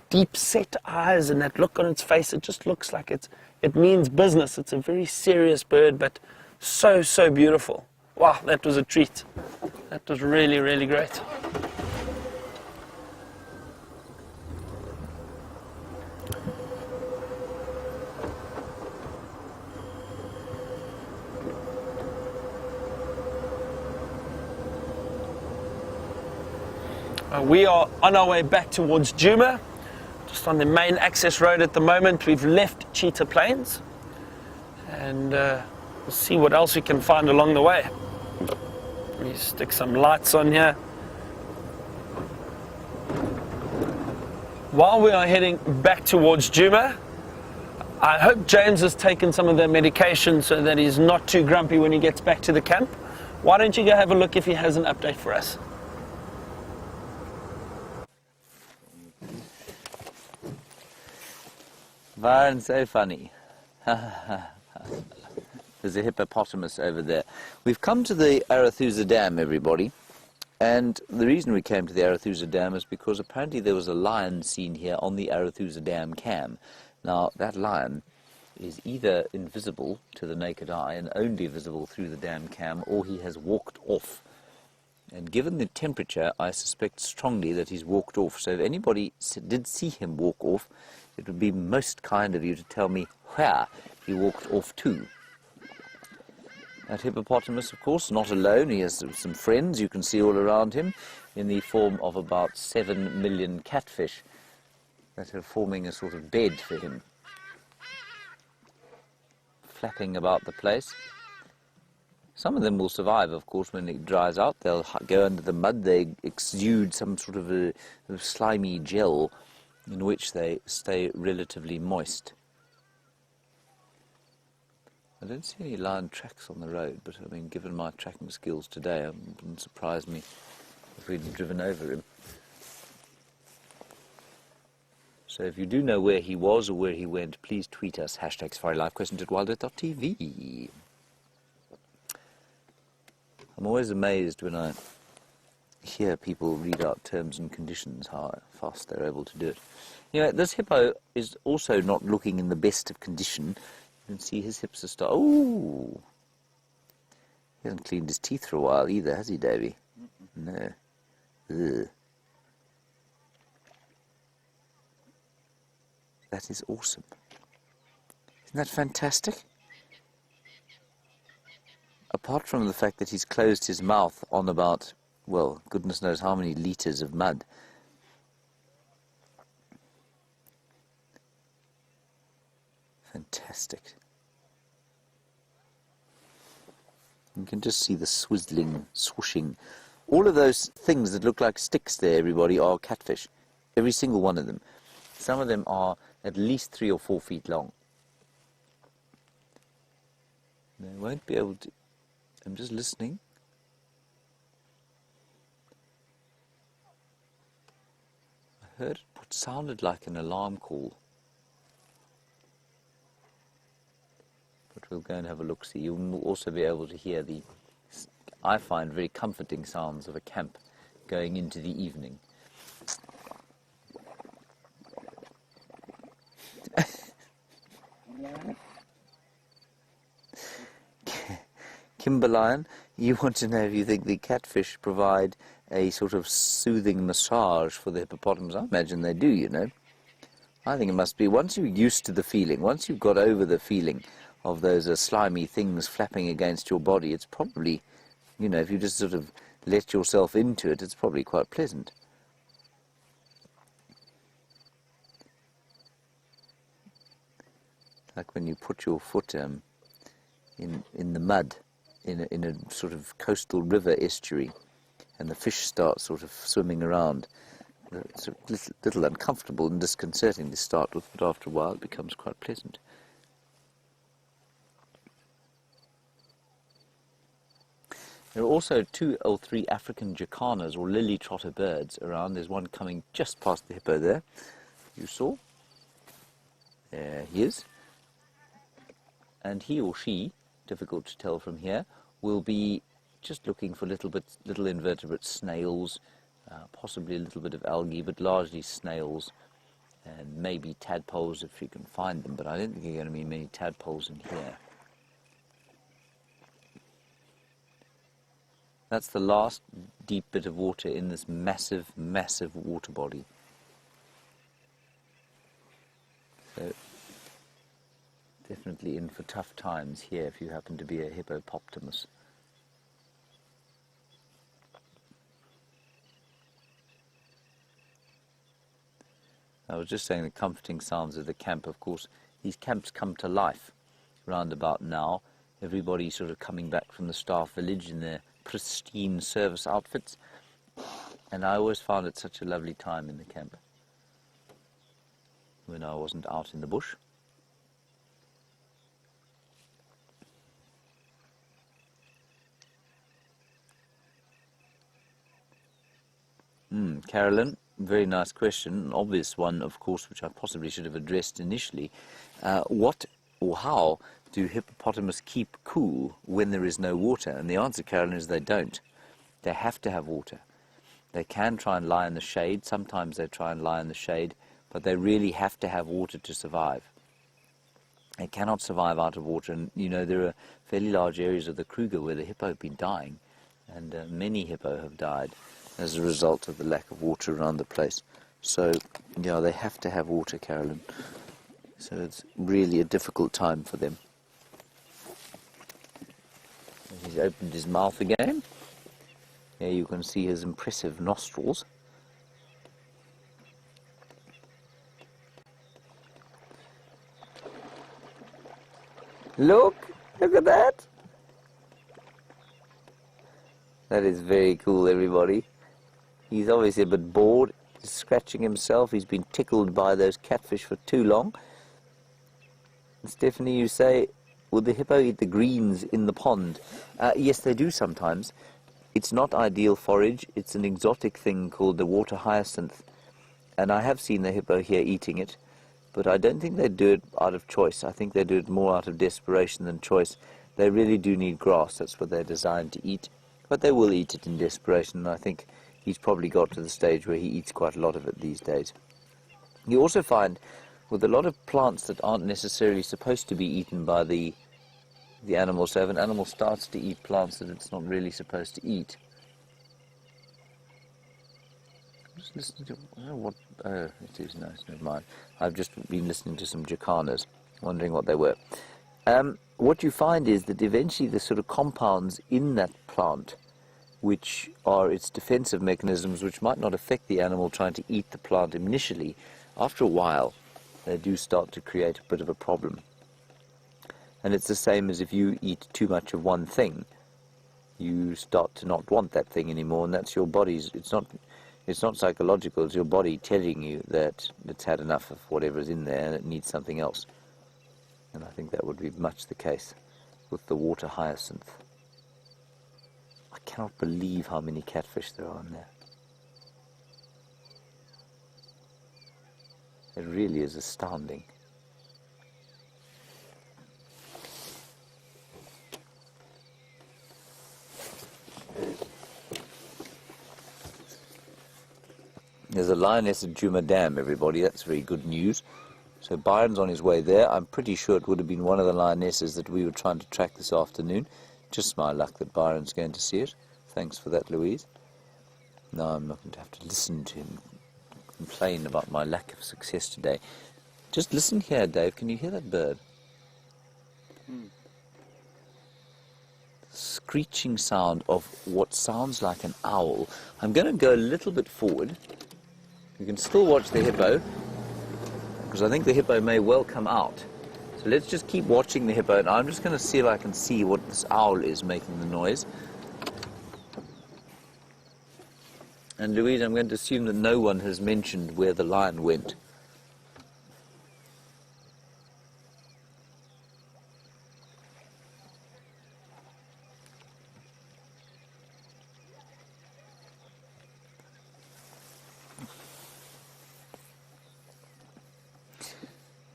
deep set eyes and that look on its face, it just looks like it means business. It's a very serious bird, but so, so beautiful. Wow, that was a treat. That was really, really great. We are on our way back towards Djuma, just on the main access road at the moment. We've left Cheetah Plains, and we'll see what else we can find along the way. Let me stick some lights on here. While we are heading back towards Djuma, I hope James has taken some of the medication so that he's not too grumpy when he gets back to the camp. Why don't you go have a look if he has an update for us? Byron, so funny. There's a hippopotamus over there. We've come to the Arathusa Dam, everybody. And the reason we came to the Arathusa Dam is because apparently there was a lion seen here on the Arathusa Dam cam. Now, that lion is either invisible to the naked eye and only visible through the dam cam, or he has walked off. And given the temperature, I suspect strongly that he's walked off. So if anybody did see him walk off, it would be most kind of you to tell me where he walked off to. That hippopotamus, of course, not alone. He has some friends you can see all around him in the form of about 7 million catfish that are forming a sort of bed for him, flapping about the place. Some of them will survive, of course, when it dries out. They'll go under the mud. They exude some sort of a slimy gel in which they stay relatively moist. I don't see any lion tracks on the road, but I mean, given my tracking skills today, it wouldn't surprise me if we'd driven over him. So if you do know where he was or where he went, please tweet us, #SafariLiveQuestions at WildEarth.tv. I'm always amazed when I hear people read out terms and conditions, how fast they're able to do it. Anyway, this hippo is also not looking in the best of condition. You can see his hips are oh! He hasn't cleaned his teeth for a while either, has he, Davy? No. Ugh. That is awesome. Isn't that fantastic? Apart from the fact that he's closed his mouth on about, well, goodness knows how many litres of mud. Fantastic. You can just see the swizzling, swooshing. All of those things that look like sticks there, everybody, are catfish. Every single one of them. Some of them are at least 3 or 4 feet long. They won't be able to... I'm just listening. I heard what sounded like an alarm call. But we'll go and have a look-see. You will also be able to hear the, I find, very comforting sounds of a camp going into the evening. Kimberlyon, you want to know if you think the catfish provide a sort of soothing massage for the hippopotamus. I imagine they do, you know. I think it must be, once you're used to the feeling, once you've got over the feeling of those slimy things flapping against your body, it's probably, you know, if you just sort of let yourself into it, it's probably quite pleasant. Like when you put your foot in the mud in a sort of coastal river estuary, and the fish start sort of swimming around. It's a little uncomfortable and disconcerting to start with, but after a while it becomes quite pleasant. There are also 2 or 3 African jacanas, or lily trotter birds, around. There's one coming just past the hippo there. You saw? There he is. And he or she, difficult to tell from here, will be just looking for little invertebrate snails, possibly a little bit of algae, but largely snails, and maybe tadpoles if you can find them, but I don't think there are going to be many tadpoles in here. That's the last deep bit of water in this massive, massive water body. So, definitely in for tough times here if you happen to be a hippopotamus. I was just saying the comforting sounds of the camp. Of course, these camps come to life round about now. Everybody's sort of coming back from the staff village in their pristine service outfits. And I always found it such a lovely time in the camp when I wasn't out in the bush. Carolyn, very nice question, an obvious one, of course, which I possibly should have addressed initially. What or how do hippopotamus keep cool when there is no water? And the answer, Carolyn, is they don't. They have to have water. They can try and lie in the shade. Sometimes they try and lie in the shade, but they really have to have water to survive. They cannot survive out of water. And, you know, there are fairly large areas of the Kruger where the hippo have been dying, and many hippo have died as a result of the lack of water around the place. So, yeah, they have to have water, Carolyn. So it's really a difficult time for them. He's opened his mouth again. Here you can see his impressive nostrils. Look at that. That is very cool, everybody. He's obviously a bit bored. He's scratching himself. He's been tickled by those catfish for too long. Stephanie, you say, will the hippo eat the greens in the pond? Yes, they do sometimes. It's not ideal forage. It's an exotic thing called the water hyacinth. And I have seen the hippo here eating it, but I don't think they do it out of choice. I think they do it more out of desperation than choice. They really do need grass. That's what they're designed to eat. But they will eat it in desperation, and I think he's probably got to the stage where he eats quite a lot of it these days. You also find with a lot of plants that aren't necessarily supposed to be eaten by the animals. So if an animal starts to eat plants that it's not really supposed to eat, just listen to it is nice. Never mind. I've just been listening to some jacanas, wondering what they were. What you find is that eventually the sort of compounds in that plant, which are its defensive mechanisms, which might not affect the animal trying to eat the plant initially, after a while, they do start to create a bit of a problem. And it's the same as if you eat too much of one thing, you start to not want that thing anymore, and that's your body's, it's not psychological, it's your body telling you that it's had enough of whatever's in there and it needs something else. And I think that would be much the case with the water hyacinth. I cannot believe how many catfish there are in there. It really is astounding. There's a lioness at Djuma Dam, everybody. That's very good news. So Byron's on his way there. I'm pretty sure it would have been one of the lionesses that we were trying to track this afternoon. Just my luck that Byron's going to see it. Thanks for that, Louise. Now I'm not going to have to listen to him complain about my lack of success today. Just listen here, Dave. Can you hear that bird? Screeching sound of what sounds like an owl. I'm going to go a little bit forward. You can still watch the hippo, because I think the hippo may well come out. So let's just keep watching the hippo, and I'm just going to see if I can see what this owl is making the noise. And Louise, I'm going to assume that no one has mentioned where the lion went.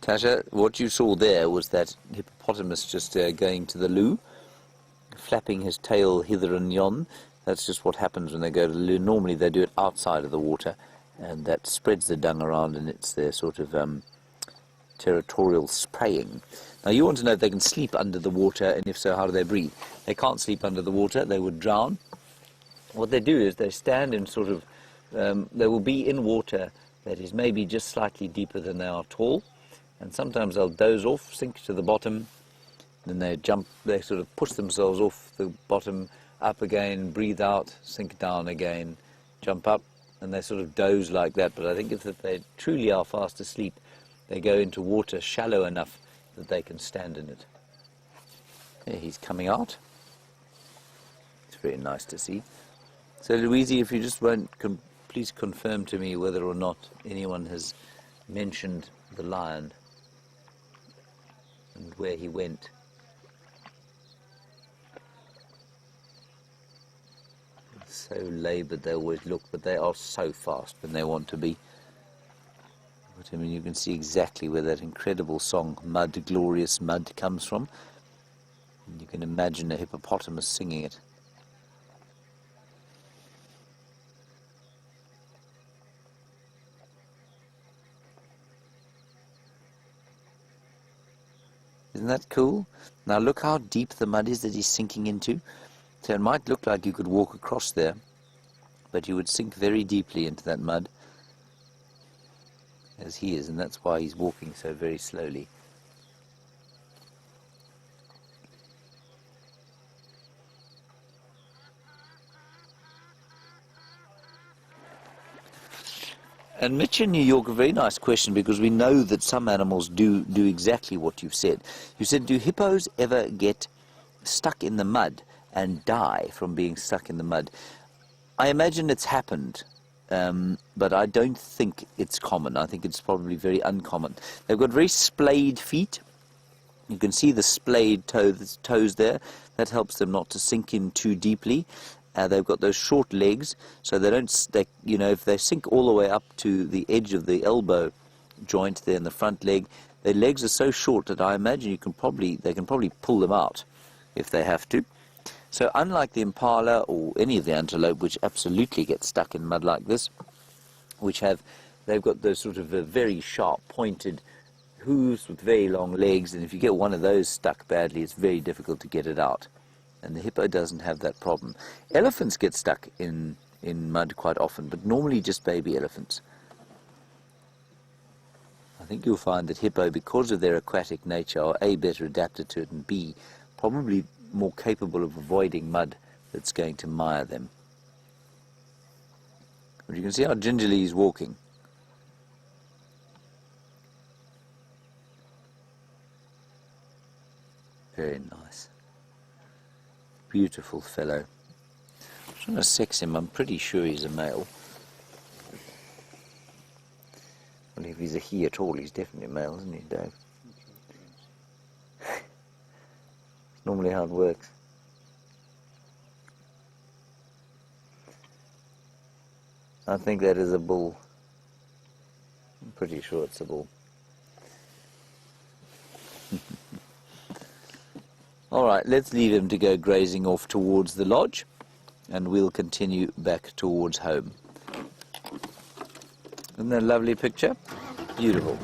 Tasha, what you saw there was that hippopotamus just going to the loo, flapping his tail hither and yon. That's just what happens when they go to the loo. Normally they do it outside of the water, and that spreads the dung around, and it's their sort of territorial spraying. Now you want to know if they can sleep under the water, and if so, how do they breathe? They can't sleep under the water, they would drown. What they do is they stand in sort of, they will be in water that is maybe just slightly deeper than they are tall. And sometimes they'll doze off, sink to the bottom, then they jump, they sort of push themselves off the bottom, up again, breathe out, sink down again, jump up, and they sort of doze like that. But I think if they truly are fast asleep, they go into water shallow enough that they can stand in it. There, he's coming out. It's very nice to see. So Louise, if you just won't, please confirm to me whether or not anyone has mentioned the lion and where he went. So laboured they always look, but they are so fast when they want to be. But I mean, you can see exactly where that incredible song, Mud, Glorious Mud, comes from. And you can imagine a hippopotamus singing it. Isn't that cool? Now look how deep the mud is that he's sinking into. So it might look like you could walk across there, but you would sink very deeply into that mud, as he is, and that's why he's walking so very slowly. And Mitch in New York, a very nice question, because we know that some animals do exactly what you've said. You said, do hippos ever get stuck in the mud and die from being stuck in the mud? I imagine it's happened, but I don't think it's common. I think it's probably very uncommon. They've got very splayed feet. You can see the splayed toes there. That helps them not to sink in too deeply. They've got those short legs, so they don't, if they sink all the way up to the edge of the elbow joint there in the front leg, their legs are so short that I imagine they can probably pull them out if they have to. So unlike the impala or any of the antelope, which absolutely get stuck in mud like this, they've got those sort of very sharp pointed hooves with very long legs, and if you get one of those stuck badly, it's very difficult to get it out. And the hippo doesn't have that problem. Elephants get stuck in mud quite often, but normally just baby elephants. I think you'll find that hippo, because of their aquatic nature, are A, better adapted to it, and B, probably more capable of avoiding mud that's going to mire them. But you can see how gingerly he's walking. Very nice. Beautiful fellow. I'm trying to sex him. I'm pretty sure he's a male. Well, if he's a he at all, he's definitely a male, isn't he, Dave? It's normally how it works. I think that is a bull. I'm pretty sure it's a bull. All right, let's leave him to go grazing off towards the lodge, and we'll continue back towards home. Isn't that a lovely picture? Beautiful.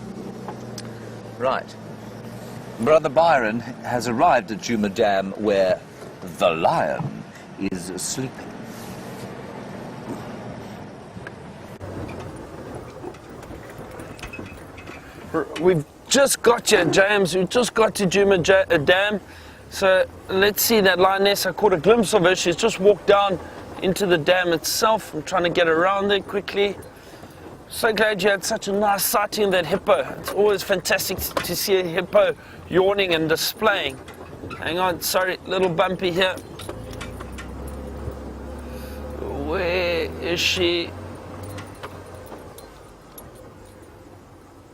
Right. Brother Byron has arrived at Djuma Dam, where the lion is sleeping. We've just got here, James. We've just got to Djuma Dam. So let's see that lioness. I caught a glimpse of her. She's just walked down into the dam itself. I'm trying to get around there quickly. So glad you had such a nice sighting of that hippo. It's always fantastic to see a hippo yawning and displaying. Hang on, sorry, little bumpy here. Where is she?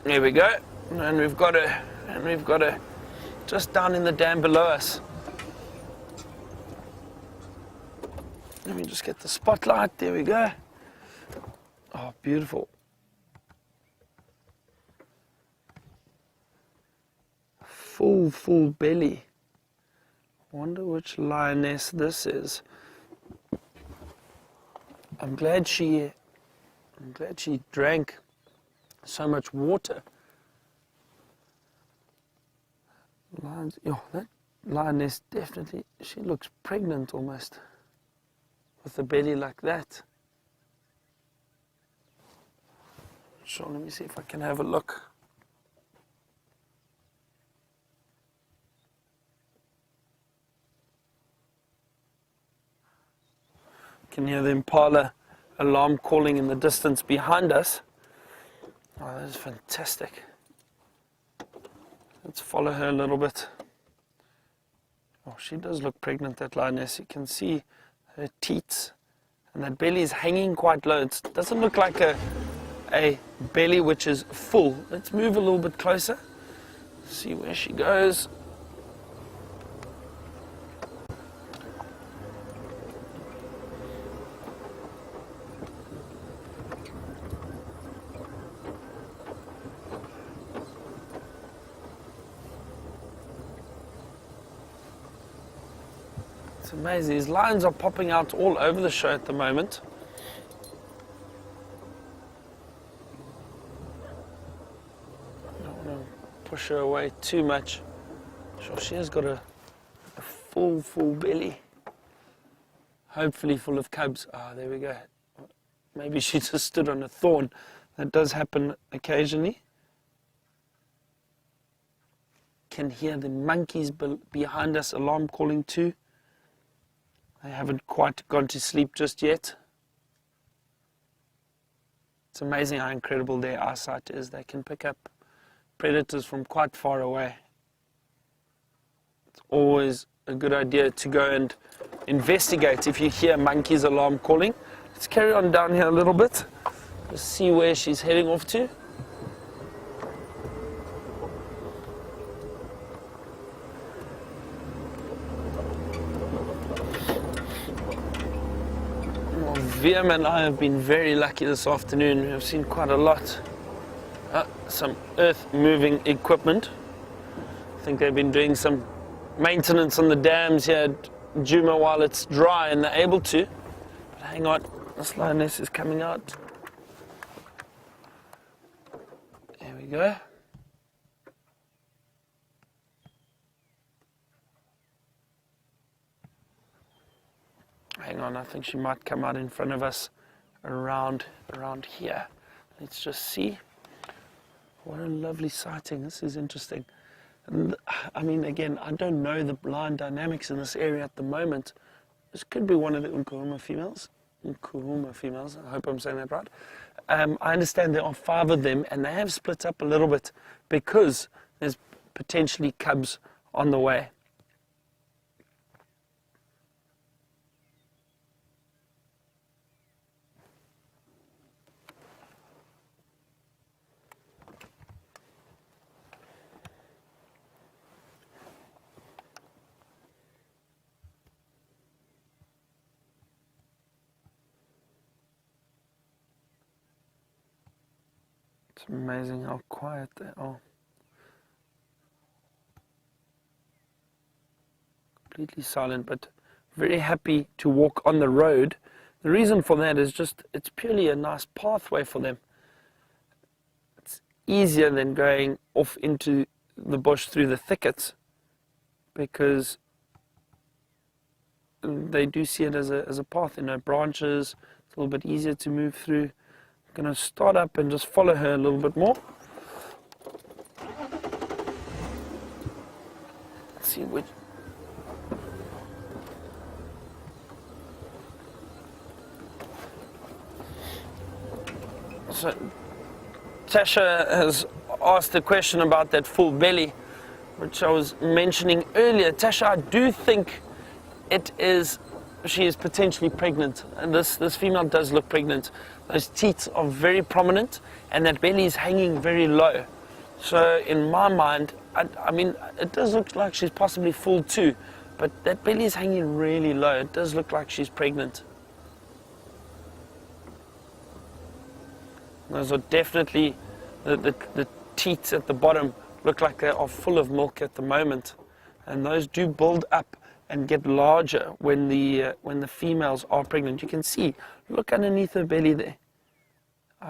There we go. And we've got her just down in the dam below us. Let me just get the spotlight. There we go. Oh, beautiful. Full belly. Wonder which lioness this is. I'm glad she drank so much water. Lions, oh, that lioness definitely, she looks pregnant almost, with a belly like that. Sure, let me see if I can have a look. Can hear the impala alarm calling in the distance behind us. Oh, that is fantastic. Let's follow her a little bit. Oh, she does look pregnant, that lioness. You can see her teats, and that belly is hanging quite low. It doesn't look like a belly which is full. Let's move a little bit closer, see where she goes. It's amazing. These lions are popping out all over the show at the moment. I don't want to push her away too much. Sure, she has got a full belly. Hopefully full of cubs. Ah, there we go. Maybe she just stood on a thorn. That does happen occasionally. Can hear the monkeys behind us alarm calling too. They haven't quite gone to sleep just yet. It's amazing how incredible their eyesight is. They can pick up predators from quite far away. It's always a good idea to go and investigate if you hear monkeys alarm calling. Let's carry on down here a little bit. Just see where she's heading off to. Viam and I have been very lucky this afternoon. We have seen quite a lot. Some earth-moving equipment. I think they've been doing some maintenance on the dams here at Djuma while it's dry and they're able to. But hang on, this lioness is coming out. There we go. hang on, I think she might come out in front of us around here. Let's just see. What a lovely sighting. This is interesting. And I mean, again, I don't know the line dynamics in this area at the moment. This could be one of the Nkuhuma females. I hope I'm saying that right. I understand there are 5 of them, and they have split up a little bit because there's potentially cubs on the way. It's amazing how quiet they are. Completely silent, but very happy to walk on the road. The reason for that is just, it's purely a nice pathway for them. It's easier than going off into the bush through the thickets, because they do see it as a path, branches. It's a little bit easier to move through. I'm going to start up and just follow her a little bit more. Let's see which. So Tasha has asked a question about that full belly, which I was mentioning earlier. Tasha, I do think she is potentially pregnant, and this female does look pregnant. Those teats are very prominent, and that belly is hanging very low. So in my mind, I mean, it does look like she's possibly full too, but that belly is hanging really low. It does look like she's pregnant. Those are definitely, the teats at the bottom look like they are full of milk at the moment, and those do build up and get larger when the females are pregnant. You can see, look underneath her belly there.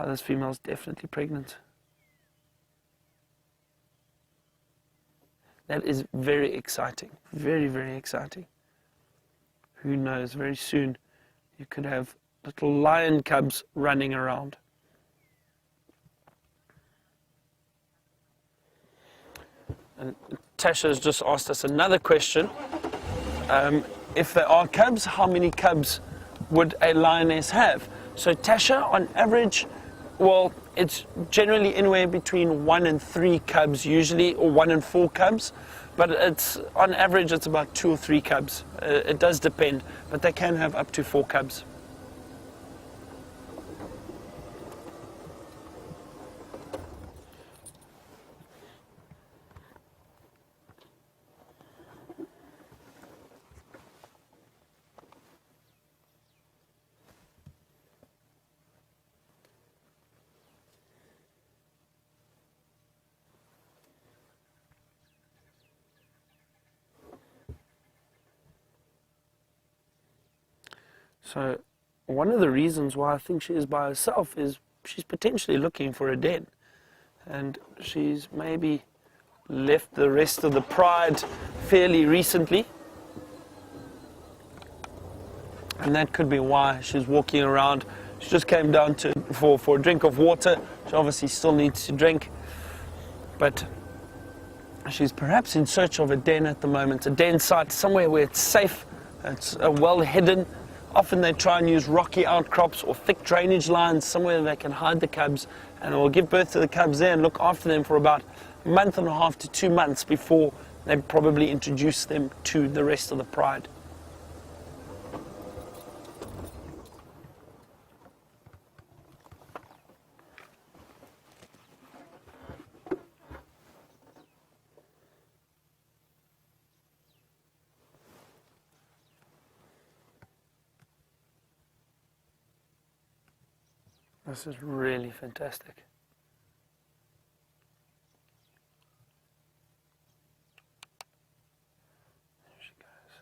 This female's definitely pregnant. That is very exciting, very, very exciting. Who knows, very soon you could have little lion cubs running around. And Tasha has just asked us another question. If there are cubs, how many cubs would a lioness have? So Tasha, on average, well, it's generally anywhere between 1 and 3 cubs usually, or 1 and 4 cubs. But on average, it's about 2 or 3 cubs. It does depend, but they can have up to 4 cubs. So one of the reasons why I think she is by herself is she's potentially looking for a den, and she's maybe left the rest of the pride fairly recently, and that could be why she's walking around. She just came down for a drink of water. She obviously still needs to drink, but she's perhaps in search of a den at the moment, a den site, somewhere where it's safe, it's well hidden. Often they try and use rocky outcrops or thick drainage lines, somewhere they can hide the cubs, and it will give birth to the cubs there and look after them for about a month and a half to 2 months before they probably introduce them to the rest of the pride. This is really fantastic. There she goes.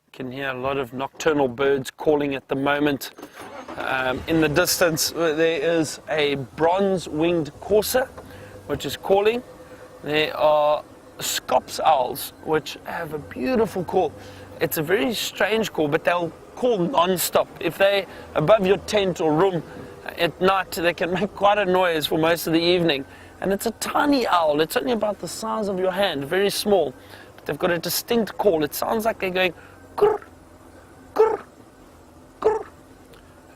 You can hear a lot of nocturnal birds calling at the moment. In the distance there is a bronze-winged courser which is calling. There are scops owls, which have a beautiful call. It's a very strange call, but they'll call non-stop. If they're above your tent or room at night, they can make quite a noise for most of the evening. And it's a tiny owl. It's only about the size of your hand, very small. But they've got a distinct call. It sounds like they're going grr, grr, grr.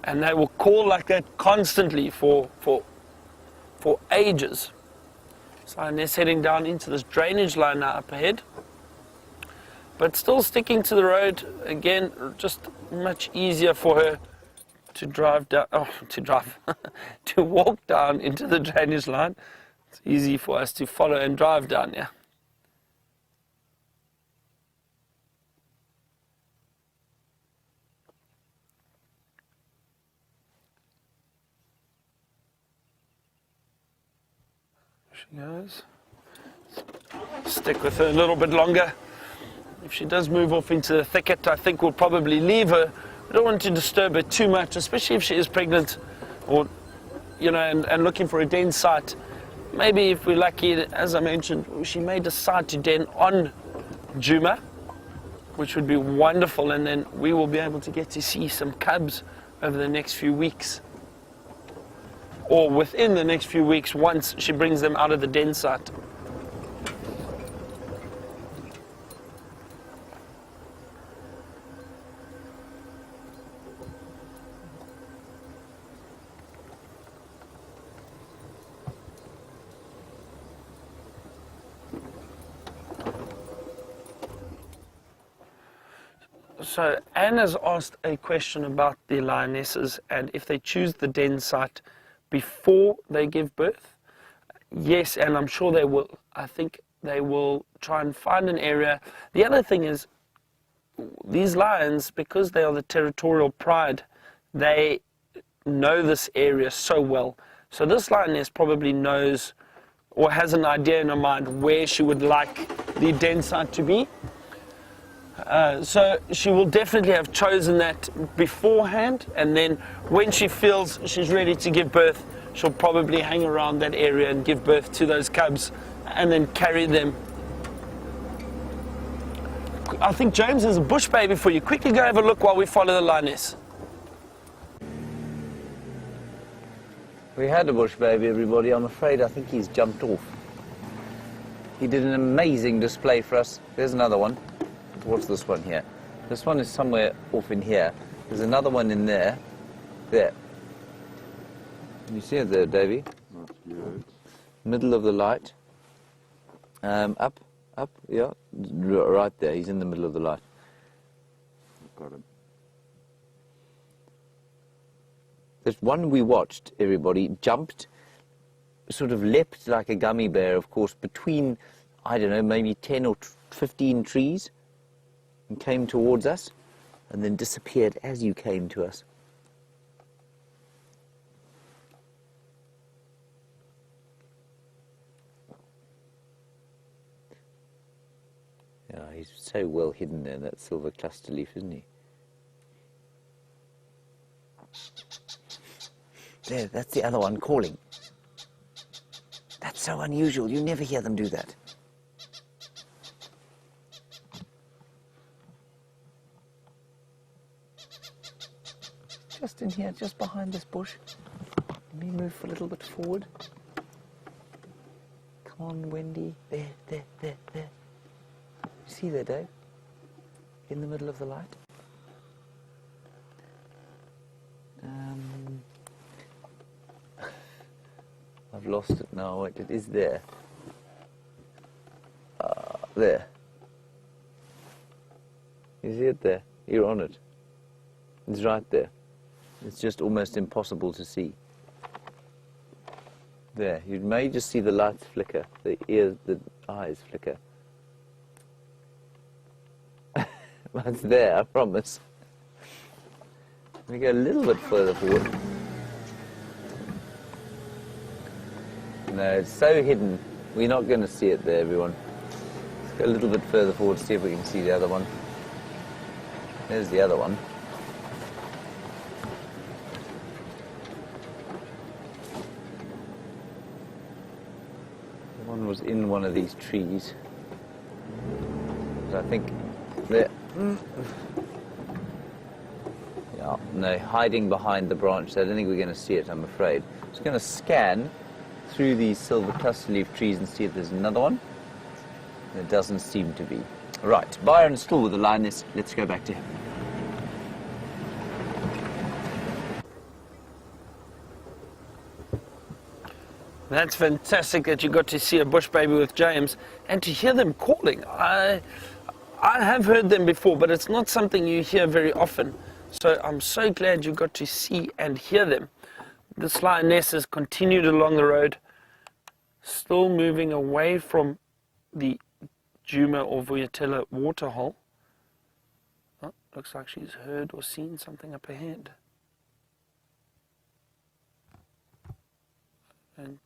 And they will call like that constantly for ages. So Inez heading down into this drainage line now up ahead. But still sticking to the road. Again, just much easier for her to drive down, to walk down into the drainage line. It's easy for us to follow and drive down, yeah. She goes. Stick with her a little bit longer. If she does move off into the thicket, I think we'll probably leave her. We don't want to disturb her too much, especially if she is pregnant or, and looking for a den site. Maybe if we're lucky, as I mentioned, she may decide to den on Djuma, which would be wonderful, and then we will be able to get to see some cubs over the next few weeks. Or within the next few weeks, once she brings them out of the den site. So Anne has asked a question about the lionesses and if they choose the den site before they give birth. Yes, and I'm sure they will. I think they will try and find an area. The other thing is, these lions, because they are the territorial pride, they know this area so well. So this lioness probably knows or has an idea in her mind where she would like the den site to be. So she will definitely have chosen that beforehand, and then when she feels she's ready to give birth, she'll probably hang around that area and give birth to those cubs and then carry them. I think James has a bush baby for you. Quickly go have a look while we follow the lioness. We had a bush baby, everybody. I'm afraid I think he's jumped off. He did an amazing display for us. There's another one. What's this one here? This one is somewhere off in here. There's another one in there. There. Can you see it there, Davy? That's good. Middle of the light. Up, yeah. Right there. He's in the middle of the light. Got him. There's one we watched, everybody, jumped, sort of leapt like a gummy bear, of course, between, I don't know, maybe 10 or 15 trees. And came towards us, and then disappeared as you came to us. Yeah, he's so well hidden there, that silver cluster leaf, isn't he? There, that's the other one calling. That's so unusual, you never hear them do that. Just in here, just behind this bush. Let me move a little bit forward. Come on, Wendy. There. See there, Dave? In the middle of the light. I've lost it now. Wait, it is there. There. You see it there? You're on it. It's right there. It's just almost impossible to see. There, you may just see the lights flicker, the ears, the eyes flicker. But it's there, I promise. Let me go a little bit further forward. No, it's so hidden, we're not going to see it there, everyone. Let's go a little bit further forward, see if we can see the other one. There's the other one. One was in one of these trees. But I think they're... Yeah, no, hiding behind the branch. I don't think we're going to see it, I'm afraid. Just going to scan through these silver cluster leaf trees and see if there's another one. There doesn't seem to be. Right, Byron's still with the lioness. Let's go back to him. That's fantastic that you got to see a bush baby with James and to hear them calling. I have heard them before, but it's not something you hear very often. So I'm so glad you got to see and hear them. This lioness has continued along the road, still moving away from the Djuma or Vuyatela waterhole. Oh, looks like she's heard or seen something up ahead. And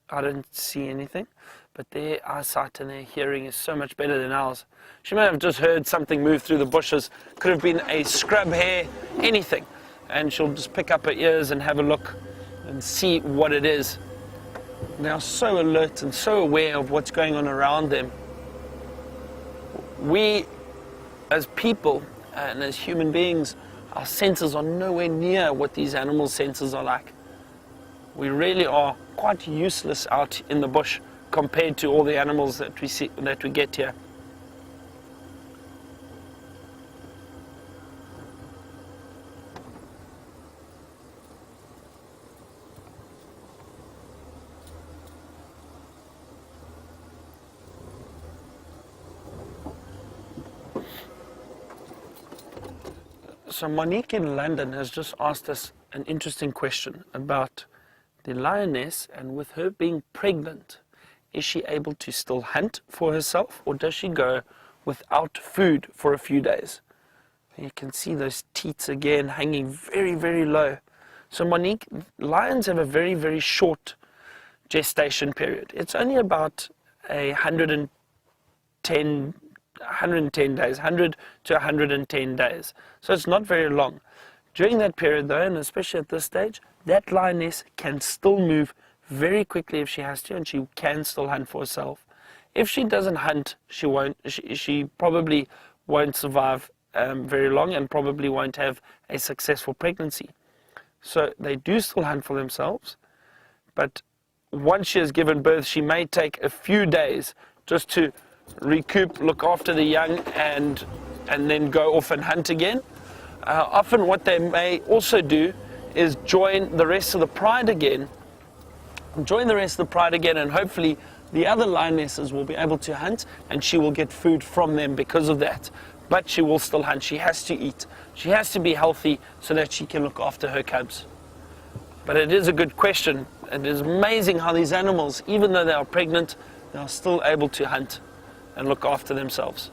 I don't see anything, but their eyesight and their hearing is so much better than ours. She may have just heard something move through the bushes, could have been a scrub hare, anything, and she'll just pick up her ears and have a look and see what it is. They are so alert and so aware of what's going on around them. We, as people and as human beings, our senses are nowhere near what these animals' senses are like. We really are quite useless out in the bush compared to all the animals that we get here. So Monique in London has just asked us an interesting question about the lioness, and with her being pregnant, is she able to still hunt for herself, or does she go without food for a few days? And you can see those teats again hanging very, very low. So Monique, lions have a very, very short gestation period. It's only about 110 days, 100 to 110 days. So it's not very long. During that period though, and especially at this stage, that lioness can still move very quickly if she has to, and she can still hunt for herself. If she doesn't hunt, she probably won't survive very long and probably won't have a successful pregnancy. So they do still hunt for themselves, but once she has given birth, she may take a few days just to recoup, look after the young, and then go off and hunt again. Often what they may also do is join the rest of the pride again, and hopefully the other lionesses will be able to hunt, and she will get food from them because of that. But she will still hunt. She has to eat. She has to be healthy so that she can look after her cubs. But it is a good question. It is amazing how these animals, even though they are pregnant, they are still able to hunt and look after themselves.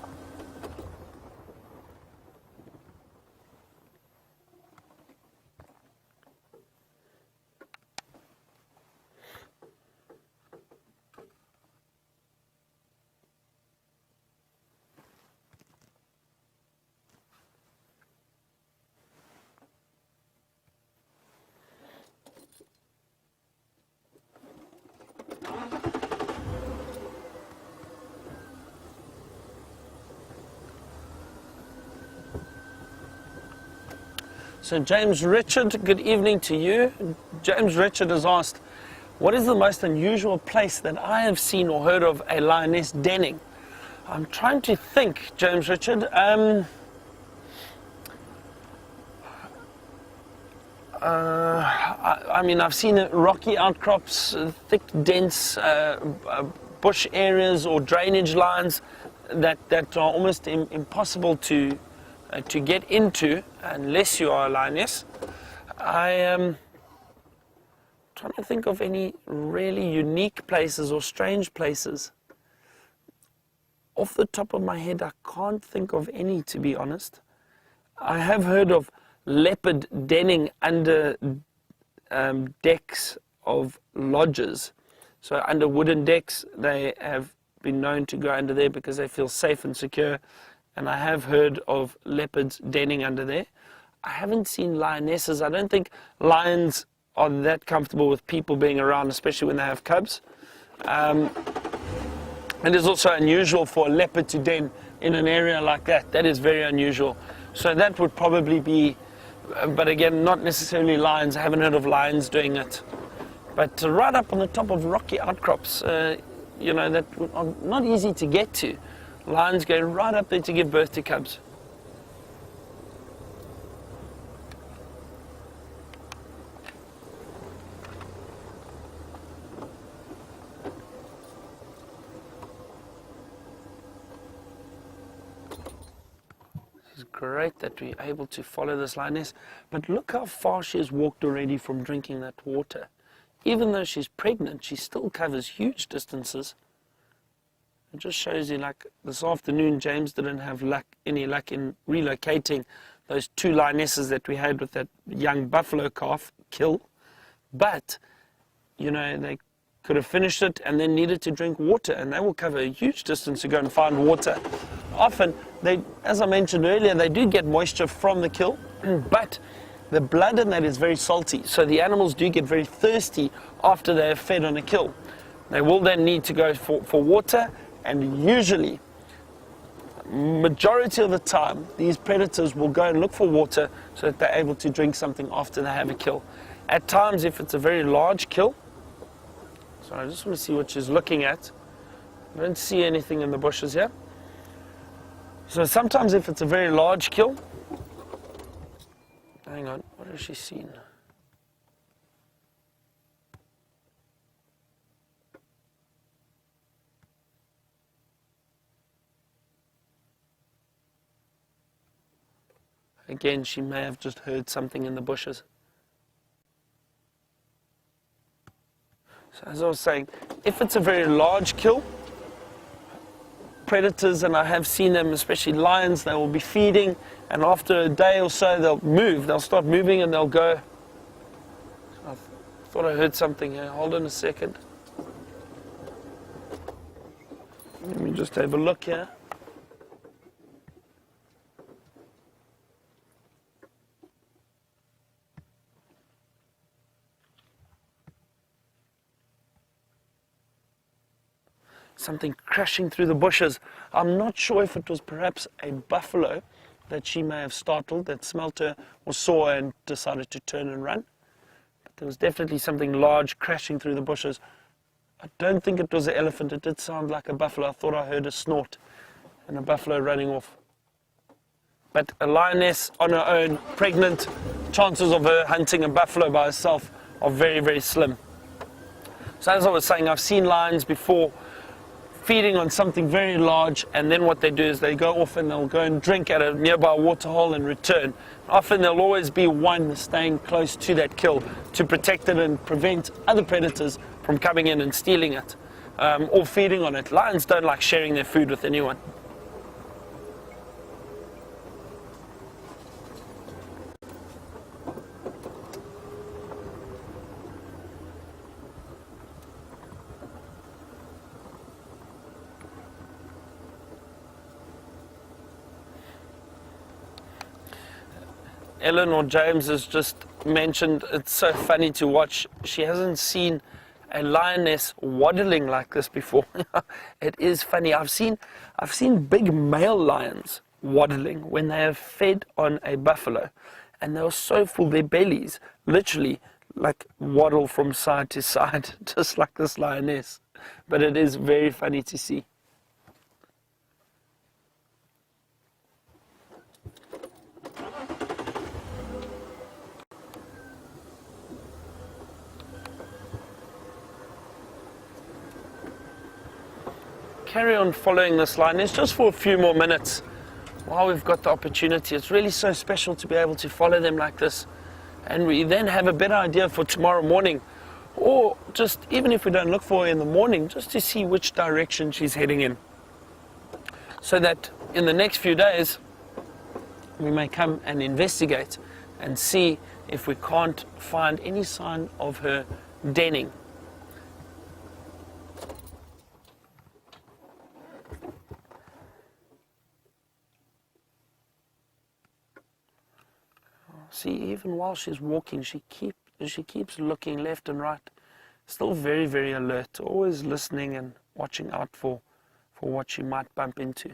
So James Richard, good evening to you. James Richard has asked, what is the most unusual place that I have seen or heard of a lioness denning? I'm trying to think, James Richard. I mean, I've seen rocky outcrops, thick, dense bush areas or drainage lines that are almost impossible to get into unless you are a lioness. I am trying to think of any really unique places or strange places. Off the top of my head, I can't think of any, to be honest. I have heard of leopard denning under decks of lodges. So under wooden decks, they have been known to go under there because they feel safe and secure. And I have heard of leopards denning under there. I haven't seen lionesses. I don't think lions are that comfortable with people being around, especially when they have cubs. It is also unusual for a leopard to den in an area like that. That is very unusual. So that would probably be, but again, not necessarily lions. I haven't heard of lions doing it. But right up on the top of rocky outcrops, you know, that are not easy to get to. Lions go right up there to give birth to cubs. Great that we're able to follow this lioness, but look how far she has walked already from drinking that water. Even though she's pregnant, she still covers huge distances. It just shows you, like this afternoon, James didn't have any luck in relocating those 2 lionesses that we had with that young buffalo calf kill, but you know, they could have finished it and then needed to drink water, and they will cover a huge distance to go and find water. Often, they, as I mentioned earlier, they do get moisture from the kill, but the blood in that is very salty, so the animals do get very thirsty after they have fed on a kill. They will then need to go for water, and usually, majority of the time, these predators will go and look for water so that they're able to drink something after they have a kill. At times, if it's a very large kill, so I just want to see what she's looking at. I don't see anything in the bushes here. So sometimes if it's a very large kill, hang on, what has she seen? Again, she may have just heard something in the bushes. So as I was saying, if it's a very large kill, predators, and I have seen them, especially lions, they will be feeding, and after a day or so they'll move, they'll start moving and they'll go. I thought I heard something here, hold on a second. Let me just have a look here. Something crashing through the bushes. I'm not sure if it was perhaps a buffalo that she may have startled, that smelt her or saw her and decided to turn and run. But there was definitely something large crashing through the bushes. I don't think it was an elephant. It did sound like a buffalo. I thought I heard a snort and a buffalo running off. But a lioness on her own, pregnant, chances of her hunting a buffalo by herself are very, very slim. So as I was saying, I've seen lions before feeding on something very large, and then what they do is they go off and they'll go and drink at a nearby waterhole and return. Often there'll always be one staying close to that kill to protect it and prevent other predators from coming in and stealing it or feeding on it. Lions don't like sharing their food with anyone. Ellen or James has just mentioned it's so funny to watch. She hasn't seen a lioness waddling like this before. It is funny. I've seen big male lions waddling when they have fed on a buffalo, and they're so full, their bellies literally like waddle from side to side, just like this lioness. But it is very funny to see. Carry on following this lioness just for a few more minutes while we've got the opportunity. It's really so special to be able to follow them like this, and we then have a better idea for tomorrow morning, or just even if we don't look for her in the morning, just to see which direction she's heading in, so that in the next few days we may come and investigate and see if we can't find any sign of her denning. See, even while she's walking, she keeps looking left and right. Still very, very alert, always listening and watching out for what she might bump into.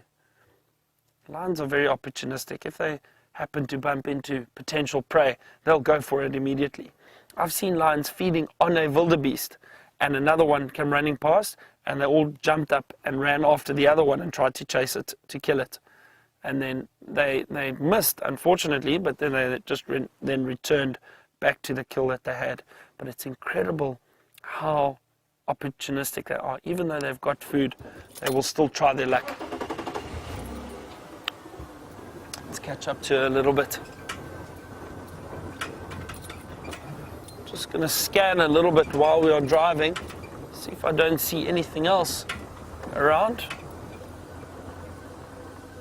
Lions are very opportunistic. If they happen to bump into potential prey, they'll go for it immediately. I've seen lions feeding on a wildebeest, and another one came running past, and they all jumped up and ran after the other one and tried to chase it, to kill it. And then they missed, unfortunately, but then they just then returned back to the kill that they had. But it's incredible how opportunistic they are. Even though they've got food, they will still try their luck. Let's catch up to her a little bit. Just going to scan a little bit while we are driving, see if I don't see anything else around.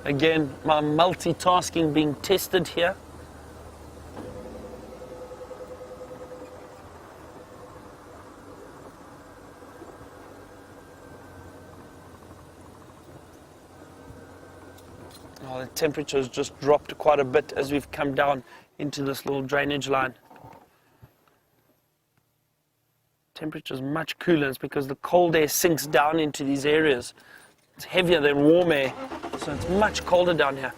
Again, my multitasking being tested here. Oh, the temperature has just dropped quite a bit as we've come down into this little drainage line. Temperature is much cooler. It's because the cold air sinks down into these areas. It's heavier than warm air, so it's much colder down here.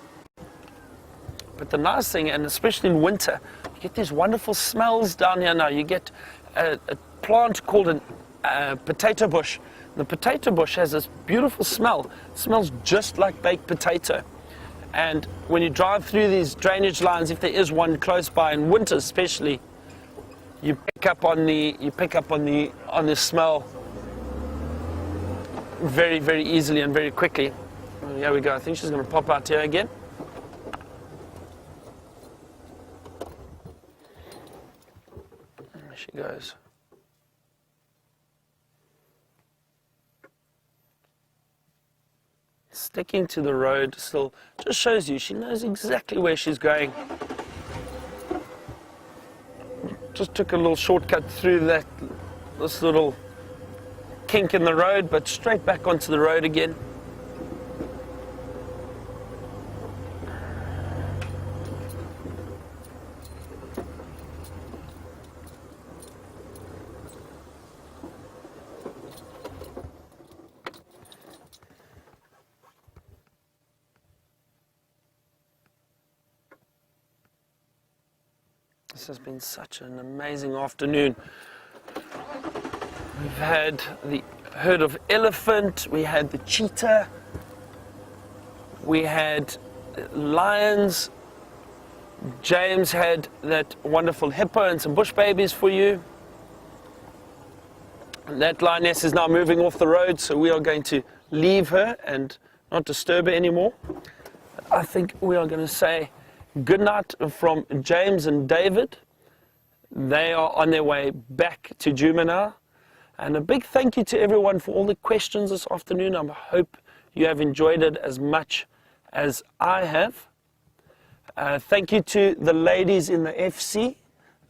But the nice thing, and especially in winter, you get these wonderful smells down here now. You get a plant called a potato bush. The potato bush has this beautiful smell. It smells just like baked potato. And when you drive through these drainage lines, if there is one close by in winter especially, you pick up on the smell very, very easily and very quickly. Oh, here we go. I think she's going to pop out here again. There she goes. Sticking to the road still just shows you she knows exactly where she's going. Just took a little shortcut through this little kink in the road, but straight back onto the road again. This has been such an amazing afternoon. We've had the herd of elephant, we had the cheetah, we had lions. James had that wonderful hippo and some bush babies for you. And that lioness is now moving off the road, so we are going to leave her and not disturb her anymore. I think we are going to say good night from James and David. They are on their way back to Djuma now. And a big thank you to everyone for all the questions this afternoon. I hope you have enjoyed it as much as I have. Thank you to the ladies in the FC,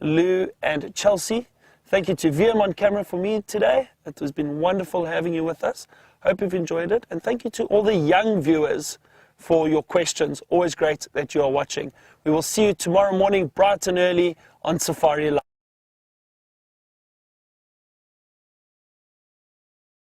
Lou and Chelsea. Thank you to VM on camera for me today. It has been wonderful having you with us. Hope you've enjoyed it. And thank you to all the young viewers for your questions. Always great that you are watching. We will see you tomorrow morning, bright and early on Safari Live.